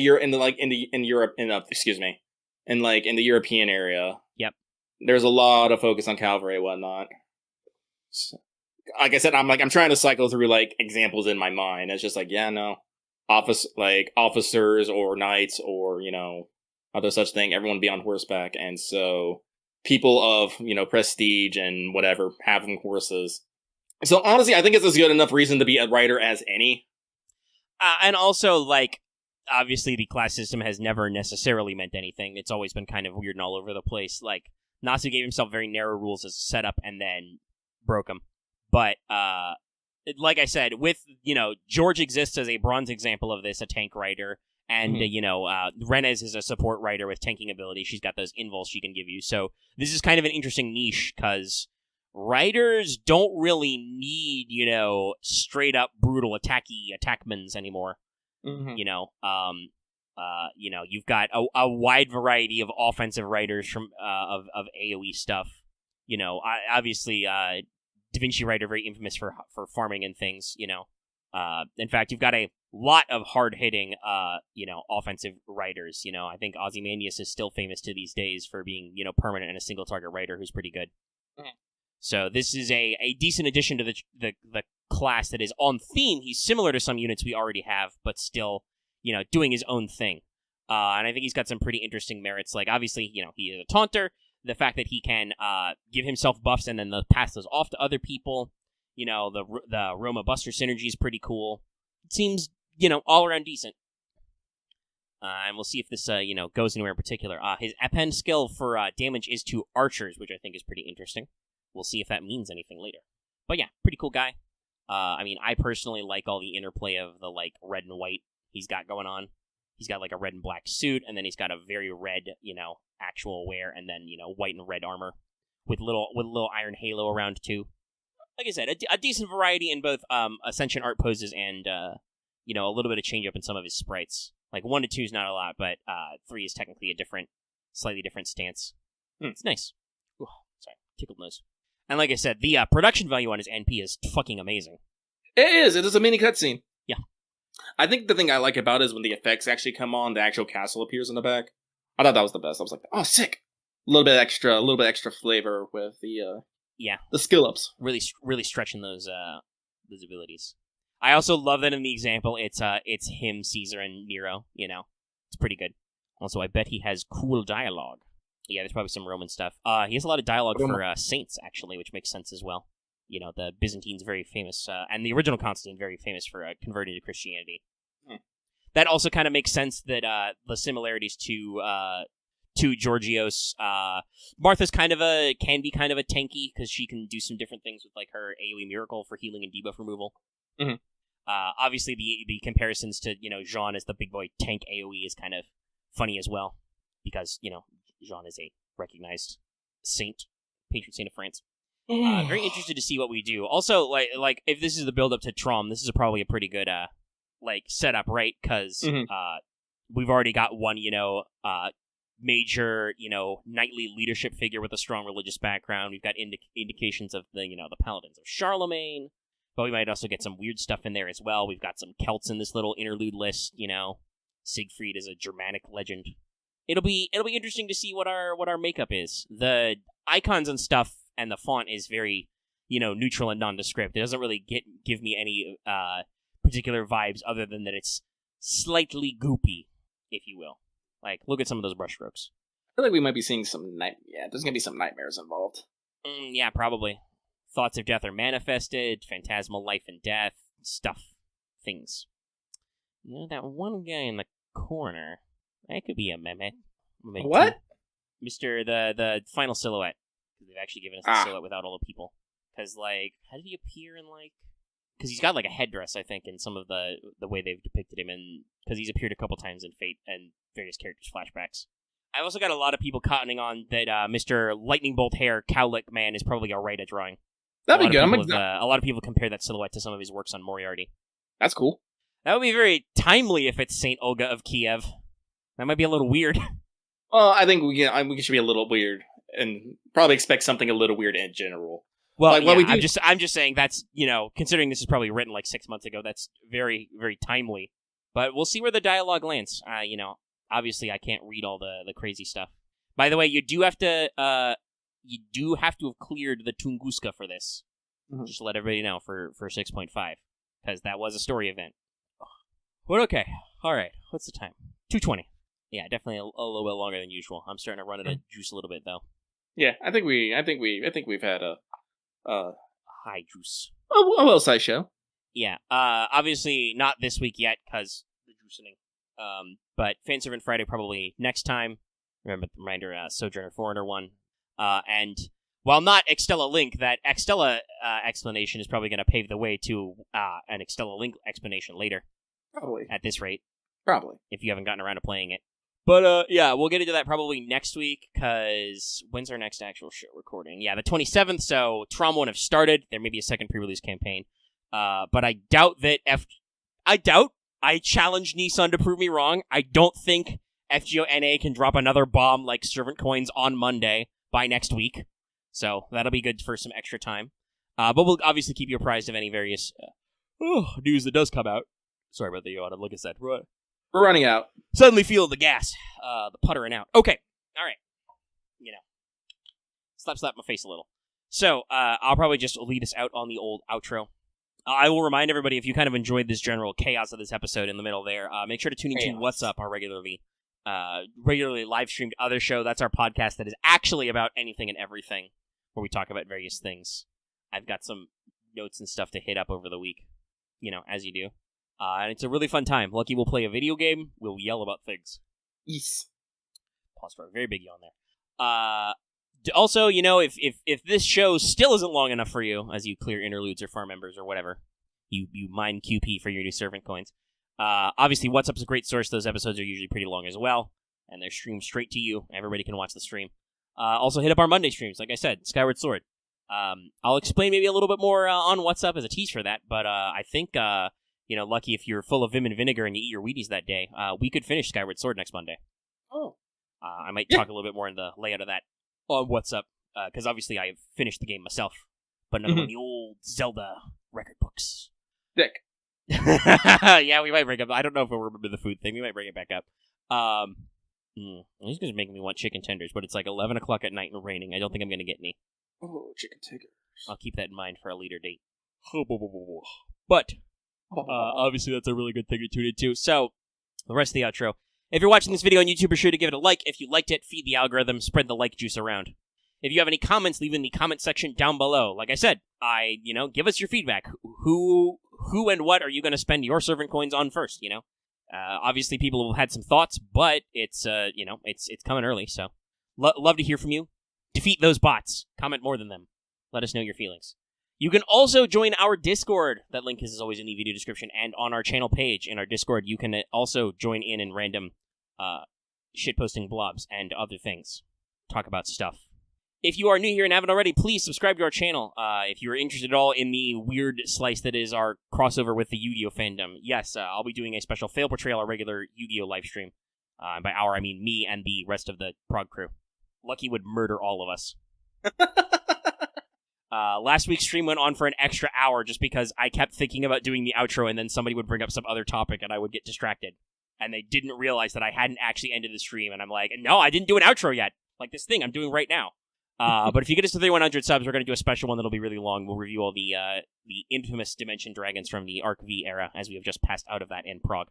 European area. Yep. There's a lot of focus on cavalry and whatnot. So, like I said, I'm trying to cycle through examples in my mind. It's just officers or knights or other such thing. Everyone be on horseback, and so people of prestige and whatever having horses. So honestly, I think it's as good enough reason to be a rider as any. And also, obviously, the class system has never necessarily meant anything. It's always been kind of weird and all over the place. Nasu gave himself very narrow rules as a setup and then broke them. But, like I said, George exists as a bronze example of this, a tank rider. And, Renez is a support rider with tanking ability. She's got those invuls she can give you. So this is kind of an interesting niche, because riders don't really need, straight up brutal attackmans anymore. Mm-hmm. You've got a wide variety of offensive riders from of AoE stuff. Obviously, Da Vinci Rider, very infamous for farming and things. In fact, you've got a lot of hard hitting, offensive riders. I think Ozymandias is still famous to these days for being, permanent and a single target rider who's pretty good. Mm-hmm. So this is a decent addition to the class that is on theme. He's similar to some units we already have, but still, doing his own thing. And I think he's got some pretty interesting merits. Obviously, he is a taunter. The fact that he can give himself buffs and then pass those off to other people. The Roma Buster synergy is pretty cool. It seems, all around decent. And we'll see if this, goes anywhere in particular. His append skill for damage is to archers, which I think is pretty interesting. We'll see if that means anything later. But yeah, pretty cool guy. I personally like all the interplay of the, red and white he's got going on. He's got, a red and black suit, and then he's got a very red, actual wear, and then, white and red armor with a little iron halo around, too. Like I said, a decent variety in both Ascension art poses and, a little bit of change up in some of his sprites. 1 to 2 is not a lot, but 3 is technically a slightly different stance. It's nice. Ooh, sorry, tickled nose. And like I said, the production value on his NP is fucking amazing. It is. It is a mini cutscene. Yeah. I think the thing I like about it is when the effects actually come on, the actual castle appears in the back. I thought that was the best. I was like, oh, sick. A little bit extra flavor with the skill ups. Really stretching those abilities. I also love that in the example, it's him, Caesar, and Nero. It's pretty good. Also, I bet he has cool dialogue. Yeah, there's probably some Roman stuff. He has a lot of dialogue for saints, actually, which makes sense as well. The Byzantines very famous, and the original Constantine very famous for converting to Christianity. That also kind of makes sense that the similarities to Georgios. Martha's can be kind of a tanky because she can do some different things with her AoE miracle for healing and debuff removal. Mm-hmm. Obviously, the comparisons to Jean as the big boy tank AoE is kind of funny as well because Jean is a recognized saint, patron saint of France. Very interested to see what we do. Also, like if this is the build up to Trom, this is probably a pretty good setup, right? Because we've already got one major knightly leadership figure with a strong religious background. We've got indications of the paladins of Charlemagne, but we might also get some weird stuff in there as well. We've got some Celts in this little interlude list. Siegfried is a Germanic legend. It'll be interesting to see what our makeup is. The icons and stuff and the font is very, neutral and nondescript. It doesn't really give me any particular vibes other than that it's slightly goopy, if you will. Look at some of those brushstrokes. I feel like we might be seeing some there's gonna be some nightmares involved. Yeah, probably. thoughts of death are manifested, phantasmal life and death, stuff, things. You know, that one guy in the corner, that could be a Mehmet. What? Mr. the final silhouette. They've actually given us the silhouette without all the people. Because, like, how did he appear in, like... Because he's got, like, a headdress, I think, in some of the way they've depicted him, and because he's appeared a couple times in Fate and various characters' flashbacks. I've also got a lot of people cottoning on that Mr. Lightning Bolt Hair Cowlick Man is probably alright at drawing. That'd be good. A lot of people compare that silhouette to some of his works on Moriarty. That's cool. That would be very timely if it's Saint Olga of Kiev. That might be a little weird. Well, I think we should be a little weird, and probably expect something a little weird in general. Well, like, yeah, I'm just saying that's, you know, considering this is probably written like 6 months ago, that's very, very timely. But we'll see where the dialogue lands. You know, obviously I can't read all the crazy stuff. By the way, you do have to have cleared the Tunguska for this. Mm-hmm. Just to let everybody know for 6.5, because that was a story event. But okay, all right. What's the time? 2:20. Yeah, definitely a little bit longer than usual. I'm starting to run out of juice a little bit though. Yeah, I think we've had a high juice. A well-sized show. Yeah. Obviously not this week yet because the juicing. But Fanservant Friday probably next time. Remember the reminder, Sojourner Foreigner one. And while not Extella Link, that Extella explanation is probably going to pave the way to an Extella Link explanation later. Probably. At this rate. Probably. If you haven't gotten around to playing it. But, yeah, we'll get into that probably next week, because when's our next actual show recording? Yeah, the 27th, so Trauma won't have started. There may be a second pre-release campaign. But I doubt that I challenge Nii-san to prove me wrong. I don't think FGO-NA can drop another bomb like Servant Coins on Monday by next week. So that'll be good for some extra time. But we'll obviously keep you apprised of any various news that does come out. Sorry about the yawn. Like I said, we're running out. Suddenly feel the gas, the puttering out. Okay, all right. You know, slap my face a little. So I'll probably just lead us out on the old outro. I will remind everybody, if you kind of enjoyed this general chaos of this episode in the middle there, make sure to tune into What's Up, our regularly live streamed other show. That's our podcast that is actually about anything and everything, where we talk about various things. I've got some notes and stuff to hit up over the week, you know, as you do. And it's a really fun time. Lucky we'll play a video game. We'll yell about things. Yes. Pause for a very big yawn there. Also, you know, if this show still isn't long enough for you, as you clear interludes or farm members or whatever, you mine QP for your new servant coins. Obviously, What's Up's a great source. Those episodes are usually pretty long as well, and they're streamed straight to you. Everybody can watch the stream. Also, hit up our Monday streams, like I said, Skyward Sword. I'll explain maybe a little bit more on What's Up as a tease for that, but I think... you know, lucky if you're full of vim and vinegar and you eat your Wheaties that day, we could finish Skyward Sword next Monday. Oh. I might talk a little bit more in the layout of that on What's Up, because obviously I have finished the game myself, but another one of the old Zelda record books. Dick. Yeah, we might bring up... I don't know if we'll remember the food thing. We might bring it back up. These guys are making me want chicken tenders, but it's like 11 o'clock at night and raining. I don't think I'm going to get any. Oh, chicken tenders. I'll keep that in mind for a later date. But... obviously, that's a really good thing to tune into. So, the rest of the outro. If you're watching this video on YouTube, be sure to give it a like. If you liked it, feed the algorithm, spread the like juice around. If you have any comments, leave in the comment section down below. Like I said, give us your feedback. Who and what are you going to spend your servant coins on first, you know? Obviously, people have had some thoughts, but it's coming early, so love to hear from you. Defeat those bots. Comment more than them. Let us know your feelings. You can also join our Discord. That link is always in the video description and on our channel page. In our Discord, you can also join in random shitposting blobs and other things. Talk about stuff. If you are new here and haven't already, please subscribe to our channel. If you're interested at all in the weird slice that is our crossover with the Yu-Gi-Oh fandom, yes, I'll be doing a special fail portrayal, our regular Yu-Gi-Oh live stream. By our, I mean me and the rest of the prog crew. Lucky would murder all of us. Last week's stream went on for an extra hour just because I kept thinking about doing the outro and then somebody would bring up some other topic and I would get distracted. And they didn't realize that I hadn't actually ended the stream. And I'm like, no, I didn't do an outro yet. Like this thing I'm doing right now. But if you get us to 3,100 subs, we're going to do a special one that'll be really long. We'll review all the infamous Dimension Dragons from the Arc V era, as we have just passed out of that in Prague.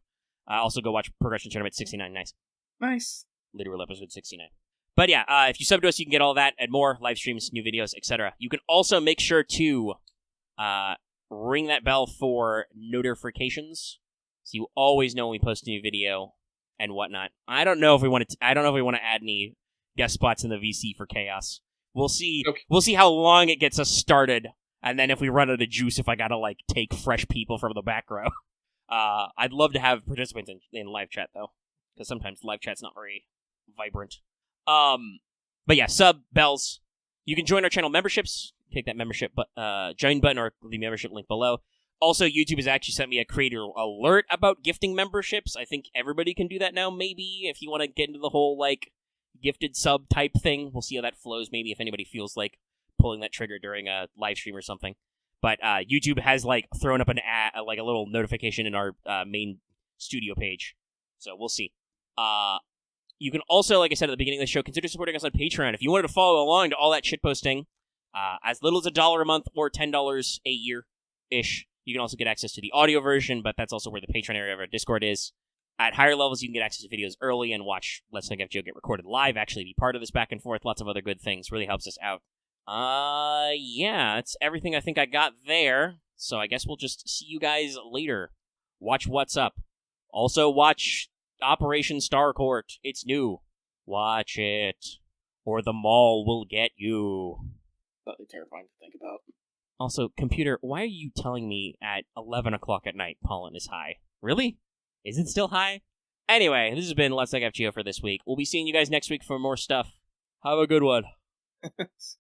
Also, go watch Progression Tournament 69. Nice. Nice. Literal episode 69. But yeah, if you sub to us, you can get all that and more, live streams, new videos, etc. You can also make sure to ring that bell for notifications, so you always know when we post a new video and whatnot. I don't know if we want to add any guest spots in the VC for Chaos. We'll see. Okay. We'll see how long it gets us started, and then if we run out of juice, if I gotta take fresh people from the back row. I'd love to have participants in live chat though, because sometimes live chat's not very vibrant. But yeah, sub, bells. You can join our channel memberships. Take that membership join button or the membership link below. Also, YouTube has actually sent me a creator alert about gifting memberships. I think everybody can do that now, maybe, if you want to get into the whole, gifted sub type thing. We'll see how that flows, maybe, if anybody feels like pulling that trigger during a live stream or something. But YouTube has, thrown up an ad, a little notification in our main studio page. So we'll see. You can also, like I said at the beginning of the show, consider supporting us on Patreon. If you wanted to follow along to all that shitposting, as little as $1 a month or $10 a year-ish, you can also get access to the audio version, but that's also where the Patreon area of our Discord is. At higher levels, you can get access to videos early and watch Let's Not FGO get recorded live, actually be part of this back and forth, lots of other good things. Really helps us out. Yeah, that's everything I think I got there. So I guess we'll just see you guys later. Watch What's Up. Also watch Operation Starcourt. It's new. Watch it. Or the mall will get you. That'd be terrifying to think about. Also, computer, why are you telling me at 11 o'clock at night pollen is high? Really? Is it still high? Anyway, this has been Let's Talk FGO for this week. We'll be seeing you guys next week for more stuff. Have a good one.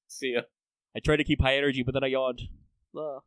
See ya. I tried to keep high energy, but then I yawned. Ugh.